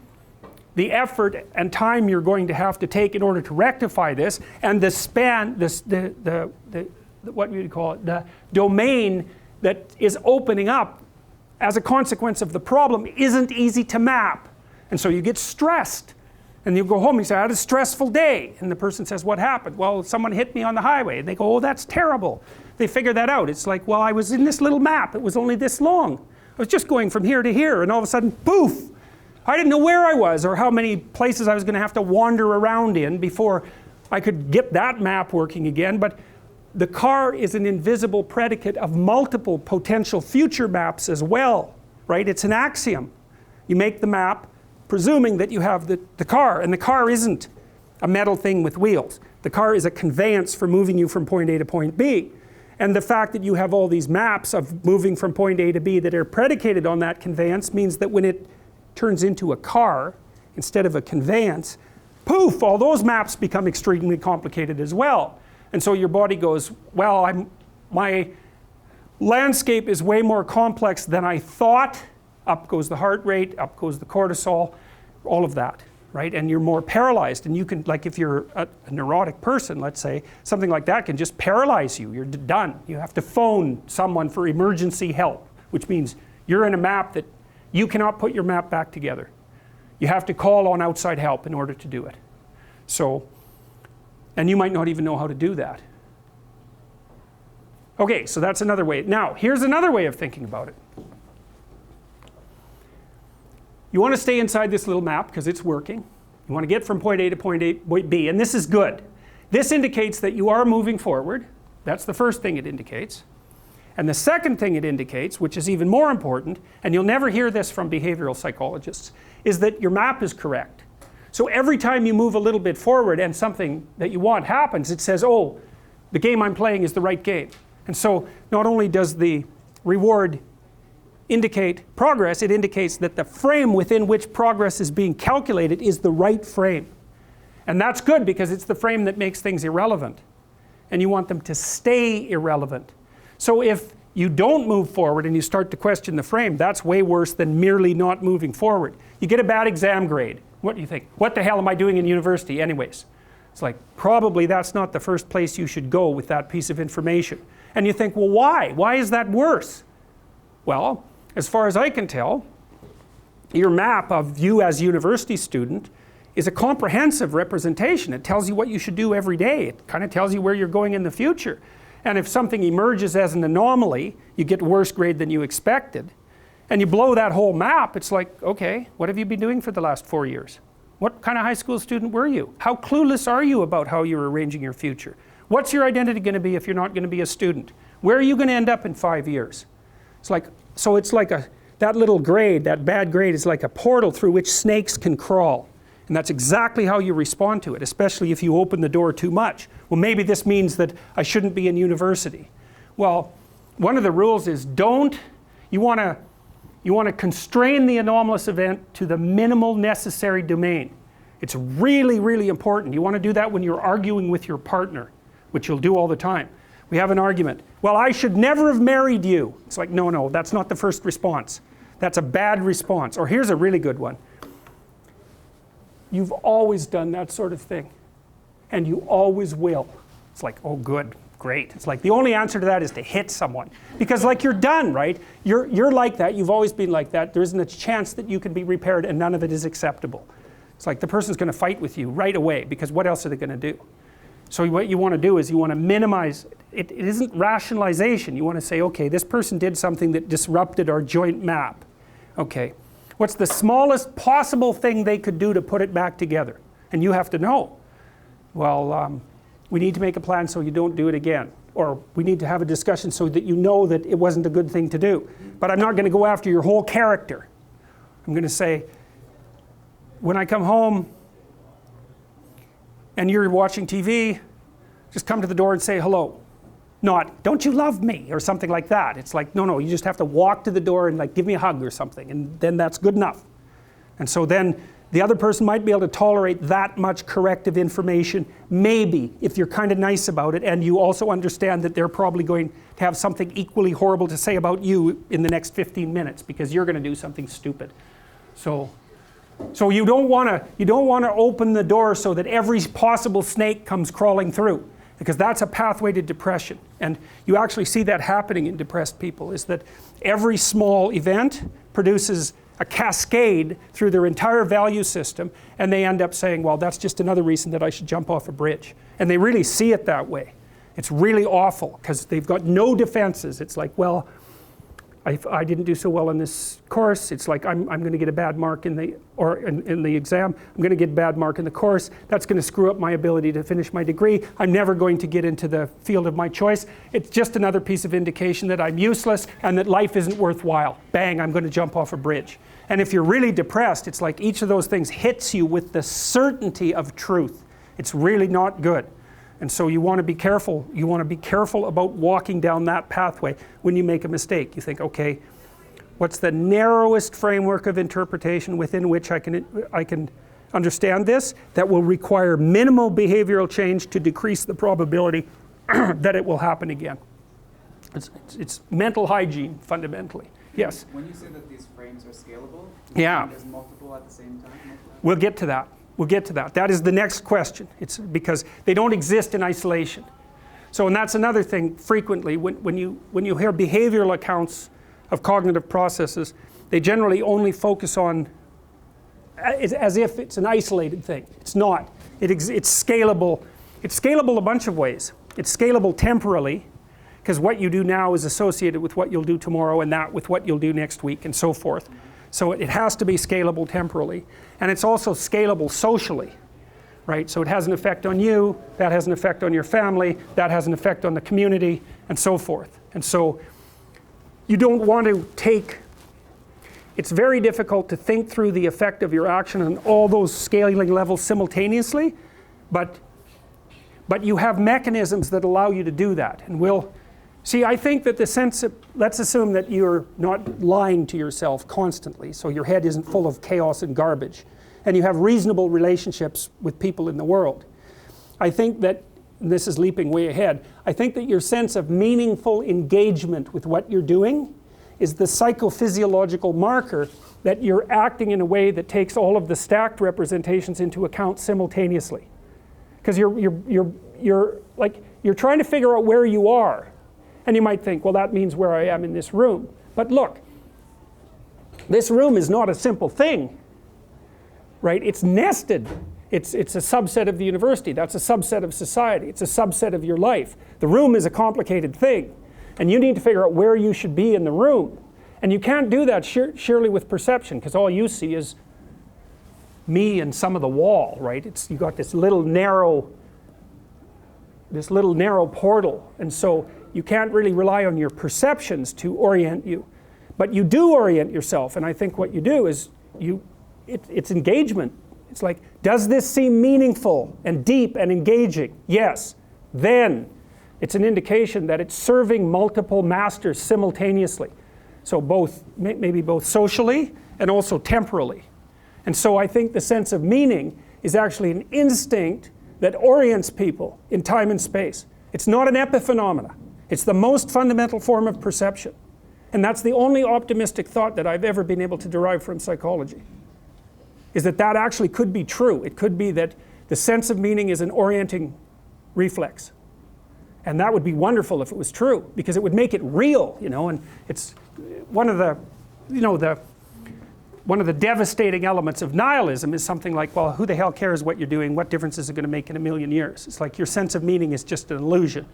the effort and time you're going to have to take in order to rectify this, and the span, what do you call it, the domain that is opening up as a consequence of the problem isn't easy to map. And so you get stressed. And you go home and you say, I had a stressful day. And the person says, what happened? Well, someone hit me on the highway. And they go, oh, that's terrible. They figure that out. It's like, well, I was in this little map. It was only this long. I was just going from here to here. And all of a sudden, poof! I didn't know where I was or how many places I was going to have to wander around in before I could get that map working again. But the car is an invisible predicate of multiple potential future maps as well, right? It's an axiom. You make the map presuming that you have the car, and the car isn't a metal thing with wheels. The car is a conveyance for moving you from point A to point B. And the fact that you have all these maps of moving from point A to B that are predicated on that conveyance means that when it turns into a car instead of a conveyance, poof, all those maps become extremely complicated as well. And so your body goes, well, my landscape is way more complex than I thought. Up goes the heart rate, up goes the cortisol, all of that, right? And you're more paralyzed. And you can, like if you're a neurotic person, let's say, something like that can just paralyze you. You're done. You have to phone someone for emergency help, which means you're in a map that you cannot put your map back together. You have to call on outside help in order to do it. So, and you might not even know how to do that. Okay, so that's another way. Now, here's another way of thinking about it. You want to stay inside this little map because it's working. You want to get from point A to point B, and this is good. This indicates that you are moving forward. That's the first thing it indicates. And the second thing it indicates, which is even more important, and you'll never hear this from behavioral psychologists, is that your map is correct. So every time you move a little bit forward and something that you want happens, it says, oh, the game I'm playing is the right game. And so not only does the reward indicate progress, it indicates that the frame within which progress is being calculated is the right frame. And that's good because it's the frame that makes things irrelevant. And you want them to stay irrelevant. So if you don't move forward and you start to question the frame, that's way worse than merely not moving forward. You get a bad exam grade. What do you think? What the hell am I doing in university anyways? It's like, probably that's not the first place you should go with that piece of information. And you think, well, why? Why is that worse? Well, as far as I can tell, your map of you as a university student is a comprehensive representation. It tells you what you should do every day. It kind of tells you where you're going in the future. And if something emerges as an anomaly, you get a worse grade than you expected, and you blow that whole map, it's like, okay, what have you been doing for the last 4 years? What kind of high school student were you? How clueless are you about how you're arranging your future? What's your identity going to be if you're not going to be a student? Where are you going to end up in 5 years? It's like, so it's like that little grade, that bad grade is like a portal through which snakes can crawl. And that's exactly how you respond to it, especially if you open the door too much. Well, maybe this means that I shouldn't be in university. Well, one of the rules is you want to constrain the anomalous event to the minimal necessary domain. It's really, really important. You want to do that when you're arguing with your partner, which you'll do all the time. We have an argument. Well, I should never have married you. It's like, no, that's not the first response. That's a bad response. Or here's a really good one. You've always done that sort of thing, and you always will. It's like, oh, good, great. It's like the only answer to that is to hit someone, because like you're done, right? You're like that. You've always been like that. There isn't a chance that you can be repaired, and none of it is acceptable. It's like the person's going to fight with you right away, because what else are they going to do? So what you want to do is you want to minimize. It isn't rationalization. You want to say, okay, this person did something that disrupted our joint map. Okay. What's the smallest possible thing they could do to put it back together? And you have to know. Well, we need to make a plan so you don't do it again. Or we need to have a discussion so that you know that it wasn't a good thing to do. But I'm not going to go after your whole character. I'm going to say, when I come home and you're watching TV, just come to the door and say hello. Not, don't you love me, or something like that. It's like, no, you just have to walk to the door and like give me a hug or something, and then that's good enough. And so then the other person might be able to tolerate that much corrective information, maybe, if you're kind of nice about it, and you also understand that they're probably going to have something equally horrible to say about you in the next 15 minutes, because you're going to do something stupid. So you don't want to open the door so that every possible snake comes crawling through, because that's a pathway to depression. And you actually see that happening in depressed people, is that every small event produces a cascade through their entire value system, and they end up saying, well, that's just another reason that I should jump off a bridge. And they really see it that way. It's really awful, because they've got no defenses. It's like, well, I didn't do so well in this course. It's like I'm going to get a bad mark in the exam. I'm going to get a bad mark in the course. That's going to screw up my ability to finish my degree. I'm never going to get into the field of my choice. It's just another piece of indication that I'm useless and that life isn't worthwhile. Bang, I'm going to jump off a bridge. And if you're really depressed, it's like each of those things hits you with the certainty of truth. It's really not good. And so you want to be careful. You want to be careful about walking down that pathway when you make a mistake. You think, okay, what's the narrowest framework of interpretation within which I can understand this that will require minimal behavioral change to decrease the probability that it will happen again? It's mental hygiene, fundamentally. Yes? When you say that these frames are scalable, yeah, there's multiple at the same time? We'll get to that. We'll get to that. That is the next question. It's because they don't exist in isolation. So, and that's another thing frequently, when you hear behavioral accounts of cognitive processes, they generally only focus on it as if it's an isolated thing. It's not. It's scalable. It's scalable a bunch of ways. It's scalable temporally, because what you do now is associated with what you'll do tomorrow, and that with what you'll do next week, and so forth. So it has to be scalable temporally. And it's also scalable socially, right? So it has an effect on you, that has an effect on your family, that has an effect on the community, and so forth. And so you don't want to take, it's very difficult to think through the effect of your action on all those scaling levels simultaneously, but you have mechanisms that allow you to do that. And I think that the sense of, let's assume that you're not lying to yourself constantly, so your head isn't full of chaos and garbage, and you have reasonable relationships with people in the world. I think that, and this is leaping way ahead, I think that your sense of meaningful engagement with what you're doing is the psychophysiological marker that you're acting in a way that takes all of the stacked representations into account simultaneously. Because you're trying to figure out where you are. And you might think, well, that means where I am in this room. But look, this room is not a simple thing, right? It's nested. It's a subset of the university. That's a subset of society. It's a subset of your life. The room is a complicated thing. And you need to figure out where you should be in the room. And you can't do that surely with perception, because all you see is me and some of the wall, right? You got this little narrow portal. And so you can't really rely on your perceptions to orient you. But you do orient yourself, and I think what you do is it's engagement. It's like, does this seem meaningful and deep and engaging? Yes. Then it's an indication that it's serving multiple masters simultaneously. So maybe both socially and also temporally. And so I think the sense of meaning is actually an instinct that orients people in time and space. It's not an epiphenomena. It's the most fundamental form of perception. And that's the only optimistic thought that I've ever been able to derive from psychology, is that that actually could be true. It could be that the sense of meaning is an orienting reflex. And that would be wonderful if it was true, because it would make it real, and it's one of the, one of the devastating elements of nihilism is something like, well, who the hell cares what you're doing? What difference is it going to make in a million years? It's like your sense of meaning is just an illusion.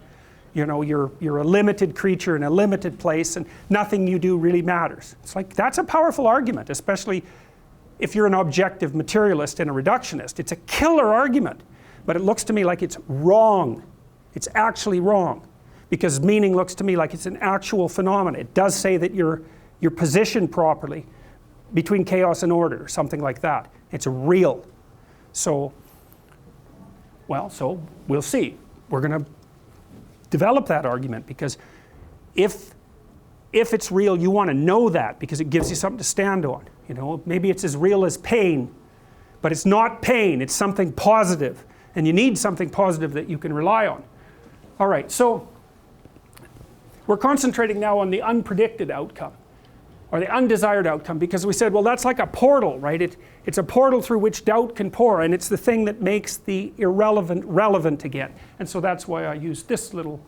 You're a limited creature in a limited place, and nothing you do really matters. It's like, that's a powerful argument, especially if you're an objective materialist and a reductionist. It's a killer argument, but it looks to me like it's wrong. It's actually wrong, because meaning looks to me like it's an actual phenomenon. It does say that you're positioned properly between chaos and order, or something like that. It's real. So we'll see. We're going to develop that argument, because if it's real, you want to know that, because it gives you something to stand on. Maybe it's as real as pain, but it's not pain. It's something positive, and you need something positive that you can rely on. All right, so we're concentrating now on the unpredicted outcome, or the undesired outcome, because we said, well, that's like a portal, right? It's a portal through which doubt can pour, and it's the thing that makes the irrelevant relevant again. And so that's why I used this little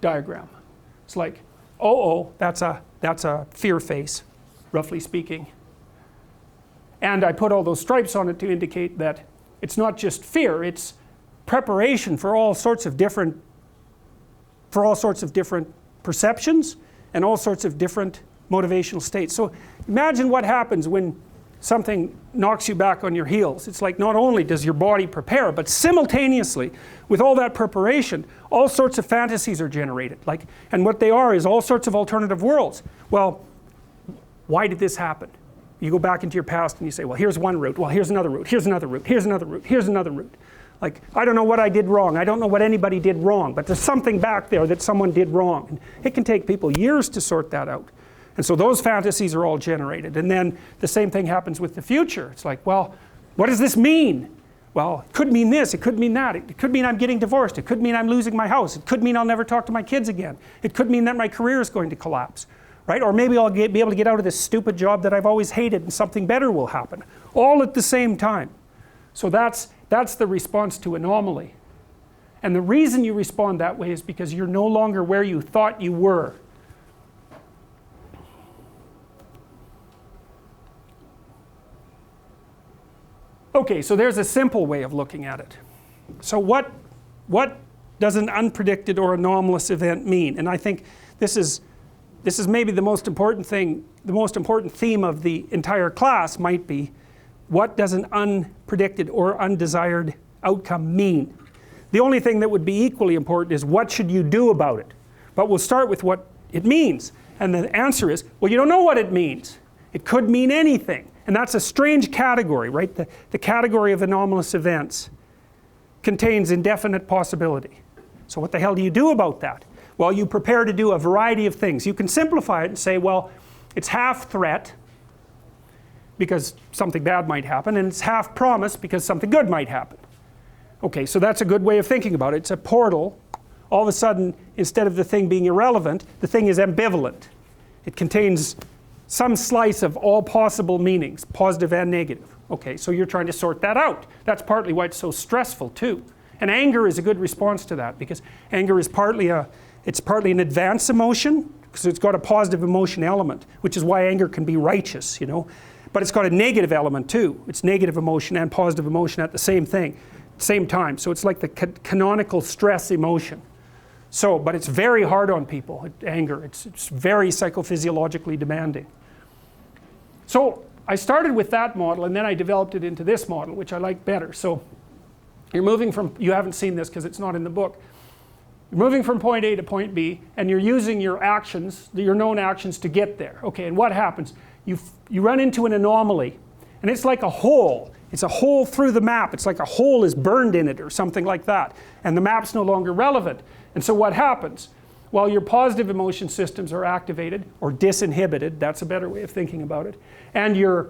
diagram. It's like, that's a fear face, roughly speaking. And I put all those stripes on it to indicate that it's not just fear, it's preparation for all sorts of different perceptions and all sorts of different motivational states. So imagine what happens when something knocks you back on your heels. It's like, not only does your body prepare, but simultaneously with all that preparation, all sorts of fantasies are generated. And what they are is all sorts of alternative worlds. Well, why did this happen? You go back into your past and you say, well, here's one route, well, here's another route, here's another route, here's another route, here's another route. I don't know what I did wrong, I don't know what anybody did wrong, but there's something back there that someone did wrong. And it can take people years to sort that out. And so those fantasies are all generated. And then the same thing happens with the future. It's like, well, what does this mean? Well, it could mean this, it could mean that, it could mean I'm getting divorced, it could mean I'm losing my house, it could mean I'll never talk to my kids again, it could mean that my career is going to collapse. Right? Or maybe I'll be able to get out of this stupid job that I've always hated and something better will happen. All at the same time. So that's the response to anomaly. And the reason you respond that way is because you're no longer where you thought you were. Okay, so there's a simple way of looking at it. So what does an unpredicted or anomalous event mean? And I think this is maybe the most important thing, the most important theme of the entire class might be, what does an unpredicted or undesired outcome mean? The only thing that would be equally important is, what should you do about it? But we'll start with what it means. And the answer is, well, you don't know what it means. It could mean anything. And that's a strange category, right? The category of anomalous events contains indefinite possibility. So what the hell do you do about that? Well, you prepare to do a variety of things. You can simplify it and say, well, it's half threat because something bad might happen, and it's half promise because something good might happen. Okay, so that's a good way of thinking about it. It's a portal. All of a sudden, instead of the thing being irrelevant, the thing is ambivalent. It contains some slice of all possible meanings, positive and negative. Okay, so you're trying to sort that out. That's partly why it's so stressful too. And anger is a good response to that, because anger is partly an advanced emotion, because it's got a positive emotion element, which is why anger can be righteous, But it's got a negative element too. It's negative emotion and positive emotion at the same time. So it's like the canonical stress emotion. So, but it's very hard on people, anger. It's very psychophysiologically demanding. So I started with that model, and then I developed it into this model, which I like better. So you're moving from, you haven't seen this because it's not in the book. You're moving from point A to point B, and you're using your actions, your known actions, to get there. Okay, and what happens? You run into an anomaly, and it's like a hole. It's a hole through the map. It's like a hole is burned in it or something like that. And the map's no longer relevant. And so what happens? Well, your positive emotion systems are activated or disinhibited. That's a better way of thinking about it. And your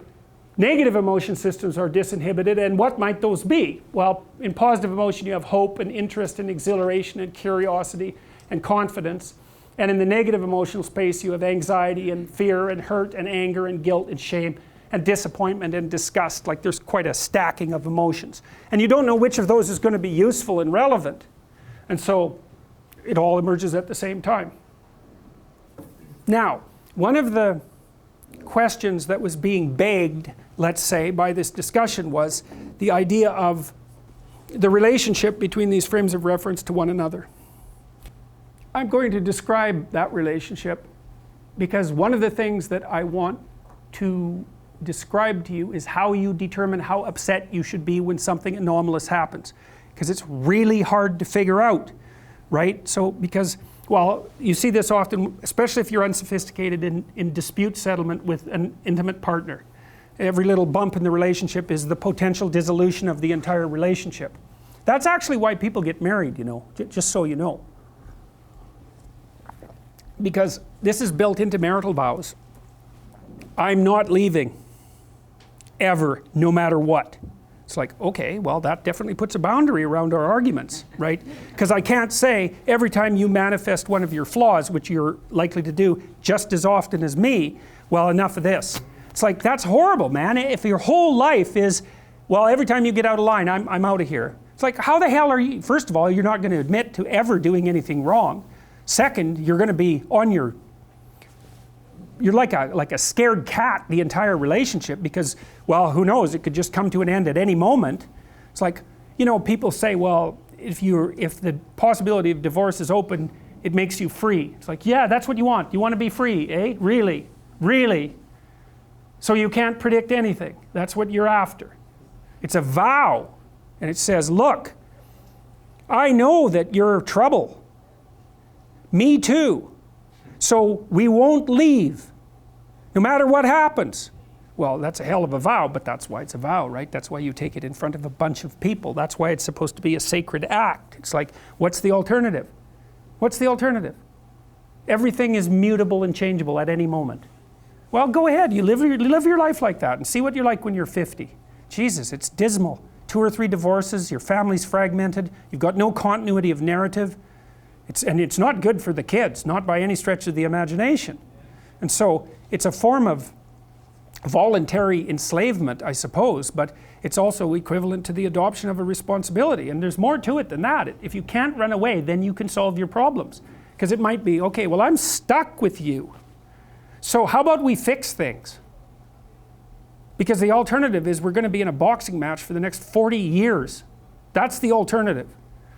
negative emotion systems are disinhibited. And what might those be? Well, in positive emotion you have hope and interest and exhilaration and curiosity and confidence. And in the negative emotional space you have anxiety and fear and hurt and anger and guilt and shame and disappointment and disgust. Like there's quite a stacking of emotions. And you don't know which of those is going to be useful and relevant. And so it all emerges at the same time. Now, one of the questions that was being begged, let's say, by this discussion was the idea of the relationship between these frames of reference to one another. I'm going to describe that relationship because one of the things that I want to describe to you is how you determine how upset you should be when something anomalous happens, because it's really hard to figure out, right? So because, well, you see this often, especially if you're unsophisticated in dispute settlement with an intimate partner. Every little bump in the relationship is the potential dissolution of the entire relationship. That's actually why people get married, you know, just so you know, because this is built into marital vows. I'm not leaving ever, no matter what. It's like, okay, well, that definitely puts a boundary around our arguments, right? Because I can't say every time you manifest one of your flaws, which you're likely to do just as often as me, well, enough of this. It's like, that's horrible, man. If your whole life is, well, every time you get out of line, I'm out of here. It's like, how the hell are you? First of all, you're not going to admit to ever doing anything wrong. Second, you're going to be on your, you're like a scared cat the entire relationship because, well, who knows, it could just come to an end at any moment. It's like, you know, people say, well, if the possibility of divorce is open, it makes you free. It's like, yeah, that's what you want. You want to be free, eh? Really? Really? So you can't predict anything. That's what you're after. It's a vow. And it says, look, I know that you're trouble. Me too. So we won't leave, no matter what happens. Well, that's a hell of a vow, but that's why it's a vow, right? That's why you take it in front of a bunch of people. That's why it's supposed to be a sacred act. It's like, what's the alternative? What's the alternative? Everything is mutable and changeable at any moment. Well, go ahead, you live your life like that and see what you're like when you're 50. Jesus, it's dismal. 2 or 3 divorces, your family's fragmented, you've got no continuity of narrative. And it's not good for the kids, not by any stretch of the imagination. And so it's a form of voluntary enslavement, I suppose, but it's also equivalent to the adoption of a responsibility. And there's more to it than that. If you can't run away, then you can solve your problems. Because it might be, okay, well, I'm stuck with you. So how about we fix things? Because the alternative is we're going to be in a boxing match for the next 40 years. That's the alternative.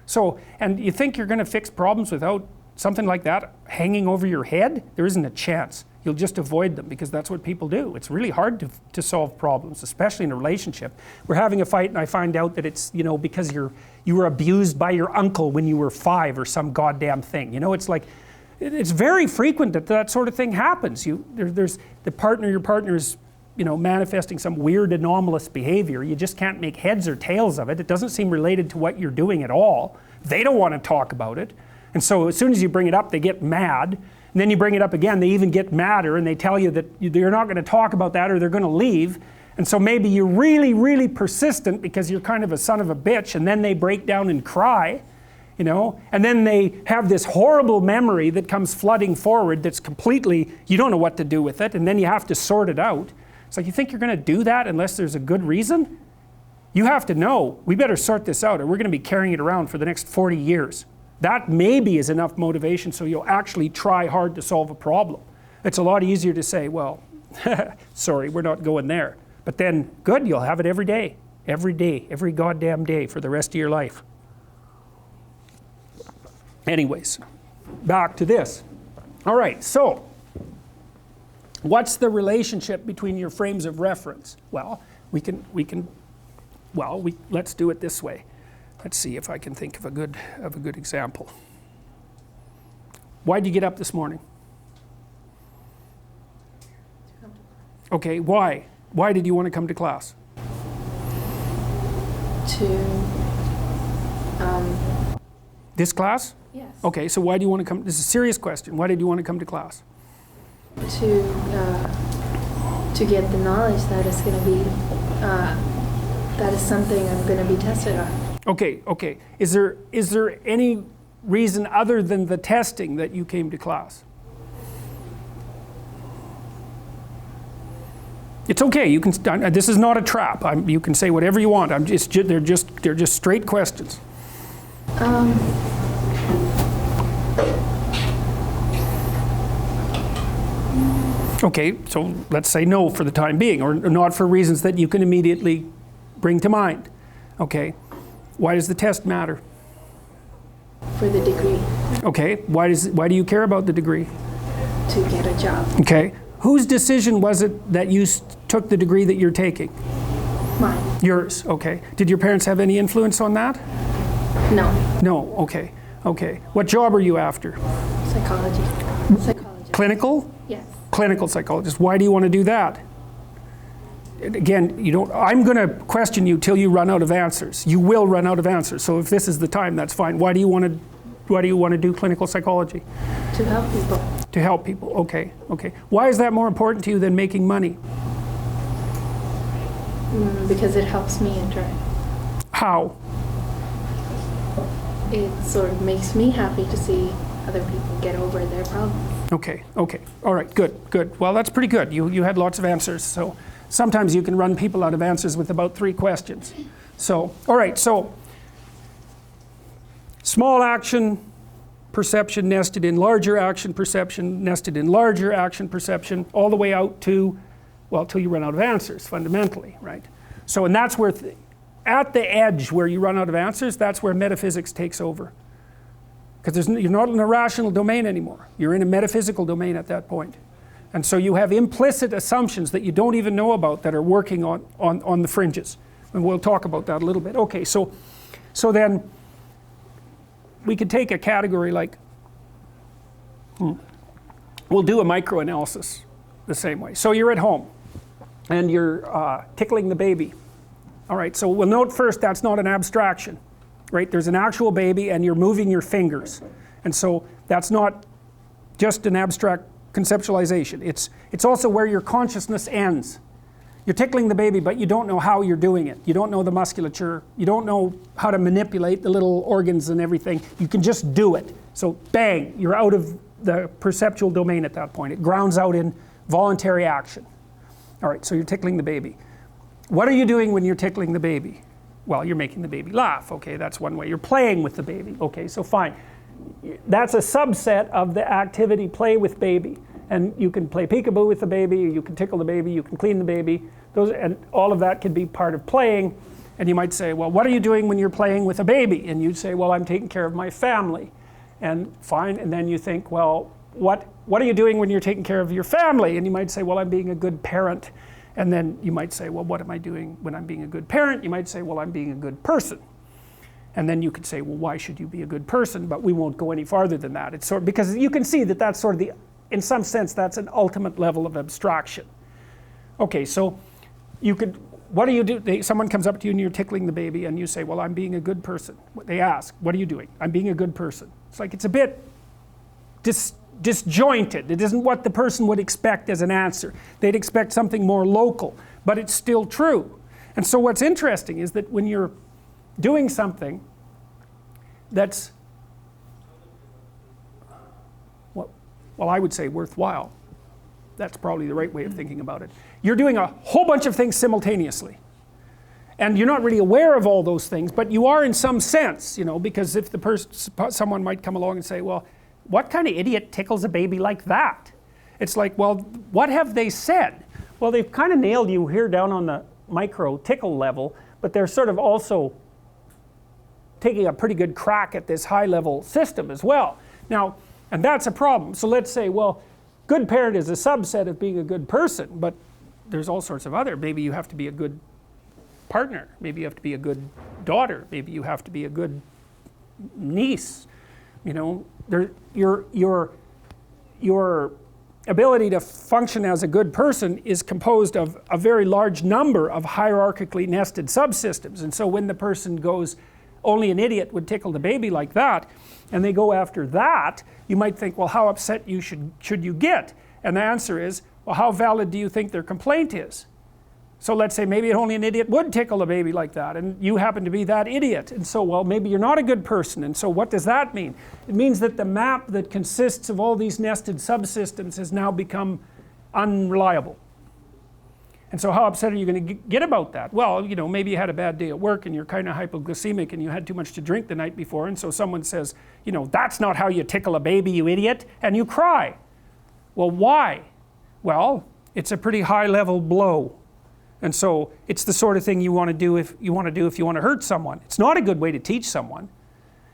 So, and you think you're going to fix problems without something like that hanging over your head? There isn't a chance. You'll just avoid them because that's what people do. It's really hard to solve problems, especially in a relationship. We're having a fight and I find out that it's, you know, because you were abused by your uncle when you were 5 or some goddamn thing. You know, it's like, it's very frequent that that sort of thing happens. There's your partner is, you know, manifesting some weird anomalous behavior. You just can't make heads or tails of it. It doesn't seem related to what you're doing at all. They don't want to talk about it. And so as soon as you bring it up, they get mad. And then you bring it up again, they even get madder and they tell you that they're not going to talk about that or they're going to leave. And so maybe you're really, really persistent because you're kind of a son of a bitch, and then they break down and cry, you know, and then they have this horrible memory that comes flooding forward that's completely, you don't know what to do with it, and then you have to sort it out. It's like, you think you're going to do that unless there's a good reason? You have to know, we better sort this out or we're going to be carrying it around for the next 40 years. That maybe is enough motivation so you'll actually try hard to solve a problem. It's a lot easier to say, well, sorry, we're not going there. But then, good, you'll have it every day, every goddamn day for the rest of your life. Anyways, back to this. All right, so what's the relationship between your frames of reference? Well, let's do it this way. Let's see if I can think of a good example. Why'd you get up this morning? Okay, why? Why did you want to come to class? To, This class? yes. Okay, so why do you want to come? This is a serious question. Why did you want to come to class? To get the knowledge that is going to be, that is something I'm going to be tested on. Okay. Is there any reason other than the testing that you came to class? It's okay. You can. This is not a trap. You can say whatever you want. They're just straight questions. Okay, so let's say no for the time being, or not for reasons that you can immediately bring to mind. Okay, why does the test matter? For the degree. Okay, why do you care about the degree? To get a job. Okay, whose decision was it that you took the degree that you're taking? Mine. Yours, okay. Did your parents have any influence on that? No. No, okay. What job are you after? Psychology. Clinical? Yes. Clinical psychologist. Why do you want to do that? Again, I'm going to question you till you run out of answers. You will run out of answers. So if this is the time, that's fine. Why do you want to do clinical psychology? To help people. To help people. Okay. Why is that more important to you than making money? Because it helps me interact. How? It sort of makes me happy to see other people get over their problems. Okay. All right, good. Well, that's pretty good. You had lots of answers. So sometimes you can run people out of answers with about 3 questions. So, all right, so small action perception nested in larger action perception, nested in larger action perception, all the way out to, well, till you run out of answers, fundamentally, right? So, and that's where, at the edge where you run out of answers, that's where metaphysics takes over. Because you're not in a rational domain anymore. You're in a metaphysical domain at that point. And so you have implicit assumptions that you don't even know about that are working on the fringes. And we'll talk about that a little bit. Okay, so then we could take a category like, we'll do a microanalysis the same way. So you're at home and you're tickling the baby. All right, so we'll note first that's not an abstraction. Right, there's an actual baby and you're moving your fingers. And so that's not just an abstract conceptualization. It's also where your consciousness ends. You're tickling the baby, but you don't know how you're doing it. You don't know the musculature. You don't know how to manipulate the little organs and everything. You can just do it. So bang, you're out of the perceptual domain at that point. It grounds out in voluntary action. All right, so you're tickling the baby. What are you doing when you're tickling the baby? Well, you're making the baby laugh. Okay, that's one way. You're playing with the baby. Okay, so fine. That's a subset of the activity play with baby. And you can play peekaboo with the baby, you can tickle the baby, you can clean the baby. And all of that can be part of playing. And you might say, well, what are you doing when you're playing with a baby? And you'd say, well, I'm taking care of my family. And fine, and then you think, well, what are you doing when you're taking care of your family? And you might say, well, I'm being a good parent. And then you might say, well, what am I doing when I'm being a good parent? You might say, well, I'm being a good person. And then you could say, well, why should you be a good person? But we won't go any farther than that. It's sort of, because you can see that that's sort of the, in some sense, that's an ultimate level of abstraction. Okay, so you could, what do you do? Someone comes up to you and you're tickling the baby and you say, well, I'm being a good person. They ask, what are you doing? I'm being a good person. It's like, it's a bit disjointed. It isn't what the person would expect as an answer. They'd expect something more local, but it's still true. And so what's interesting is that when you're doing something that's, well, I would say worthwhile. That's probably the right way of thinking about it. You're doing a whole bunch of things simultaneously. And you're not really aware of all those things, but you are in some sense, you know, because if someone might come along and say, well, what kind of idiot tickles a baby like that? It's like, well, what have they said? Well, they've kind of nailed you here down on the micro tickle level, but they're sort of also taking a pretty good crack at this high level system as well. Now, and that's a problem. So let's say, well, good parent is a subset of being a good person, but there's all sorts of other. Maybe you have to be a good partner. Maybe you have to be a good daughter. Maybe you have to be a good niece. You know, your ability to function as a good person is composed of a very large number of hierarchically nested subsystems. And so when the person goes, only an idiot would tickle the baby like that, and they go after that, you might think, well, how upset should you get? And the answer is, well, how valid do you think their complaint is? So let's say maybe only an idiot would tickle a baby like that, and you happen to be that idiot. And so, well, maybe you're not a good person. And so what does that mean? It means that the map that consists of all these nested subsystems has now become unreliable. And so how upset are you going to get about that? Well, you know, maybe you had a bad day at work and you're kind of hypoglycemic and you had too much to drink the night before, and so someone says, you know, that's not how you tickle a baby, you idiot, and you cry. Well, why? Well, it's a pretty high level blow. And so it's the sort of thing you want to do if you want to hurt someone. It's not a good way to teach someone,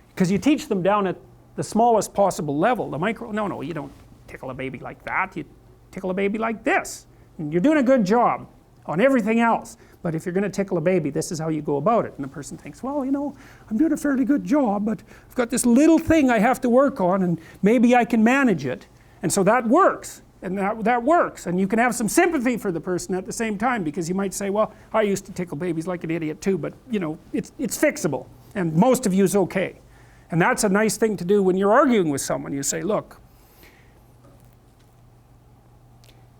because you teach them down at the smallest possible level, the micro. No, you don't tickle a baby like that. You tickle a baby like this. And you're doing a good job on everything else. But if you're going to tickle a baby, this is how you go about it. And the person thinks, well, you know, I'm doing a fairly good job, but I've got this little thing I have to work on, and maybe I can manage it. And so that works. And that works, and you can have some sympathy for the person at the same time, because you might say, well, I used to tickle babies like an idiot too, but you know, it's fixable, and most of you is okay. And that's a nice thing to do when you're arguing with someone. You say, look,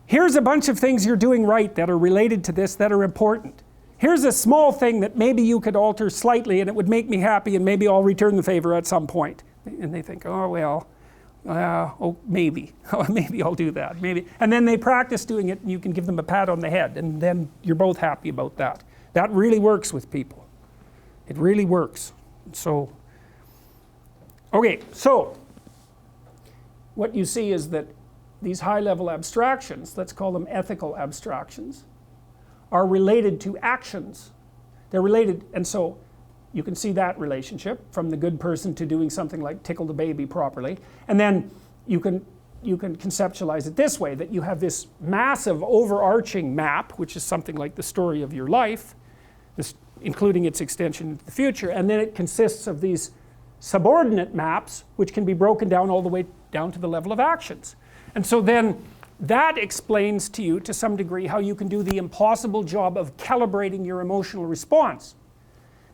here's a bunch of things you're doing right that are related to this that are important. Here's a small thing that maybe you could alter slightly and it would make me happy, and maybe I'll return the favor at some point. And they think, oh well, maybe maybe I'll do that, maybe. And then they practice doing it, and you can give them a pat on the head, and then you're both happy about that. That really works with people. It really works. So, okay, so what you see is that these high-level abstractions, let's call them ethical abstractions, are related to actions. They're related, and so you can see that relationship from the good person to doing something like tickle the baby properly. And then you can conceptualize it this way, that you have this massive overarching map, which is something like the story of your life, including its extension into the future, and then it consists of these subordinate maps, which can be broken down all the way down to the level of actions. And so then that explains to you, to some degree, how you can do the impossible job of calibrating your emotional response.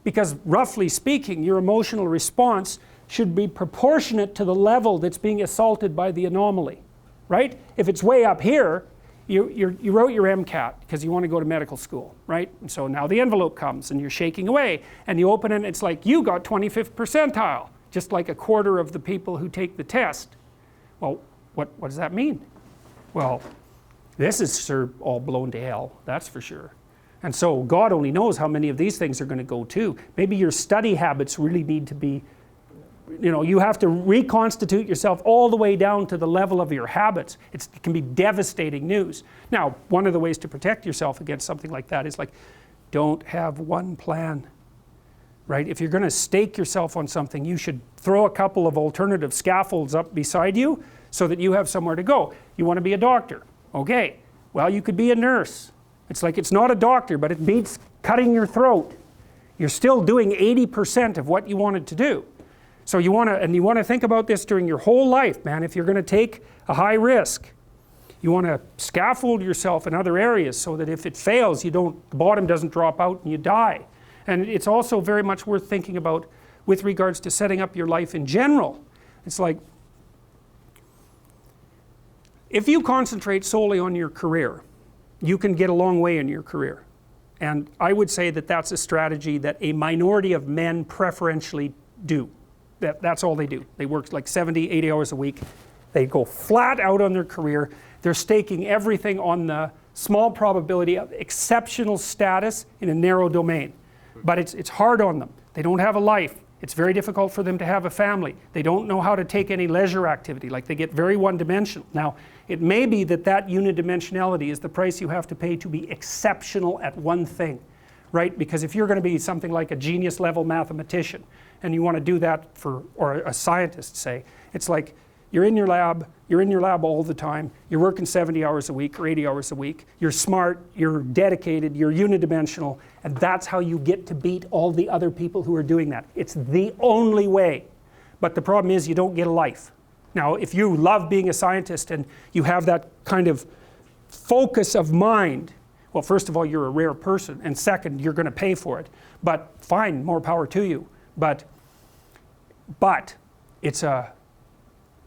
Because roughly speaking, your emotional response should be proportionate to the level that's being assaulted by the anomaly, right? If it's way up here, you wrote your MCAT because you want to go to medical school, right? And so now the envelope comes and you're shaking away, and you open it and it's like, you got 25th percentile, just like a quarter of the people who take the test. Well, what does that mean? Well, this is sure all blown to hell, that's for sure. And so God only knows how many of these things are going to go too. Maybe your study habits really need to be, you know, you have to reconstitute yourself all the way down to the level of your habits. It can be devastating news. Now, one of the ways to protect yourself against something like that is like, don't have one plan, right? If you're going to stake yourself on something, you should throw a couple of alternative scaffolds up beside you so that you have somewhere to go. You want to be a doctor, okay? Well, you could be a nurse. It's like, it's not a doctor, but it beats cutting your throat. You're still doing 80% of what you wanted to do. So you want to think about this during your whole life, man. If you're going to take a high risk, you want to scaffold yourself in other areas so that if it fails, the bottom doesn't drop out and you die. And it's also very much worth thinking about with regards to setting up your life in general. It's like, if you concentrate solely on your career, you can get a long way in your career. And I would say that that's a strategy that a minority of men preferentially do. That's all they do. They work like 70, 80 hours a week. They go flat out on their career. They're staking everything on the small probability of exceptional status in a narrow domain. But it's hard on them. They don't have a life. It's very difficult for them to have a family. They don't know how to take any leisure activity. Like, they get very one-dimensional. Now, it may be that unidimensionality is the price you have to pay to be exceptional at one thing, right? Because if you're going to be something like a genius level mathematician and you want to do that or a scientist, say, it's like you're in your lab all the time, you're working 70 hours a week or 80 hours a week, you're smart, you're dedicated, you're unidimensional, and that's how you get to beat all the other people who are doing that. It's the only way. But the problem is you don't get a life. Now, if you love being a scientist and you have that kind of focus of mind, well, first of all, you're a rare person, and second, you're going to pay for it. But fine, more power to you. But it's a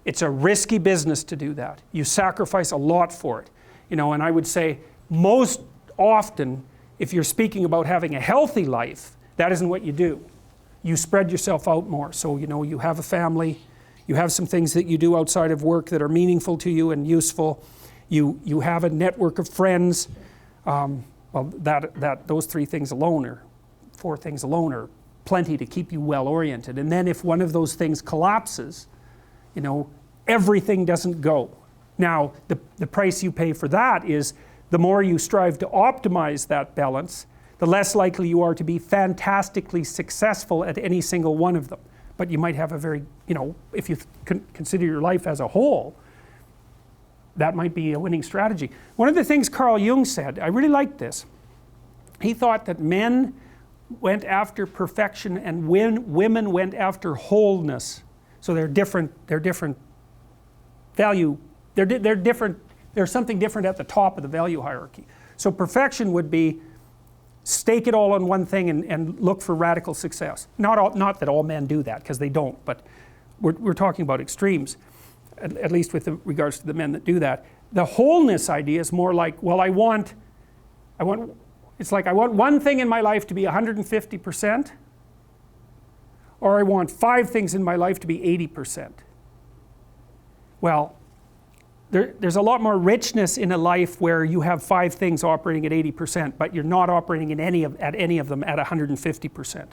risky business to do that. You sacrifice a lot for it. You know, and I would say most often, if you're speaking about having a healthy life, that isn't what you do. You spread yourself out more. So, you know, you have a family, you have some things that you do outside of work that are meaningful to you and useful. You have a network of friends. Well, those 3 things alone, or 4 things alone, are plenty to keep you well oriented. And then if one of those things collapses, you know, everything doesn't go. Now, the price you pay for that is the more you strive to optimize that balance, the less likely you are to be fantastically successful at any single one of them. But you might have a very, you know, if you consider your life as a whole, that might be a winning strategy. One of the things Carl Jung said, I really liked this. He thought that men went after perfection and women went after wholeness. So they're different value, they're different, there's something different at the top of the value hierarchy. So perfection would be stake it all on one thing and look for radical success. Not that all men do that, because they don't, but we're talking about extremes, at least with regards to the men that do that. The wholeness idea is more like, well, it's like I want one thing in my life to be 150%, or I want 5 things in my life to be 80%. Well, there's a lot more richness in a life where you have 5 things operating at 80%, but you're not operating at any of them at 150%.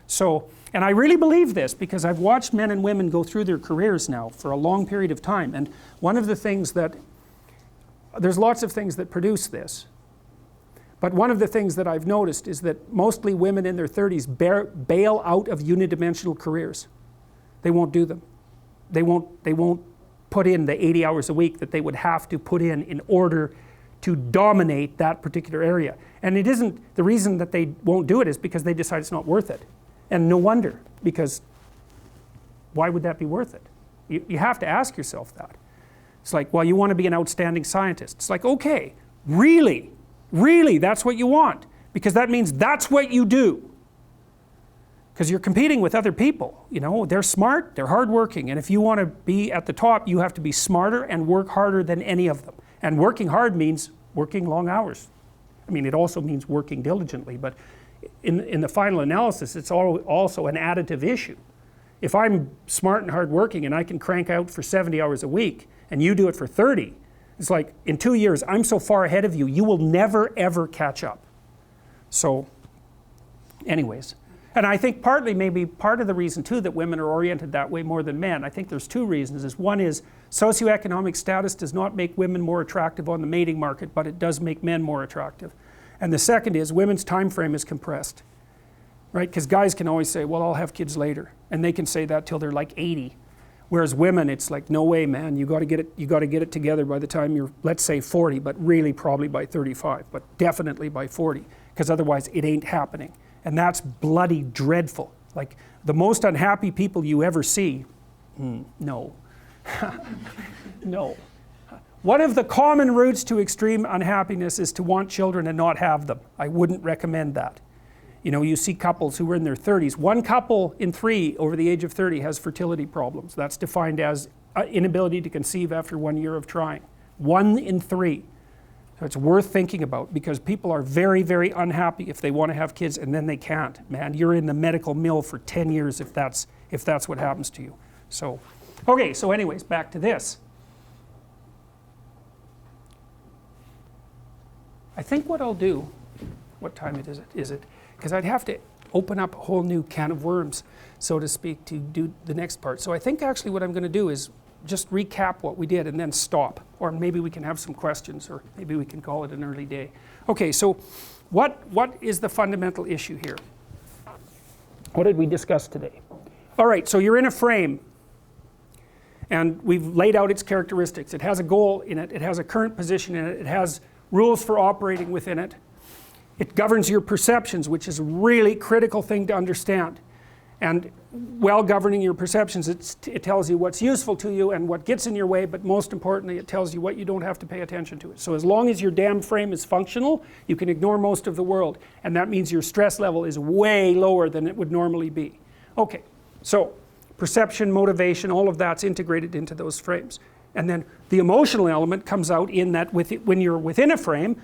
So, and I really believe this because I've watched men and women go through their careers now for a long period of time, and one of the things that, there's lots of things that produce this, but one of the things that I've noticed is that mostly women in their 30s bail out of unidimensional careers. They won't do them. They won't put in the 80 hours a week that they would have to put in order to dominate that particular area. And it isn't, the reason that they won't do it is because they decide it's not worth it. And no wonder, because why would that be worth it? You have to ask yourself that. It's like, well, you want to be an outstanding scientist. It's like, okay, really, that's what you want, because that means that's what you do. Because you're competing with other people, you know, they're smart, they're hardworking, and if you want to be at the top, you have to be smarter and work harder than any of them. And working hard means working long hours. I mean, it also means working diligently, but in the final analysis, it's also an additive issue. If I'm smart and hardworking and I can crank out for 70 hours a week, and you do it for 30, it's like, in 2 years, I'm so far ahead of you, you will never, ever catch up. So, anyways. And I think partly, maybe part of the reason too that women are oriented that way more than men, I think there's 2 reasons. One is socioeconomic status does not make women more attractive on the mating market, but it does make men more attractive. And the second is women's time frame is compressed, right? Because guys can always say, well, I'll have kids later. And they can say that till they're like 80. Whereas women, it's like, no way, man, you got to get it together by the time you're, let's say 40, but really probably by 35, but definitely by 40, because otherwise it ain't happening. And that's bloody dreadful. Like, the most unhappy people you ever see, no. No. One of the common routes to extreme unhappiness is to want children and not have them. I wouldn't recommend that. You know, you see couples who are in their 30s. 1 couple in 3 over the age of 30 has fertility problems. That's defined as inability to conceive after 1 year of trying. 1 in 3. So it's worth thinking about, because people are very, very unhappy if they want to have kids and then they can't. Man, you're in the medical mill for 10 years if that's what happens to you. So, okay, so anyways, back to this. I think what I'll do, what time is it? Because I'd have to open up a whole new can of worms, so to speak, to do the next part. So I think actually what I'm going to do is just recap what we did and then stop. Or maybe we can have some questions, or maybe we can call it an early day. Okay, so what is the fundamental issue here? What did we discuss today? All right, so you're in a frame, and we've laid out its characteristics. It has a goal in it, it has a current position in it, it has rules for operating within it. It governs your perceptions, which is a really critical thing to understand. And while governing your perceptions, it tells you what's useful to you and what gets in your way, but most importantly, it tells you what you don't have to pay attention to. So as long as your damn frame is functional, you can ignore most of the world. And that means your stress level is way lower than it would normally be. Okay, so perception, motivation, all of that's integrated into those frames. And then the emotional element comes out in that when you're within a frame,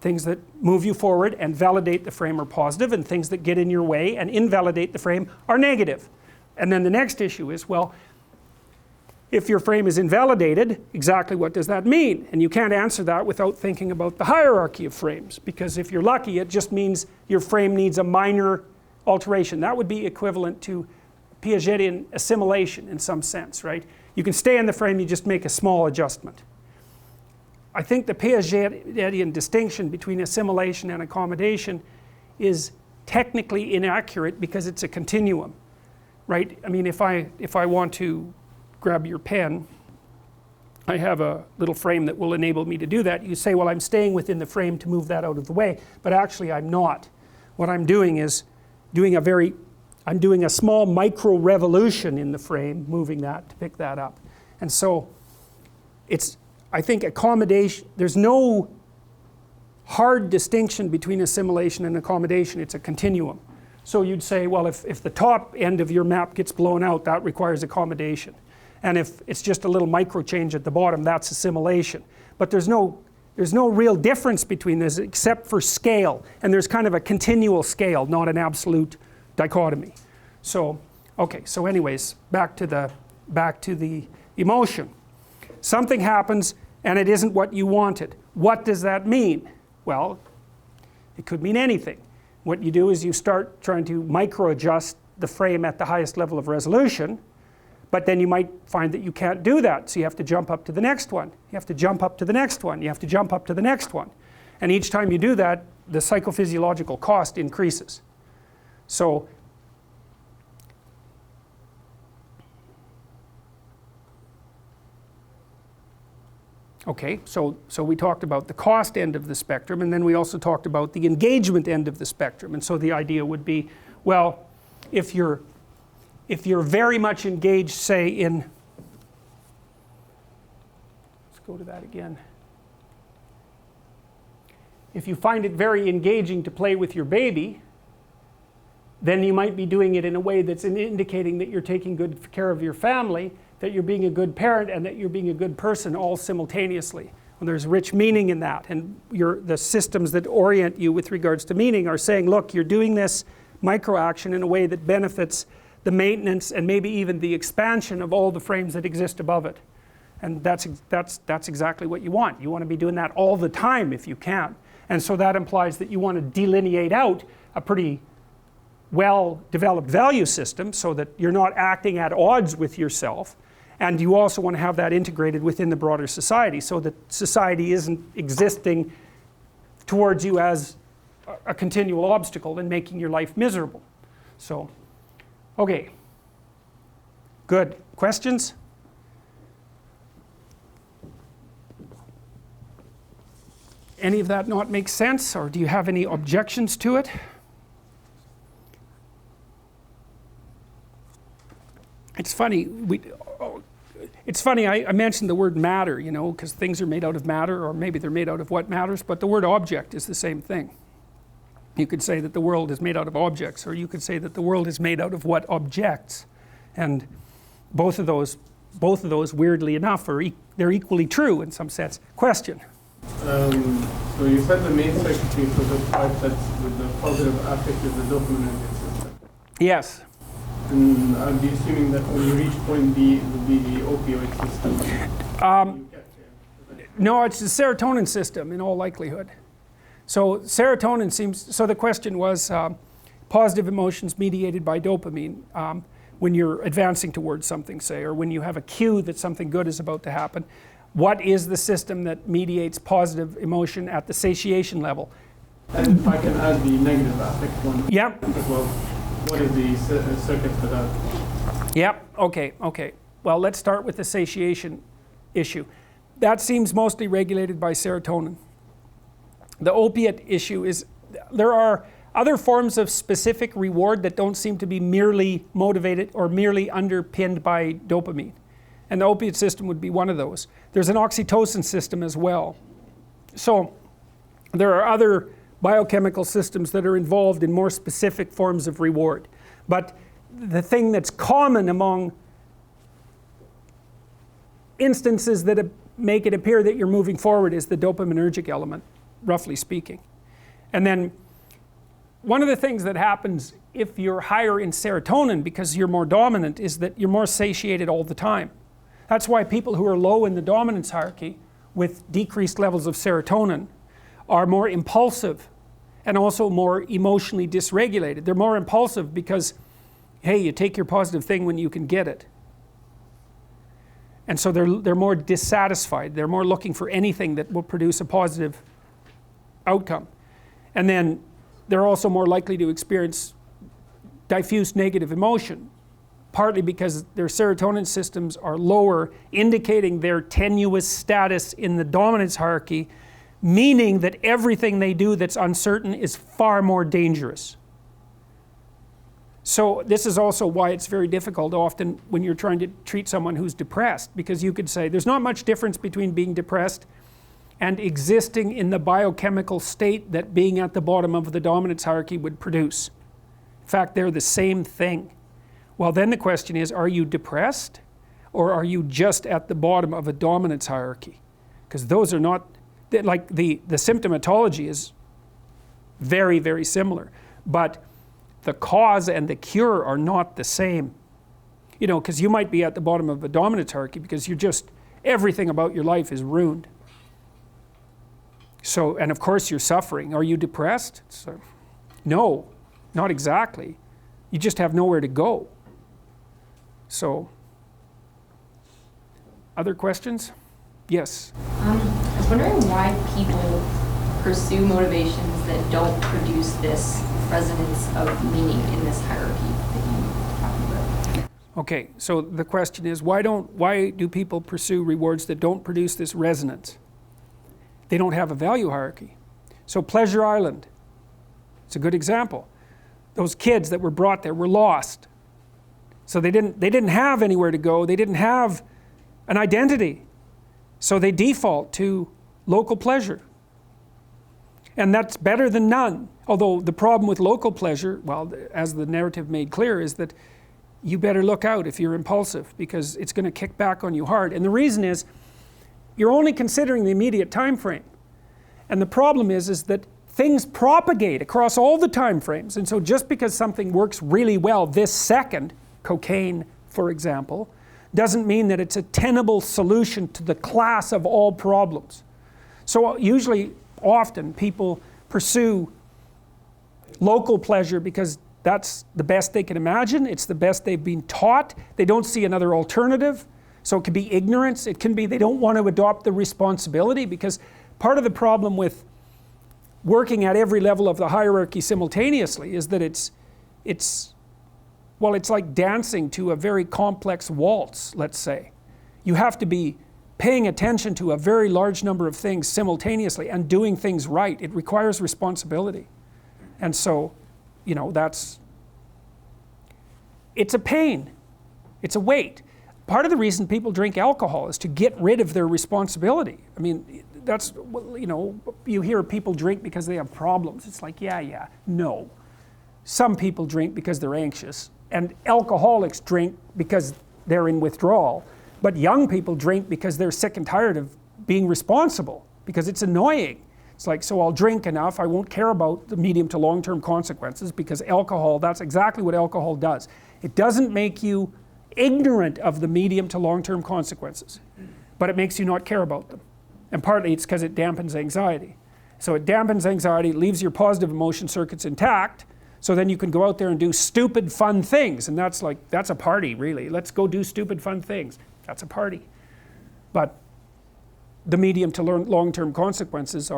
things that move you forward and validate the frame are positive, and things that get in your way and invalidate the frame are negative. And then the next issue is, well, if your frame is invalidated, exactly what does that mean? And you can't answer that without thinking about the hierarchy of frames, because if you're lucky, it just means your frame needs a minor alteration. That would be equivalent to Piagetian assimilation in some sense, right? You can stay in the frame, you just make a small adjustment. I think the Piagetian distinction between assimilation and accommodation is technically inaccurate because it's a continuum, right? I mean, if I want to grab your pen, I have a little frame that will enable me to do that. You say, well, I'm staying within the frame to move that out of the way, but actually I'm not. What I'm doing is I'm doing a small micro revolution in the frame, moving that to pick that up. And so I think accommodation, there's no hard distinction between assimilation and accommodation, it's a continuum. So you'd say, well, if the top end of your map gets blown out, that requires accommodation. And if it's just a little micro change at the bottom, that's assimilation. But there's no real difference between this except for scale. And there's kind of a continual scale, not an absolute dichotomy. So, okay, so anyways, back to the emotion. Something happens and it isn't what you wanted. What does that mean? Well, it could mean anything. What you do is you start trying to micro adjust the frame at the highest level of resolution, but then you might find that you can't do that, so you have to jump up to the next one. You have to jump up to the next one. You have to jump up to the next one. And each time you do that, the psychophysiological cost increases. So okay, so we talked about the cost end of the spectrum, and then we also talked about the engagement end of the spectrum. And so the idea would be, well, if you're very much engaged, say in, let's go to that again. If you find it very engaging to play with your baby, then you might be doing it in a way that's indicating that you're taking good care of your family, that you're being a good parent, and that you're being a good person all simultaneously. And there's rich meaning in that, and the systems that orient you with regards to meaning are saying, look, you're doing this micro action in a way that benefits the maintenance and maybe even the expansion of all the frames that exist above it. And that's exactly what you want. You want to be doing that all the time if you can. And so that implies that you want to delineate out a pretty well-developed value system so that you're not acting at odds with yourself. And you also want to have that integrated within the broader society so that society isn't existing towards you as a continual obstacle and making your life miserable. So, okay. Good. Questions? Any of that not make sense, or do you have any objections to it? It's funny, I mentioned the word matter, you know, because things are made out of matter, or maybe they're made out of what matters, but the word object is the same thing. You could say that the world is made out of objects, or you could say that the world is made out of what objects. And both of those, weirdly enough, they're equally true in some sense. Question? So you said the main circuitry for the part that's with the positive affect is the dopaminergic system. Yes. And I'd be assuming that when you reach point B, it will be the opioid system. No, it's the serotonin system in all likelihood. So serotonin seems, so the question was positive emotions mediated by dopamine when you're advancing towards something, say, or when you have a cue that something good is about to happen. What is the system that mediates positive emotion at the satiation level? And if I can add the negative affect one Yep. as well. What is the circuit for that? Yep, okay. Well, let's start with the satiation issue. That seems mostly regulated by serotonin. The opiate issue is, there are other forms of specific reward that don't seem to be merely motivated or merely underpinned by dopamine. And the opiate system would be one of those. There's an oxytocin system as well. So there are other biochemical systems that are involved in more specific forms of reward. But the thing that's common among instances that make it appear that you're moving forward is the dopaminergic element, roughly speaking. And then one of the things that happens if you're higher in serotonin because you're more dominant is that you're more satiated all the time. That's why people who are low in the dominance hierarchy with decreased levels of serotonin are more impulsive and also more emotionally dysregulated. They're more impulsive because, hey, you take your positive thing when you can get it. And so they're more dissatisfied. They're more looking for anything that will produce a positive outcome. And then they're also more likely to experience diffuse negative emotion, partly because their serotonin systems are lower, indicating their tenuous status in the dominance hierarchy, meaning that everything they do that's uncertain is far more dangerous. So this is also why it's very difficult often when you're trying to treat someone who's depressed, because you could say there's not much difference between being depressed and existing in the biochemical state that being at the bottom of the dominance hierarchy would produce. In fact, they're the same thing. Well, then the question is, are you depressed or are you just at the bottom of a dominance hierarchy? Because those are not, like the symptomatology is very, very similar, but the cause and the cure are not the same. You know, because you might be at the bottom of a dominance hierarchy because you're just, everything about your life is ruined. So, and of course you're suffering. Are you depressed? So, no, not exactly. You just have nowhere to go. So, other questions? Yes? I was wondering why people pursue motivations that don't produce this resonance of meaning in this hierarchy that you talked about. Okay, so the question is, why do people pursue rewards that don't produce this resonance? They don't have a value hierarchy. So Pleasure Island, it's a good example. Those kids that were brought there were lost. So they didn't have anywhere to go. They didn't have an identity. So they default to local pleasure. And that's better than none. Although the problem with local pleasure, well, as the narrative made clear, is that you better look out if you're impulsive, because it's going to kick back on you hard. And the reason is, you're only considering the immediate time frame. And the problem is that things propagate across all the time frames. And so just because something works really well this second, cocaine, for example, doesn't mean that it's a tenable solution to the class of all problems. So usually, often, people pursue local pleasure because that's the best they can imagine. It's the best they've been taught. They don't see another alternative. So it can be ignorance. It can be they don't want to adopt the responsibility, because part of the problem with working at every level of the hierarchy simultaneously is that it's like dancing to a very complex waltz, let's say. You have to be paying attention to a very large number of things simultaneously and doing things right. It requires responsibility. And so, you know, it's a pain. It's a weight. Part of the reason people drink alcohol is to get rid of their responsibility. I mean, that's, you know, you hear people drink because they have problems. It's like, yeah, no. Some people drink because they're anxious, and alcoholics drink because they're in withdrawal. But young people drink because they're sick and tired of being responsible, because it's annoying. It's like, so I'll drink enough, I won't care about the medium to long-term consequences, because alcohol, that's exactly what alcohol does. It doesn't make you ignorant of the medium to long-term consequences, but it makes you not care about them. And partly it's because it dampens anxiety. So it dampens anxiety, leaves your positive emotion circuits intact, so then you can go out there and do stupid fun things. And that's a party, really. Let's go do stupid fun things. That's a party. But the medium to long-term consequences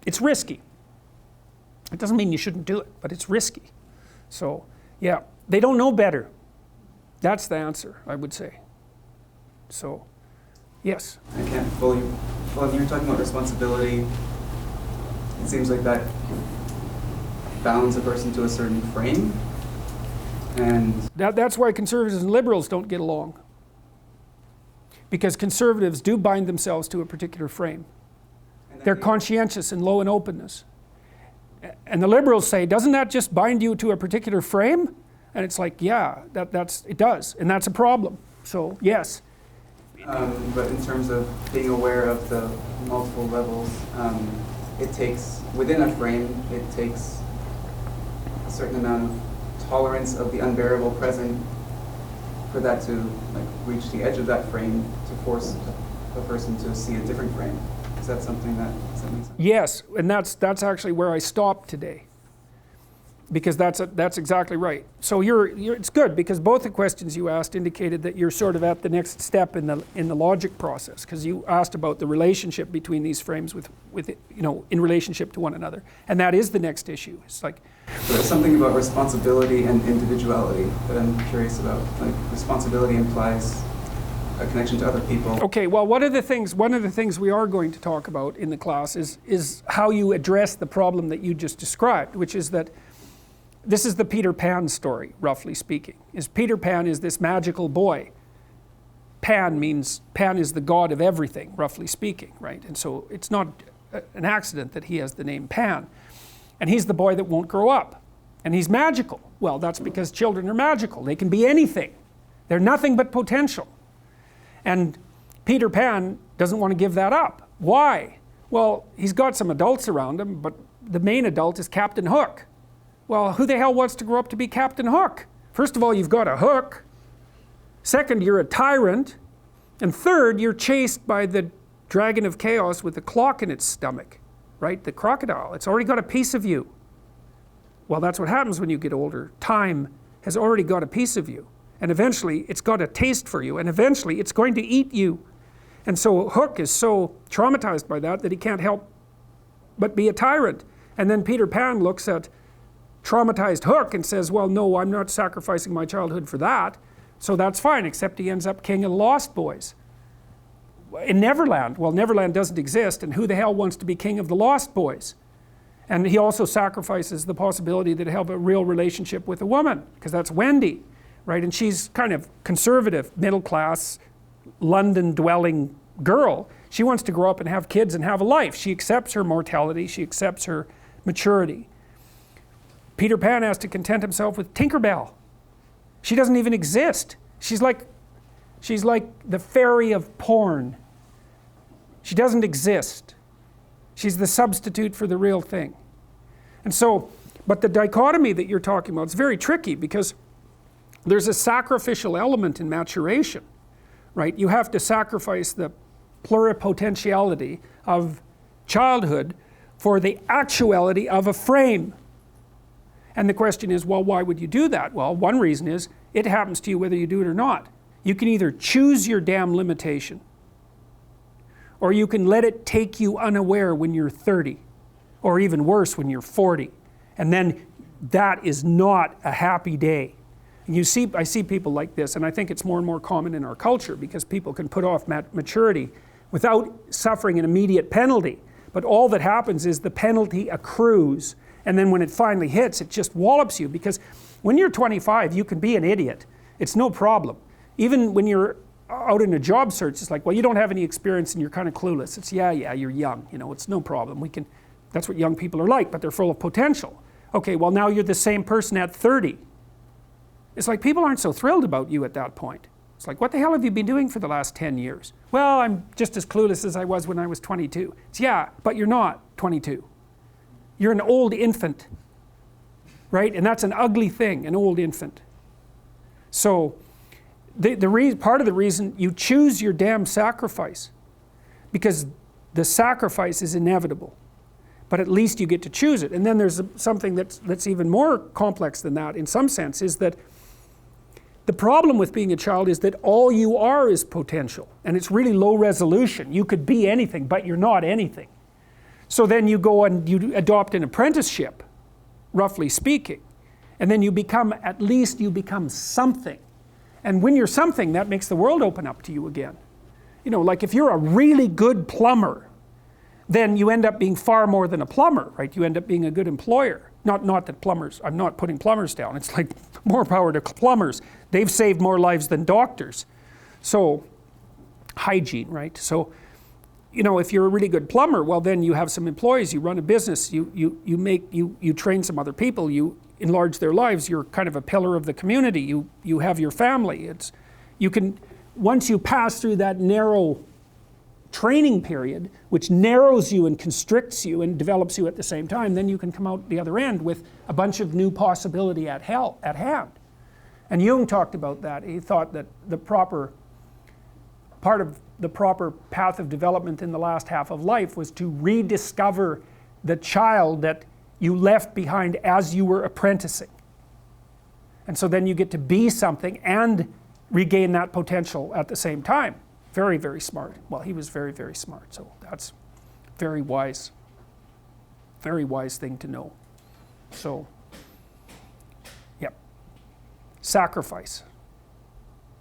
it's risky. It doesn't mean you shouldn't do it, but it's risky. So, yeah, they don't know better. That's the answer, I would say. So, yes? I can't fully, well, when you're talking about responsibility, it seems like that bounds a person to a certain frame. And That's why conservatives and liberals don't get along. Because conservatives do bind themselves to a particular frame. They're conscientious and low in openness. And the liberals say, doesn't that just bind you to a particular frame? And it's like, yeah, it does. And that's a problem. So, yes. But in terms of being aware of the multiple levels, it takes, within a frame, it takes a certain amount of tolerance of the unbearable present for that to reach the edge of that frame to force a person to see a different frame. Is that something that makes sense? Yes, and that's actually where I stopped today. Because that's exactly right. So it's good because both the questions you asked indicated that you're sort of at the next step in the logic process, because you asked about the relationship between these frames with in relationship to one another, and that is the next issue. It's like there's something about responsibility and individuality that I'm curious about. Like responsibility implies a connection to other people. Okay, well, one of the things we are going to talk about in the class is how you address the problem that you just described, which is that this is the Peter Pan story, roughly speaking. Peter Pan is this magical boy. Pan is the god of everything, roughly speaking, right? And so it's not an accident that he has the name Pan. And he's the boy that won't grow up. And he's magical. Well, that's because children are magical. They can be anything. They're nothing but potential. And Peter Pan doesn't want to give that up. Why? Well, he's got some adults around him, but the main adult is Captain Hook. Well, who the hell wants to grow up to be Captain Hook? First of all, you've got a hook. Second, you're a tyrant. And third, you're chased by the dragon of chaos with a clock in its stomach, right? The crocodile. It's already got a piece of you. Well, that's what happens when you get older. Time has already got a piece of you. And eventually, it's got a taste for you. And eventually, it's going to eat you. And so Hook is so traumatized by that he can't help but be a tyrant. And then Peter Pan looks at traumatized Hook and says, well, no, I'm not sacrificing my childhood for that. So that's fine, except he ends up king of the Lost Boys. In Neverland, well, Neverland doesn't exist, and who the hell wants to be king of the Lost Boys? And he also sacrifices the possibility that he'll have a real relationship with a woman, because that's Wendy, right? And she's kind of conservative, middle-class, London-dwelling girl. She wants to grow up and have kids and have a life. She accepts her mortality. She accepts her maturity. Peter Pan has to content himself with Tinkerbell. She doesn't even exist. She's like the fairy of porn. She doesn't exist. She's the substitute for the real thing. And so, but the dichotomy that you're talking about is very tricky because there's a sacrificial element in maturation, right? You have to sacrifice the pluripotentiality of childhood for the actuality of a frame. And the question is, well, why would you do that? Well, one reason is it happens to you whether you do it or not. You can either choose your damn limitation, or you can let it take you unaware when you're 30, or even worse, when you're 40. And then that is not a happy day. And I see people like this, and I think it's more and more common in our culture because people can put off maturity without suffering an immediate penalty. But all that happens is the penalty accrues. And then when it finally hits, it just wallops you. Because when you're 25, you can be an idiot. It's no problem. Even when you're out in a job search, it's like, well, you don't have any experience and you're kind of clueless. It's, yeah, you're young. It's no problem. That's what young people are like, but they're full of potential. Okay, well, now you're the same person at 30. It's like people aren't so thrilled about you at that point. It's like, what the hell have you been doing for the last 10 years? Well, I'm just as clueless as I was when I was 22. It's, yeah, but you're not 22. You're an old infant, right? And that's an ugly thing, an old infant. So part of the reason you choose your damn sacrifice, because the sacrifice is inevitable, but at least you get to choose it. And then there's something that's even more complex than that in some sense, is that the problem with being a child is that all you are is potential, and it's really low resolution. You could be anything, but you're not anything. So then you go and you adopt an apprenticeship, roughly speaking, and then you become something. And when you're something, that makes the world open up to you again. Like if you're a really good plumber, then you end up being far more than a plumber, right? You end up being a good employer. Not that plumbers, I'm not putting plumbers down. It's like more power to plumbers. They've saved more lives than doctors. So, hygiene, right? So, you know, if you're a really good plumber, well then you have some employees, you run a business, you train some other people, you enlarge their lives, you're kind of a pillar of the community, you have your family. You can, once you pass through that narrow training period, which narrows you and constricts you and develops you at the same time, then you can come out the other end with a bunch of new possibility at hand. And Jung talked about that. He thought that part of the proper path of development in the last half of life was to rediscover the child that you left behind as you were apprenticing. And so then you get to be something and regain that potential at the same time. Very, very smart. Well, he was very, very smart, so that's very wise thing to know. So, yep. Sacrifice.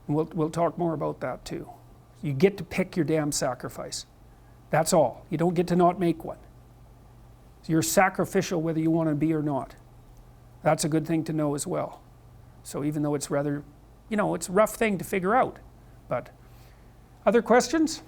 We'll talk more about that too. You get to pick your damn sacrifice. That's all. You don't get to not make one. You're sacrificial whether you want to be or not. That's a good thing to know as well. So even though it's rather, you know, it's a rough thing to figure out. But other questions?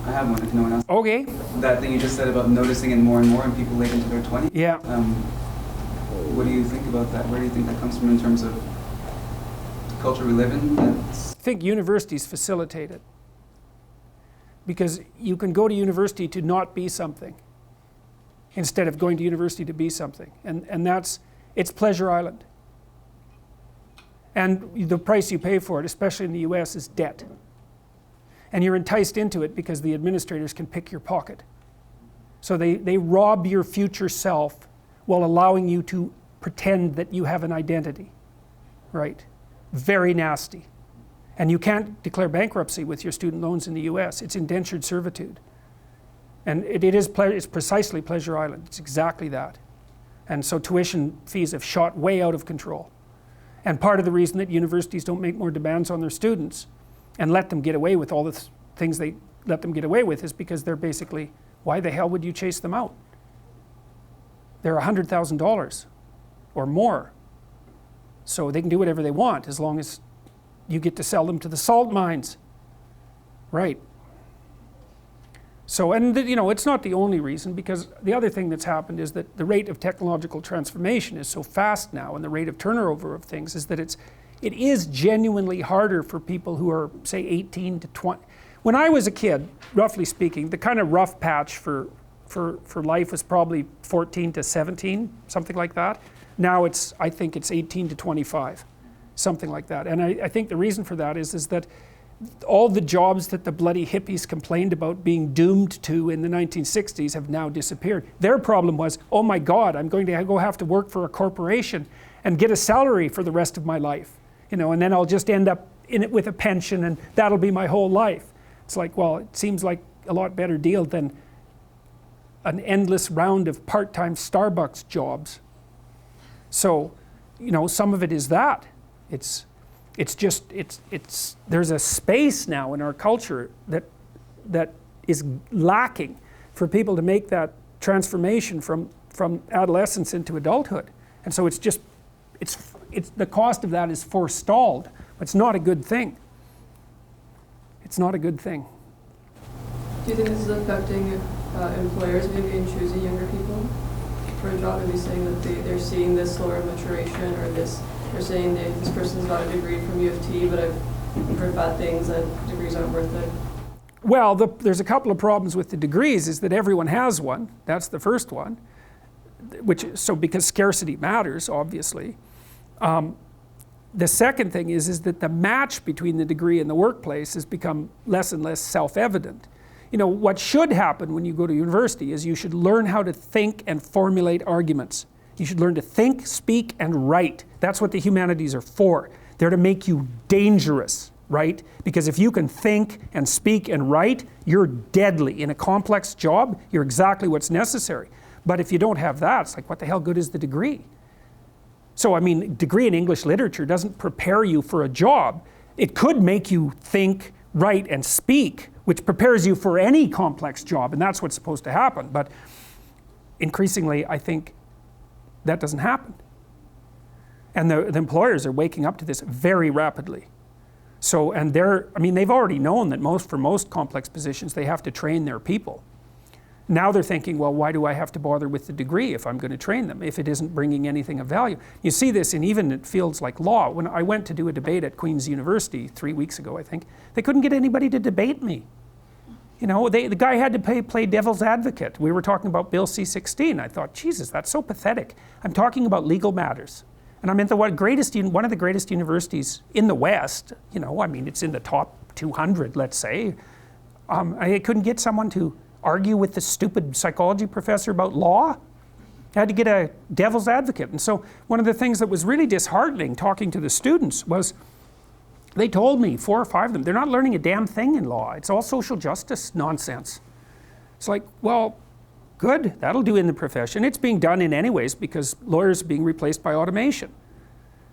I have one if no one else. Okay. That thing you just said about noticing it more and more in people late into their 20s. Yeah. What do you think about that? Where do you think that comes from in terms of the culture we live in? I think universities facilitate it. Because you can go to university to not be something instead of going to university to be something. And it's Pleasure Island. And the price you pay for it, especially in the US, is debt. And you're enticed into it because the administrators can pick your pocket. So they rob your future self while allowing you to pretend that you have an identity, right? Very nasty. And you can't declare bankruptcy with your student loans in the US. It's indentured servitude. And it's precisely Pleasure Island. It's exactly that. And so tuition fees have shot way out of control. And part of the reason that universities don't make more demands on their students and let them get away with all the things they let them get away with is because they're basically, why the hell would you chase them out? They're $100,000 or more. So they can do whatever they want as long as you get to sell them to the salt mines. Right. So, and you know, it's not the only reason, because the other thing that's happened is that the rate of technological transformation is so fast now, and the rate of turnover of things is that it is genuinely harder for people who are, say, 18 to 20. When I was a kid, roughly speaking, the kind of rough patch for life was probably 14 to 17, something like that. Now I think it's 18 to 25, something like that. And I think the reason for that is that all the jobs that the bloody hippies complained about being doomed to in the 1960s have now disappeared. Their problem was, oh my God, I'm going to have to work for a corporation and get a salary for the rest of my life. You know, and then I'll just end up in it with a pension and that'll be my whole life. It's like, well, it seems like a lot better deal than an endless round of part-time Starbucks jobs. So, you know, some of it is that. There's a space now in our culture that is lacking for people to make that transformation from adolescence into adulthood. And so it's the cost of that is forestalled. It's not a good thing. It's not a good thing. Do you think this is affecting employers maybe in choosing younger people for a job? Maybe saying that they're seeing this slower maturation, or they're saying that this person's got a degree from U of T, but I've heard bad things that degrees aren't worth it. Well, there's a couple of problems with the degrees. Is that everyone has one. That's the first one. Because scarcity matters, obviously. The second thing is that the match between the degree and the workplace has become less and less self-evident. You know, what should happen when you go to university is you should learn how to think and formulate arguments. You should learn to think, speak, and write. That's what the humanities are for. They're to make you dangerous, right? Because if you can think and speak and write, you're deadly. In a complex job, you're exactly what's necessary. But if you don't have that, it's like, what the hell good is the degree? So, I mean, degree in English literature doesn't prepare you for a job. It could make you think, write, and speak, which prepares you for any complex job, and that's what's supposed to happen. But increasingly, I think that doesn't happen. And the employers are waking up to this very rapidly. So, and they've already known that for most complex positions, they have to train their people. Now they're thinking, well, why do I have to bother with the degree if I'm going to train them, if it isn't bringing anything of value? You see this even in fields like law. When I went to do a debate at Queen's University 3 weeks ago, I think, they couldn't get anybody to debate me. You know, the guy had to play devil's advocate. We were talking about Bill C-16. I thought, Jesus, that's so pathetic. I'm talking about legal matters. And I'm at one of the greatest universities in the West. You know, I mean, it's in the top 200, let's say. I couldn't get someone to argue with the stupid psychology professor about law. I had to get a devil's advocate. And so one of the things that was really disheartening talking to the students was they told me, 4 or 5 of them, they're not learning a damn thing in law. It's all social justice nonsense. It's like, well, good, that'll do in the profession. It's being done in any ways because lawyers are being replaced by automation.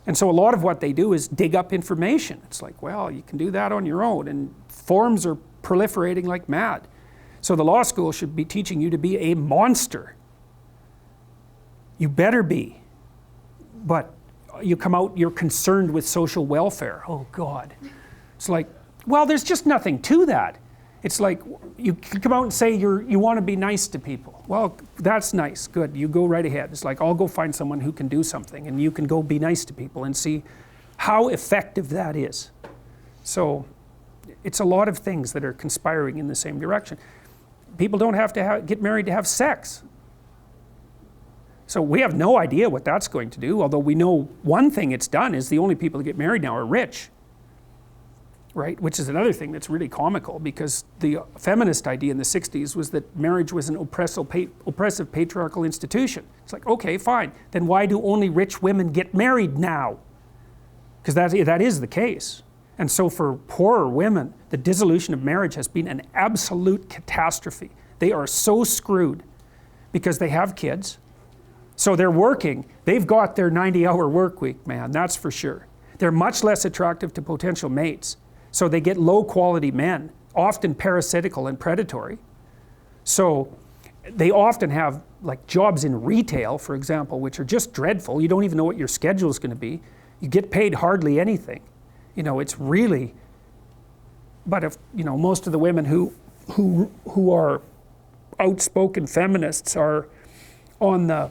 And so a lot of what they do is dig up information. It's like, well, you can do that on your own. And forms are proliferating like mad. So the law school should be teaching you to be a monster. You better be. But you come out, you're concerned with social welfare. Oh God. It's like, well, there's just nothing to that. It's like, you come out and say you want to be nice to people. Well, that's nice, good, you go right ahead. It's like, I'll go find someone who can do something and you can go be nice to people and see how effective that is. So it's a lot of things that are conspiring in the same direction. People don't have to get married to have sex. So we have no idea what that's going to do, although we know one thing it's done is the only people that get married now are rich. Right? Which is another thing that's really comical, because the feminist idea in the 60s was that marriage was an oppressive patriarchal institution. It's like, okay, fine. Then why do only rich women get married now? Because that is the case. And so for poorer women, the dissolution of marriage has been an absolute catastrophe. They are so screwed because they have kids. So they're working. They've got their 90-hour work week, man, that's for sure. They're much less attractive to potential mates. So they get low-quality men, often parasitical and predatory. So they often have like jobs in retail, for example, which are just dreadful. You don't even know what your schedule is going to be. You get paid hardly anything. You know, it's really, but if, you know, most of the women who are outspoken feminists are on the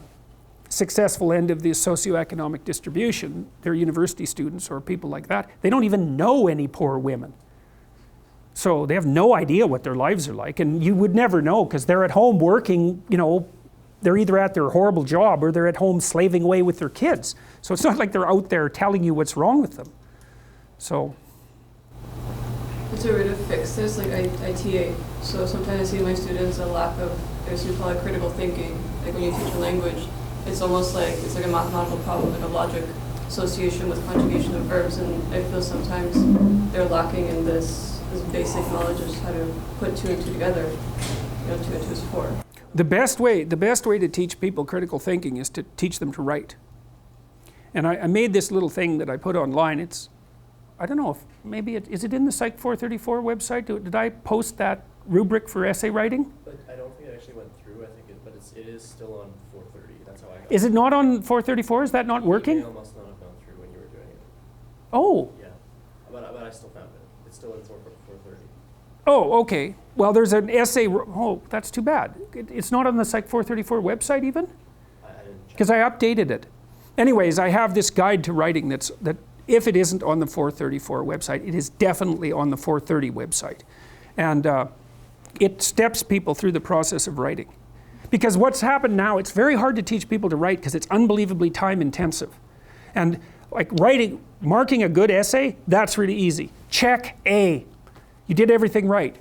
successful end of the socioeconomic distribution. They're university students or people like that. They don't even know any poor women. So they have no idea what their lives are like, and you would never know because they're at home working, you know, they're either at their horrible job or they're at home slaving away with their kids. So it's not like they're out there telling you what's wrong with them. So. Is there a way to fix this? Like I TA, so sometimes I see in my students a lack of, I guess you'd call it critical thinking. Like when you teach a language, it's almost like it's like a mathematical problem, like a logic association with conjugation of verbs, and I feel sometimes they're lacking in this basic knowledge of just how to put 2 and 2 together. You know, 2 and 2 is 4. The best way to teach people critical thinking is to teach them to write. And I made this little thing that I put online. It's, I don't know if maybe is it in the Psych 434 website? Did I post that rubric for essay writing? But I don't think it actually went through. I think but it is still on 430. That's how I got it. Is it not on 434? Is that not working? The email must not have gone through when you were doing it. Oh. Yeah, but I still found it. It's still in 430. Oh, okay. Well, there's an essay. Oh, that's too bad. It's not on the Psych 434 website even? I didn't check. Because I updated it. Anyways, I have this guide to writing that if it isn't on the 434 website, it is definitely on the 430 website. And it steps people through the process of writing. Because what's happened now, it's very hard to teach people to write because it's unbelievably time intensive. And like marking a good essay, that's really easy. Check A. You did everything right.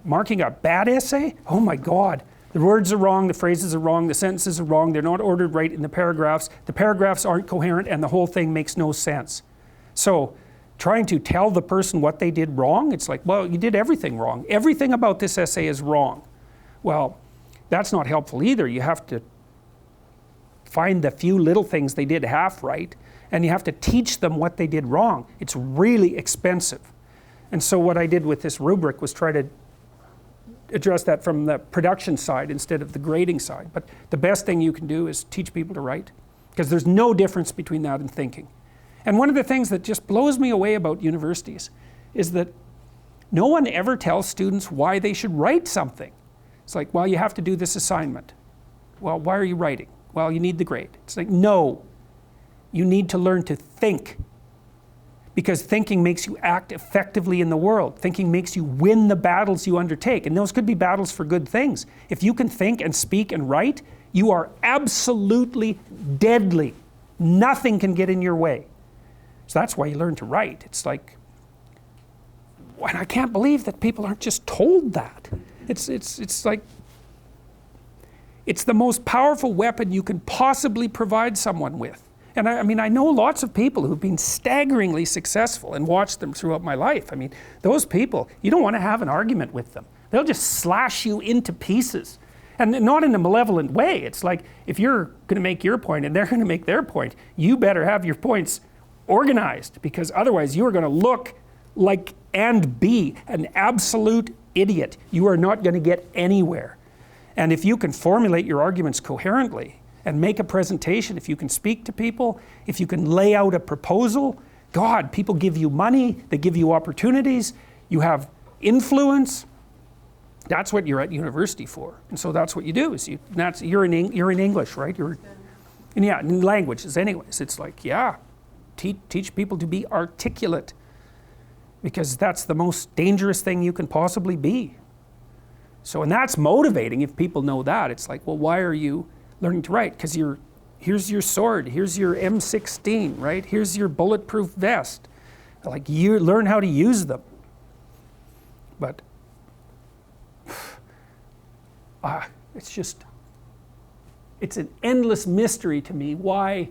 Marking a bad essay? Oh my God. The words are wrong, the phrases are wrong, the sentences are wrong, they're not ordered right in the paragraphs aren't coherent, and the whole thing makes no sense. So trying to tell the person what they did wrong, it's like, well, you did everything wrong. Everything about this essay is wrong. Well, that's not helpful either. You have to find the few little things they did half right, and you have to teach them what they did wrong. It's really expensive. And so what I did with this rubric was try to address that from the production side instead of the grading side. But the best thing you can do is teach people to write, because there's no difference between that and thinking. And one of the things that just blows me away about universities is that no one ever tells students why they should write something. It's like, well, you have to do this assignment. Well, why are you writing? Well, you need the grade. It's like, no, you need to learn to think, because thinking makes you act effectively in the world. Thinking makes you win the battles you undertake, and those could be battles for good things. If you can think and speak and write, you are absolutely deadly. Nothing can get in your way. So that's why you learn to write. It's like, and I can't believe that people aren't just told that. It's like, it's the most powerful weapon you can possibly provide someone with. And I mean, I know lots of people who've been staggeringly successful and watched them throughout my life. I mean, those people, you don't want to have an argument with them. They'll just slash you into pieces. And not in a malevolent way. It's like, if you're going to make your point and they're going to make their point, you better have your points organized, because otherwise you are going to look like and be an absolute idiot. You are not going to get anywhere. And if you can formulate your arguments coherently and make a presentation, if you can speak to people, if you can lay out a proposal, God, people give you money, they give you opportunities, you have influence. That's what you're at university for. And so that's what you do. Is you're in English, right? And yeah, in languages anyways. It's like, yeah, teach people to be articulate, because that's the most dangerous thing you can possibly be. So, and that's motivating if people know that. It's like, well, why are you learning to write? Because here's your sword, here's your M16, right? Here's your bulletproof vest. Like, you learn how to use them. But it's an endless mystery to me why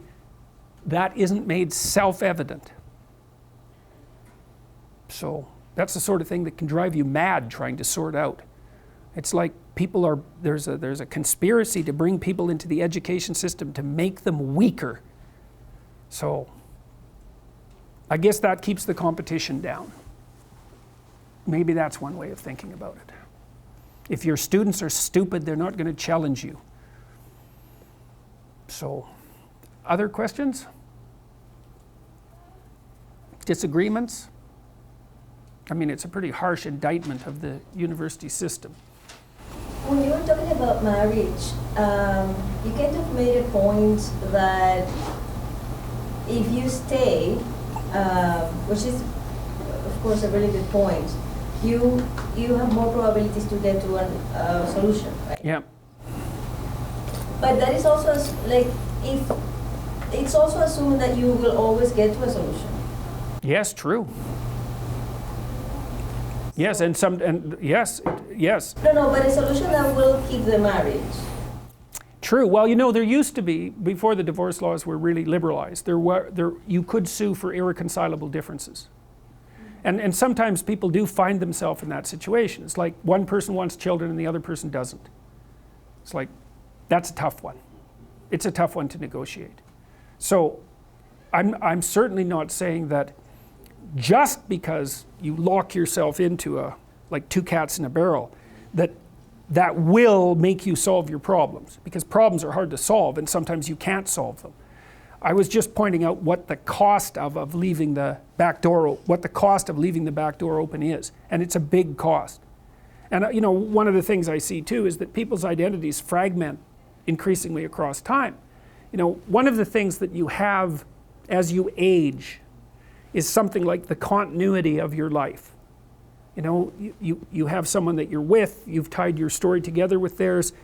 that isn't made self-evident. So that's the sort of thing that can drive you mad trying to sort out. It's like there's a conspiracy to bring people into the education system to make them weaker. So I guess that keeps the competition down. Maybe that's one way of thinking about it. If your students are stupid, they're not going to challenge you. So, other questions? Disagreements? I mean, it's a pretty harsh indictment of the university system. When you were talking about marriage, you kind of made a point that if you stay, which is, of course, a really good point, you have more probabilities to get to a solution, right? Yeah. But that is also like, if it's also assuming that you will always get to a solution. Yes, true. Yes, yes. No, but a solution that will keep the marriage. True. Well, you know, there used to be, before the divorce laws were really liberalized, you could sue for irreconcilable differences. And sometimes people do find themselves in that situation. It's like one person wants children and the other person doesn't. It's like, that's a tough one. It's a tough one to negotiate. So I'm certainly not saying that just because you lock yourself into like two cats in a barrel, that will make you solve your problems, because problems are hard to solve and sometimes you can't solve them. I was just pointing out what the cost of leaving the back door open is, and it's a big cost. And you know, one of the things I see too is that people's identities fragment increasingly across time. You know, one of the things that you have as you age is something like the continuity of your life. You know, you have someone that you're with, you've tied your story together with theirs,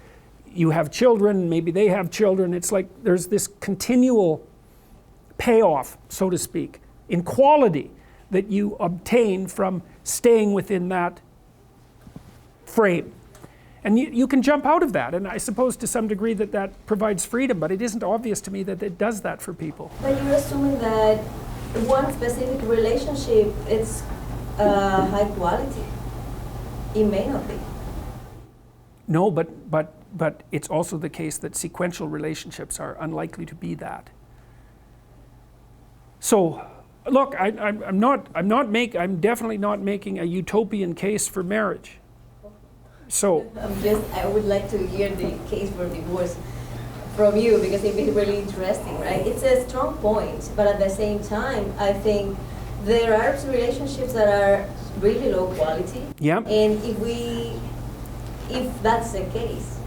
you have children, maybe they have children. It's like there's this continual payoff, so to speak, in quality that you obtain from staying within that frame. And you can jump out of that, and I suppose to some degree that provides freedom, but it isn't obvious to me that it does that for people. But you're assuming that one specific relationship is high quality. It may not be. No, but but it's also the case that sequential relationships are unlikely to be that. So, look, I'm definitely not making a utopian case for marriage. So, I would like to hear the case for divorce from you, because it'd be really interesting, right? It's a strong point, but at the same time, I think there are relationships that are really low quality. yeah. And if that's the case,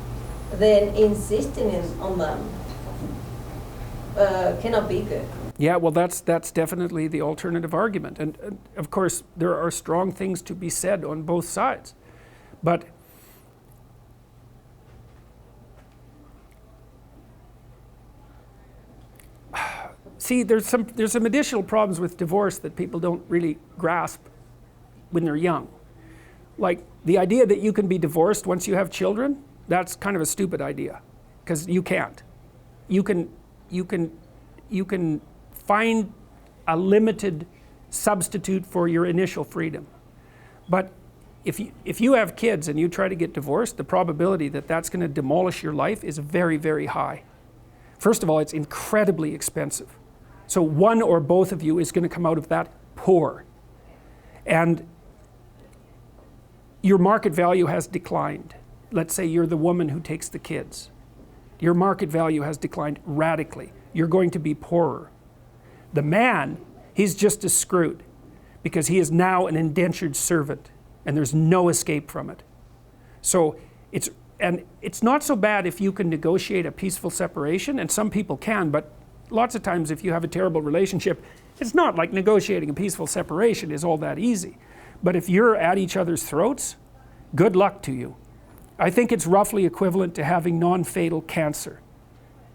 then insisting on them cannot be good. Yeah, well, that's definitely the alternative argument. And of course, there are strong things to be said on both sides. But see, there's some additional problems with divorce that people don't really grasp when they're young. Like the idea that you can be divorced once you have children, that's kind of a stupid idea, because you can't. You can find a limited substitute for your initial freedom. But if you have kids and you try to get divorced, the probability that that's going to demolish your life is very, very high. First of all, it's incredibly expensive. So one or both of you is going to come out of that poor. And your market value has declined. Let's say you're the woman who takes the kids. Your market value has declined radically. You're going to be poorer. The man, he's just as screwed, because he is now an indentured servant and there's no escape from it. So it's not so bad if you can negotiate a peaceful separation, and some people can, but lots of times if you have a terrible relationship, it's not like negotiating a peaceful separation is all that easy. But if you're at each other's throats, good luck to you. I think it's roughly equivalent to having non-fatal cancer.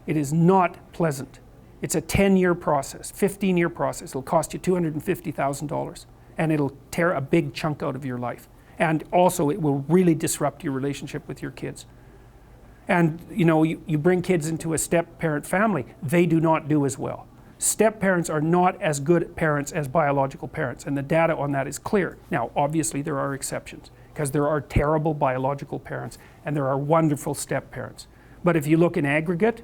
It is not pleasant. It's a 10-year process, 15-year process. It'll cost you $250,000, and it'll tear a big chunk out of your life. And also it will really disrupt your relationship with your kids. And you know, you bring kids into a step-parent family, they do not do as well. Step-parents are not as good parents as biological parents, and the data on that is clear. Now, obviously there are exceptions, because there are terrible biological parents and there are wonderful step-parents. But if you look in aggregate,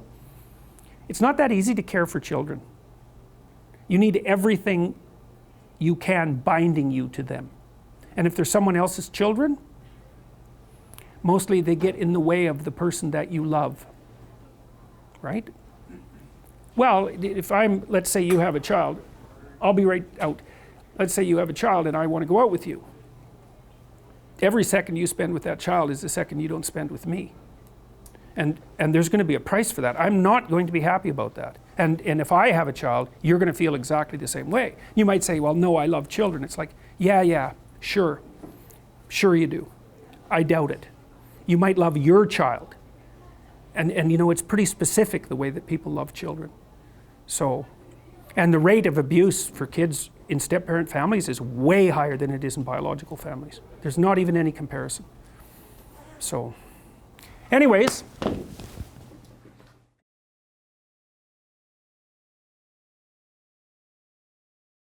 it's not that easy to care for children. You need everything you can binding you to them. And if they're someone else's children, mostly they get in the way of the person that you love, right? Well, let's say you have a child, I'll be right out. Let's say you have a child and I want to go out with you. Every second you spend with that child is the second you don't spend with me. And there's going to be a price for that. I'm not going to be happy about that. And if I have a child, you're going to feel exactly the same way. You might say, well, no, I love children. It's like, yeah, sure you do. I doubt it. You might love your child. And you know, it's pretty specific the way that people love children. So, and the rate of abuse for kids in step-parent families is way higher than it is in biological families. There's not even any comparison. So, anyways,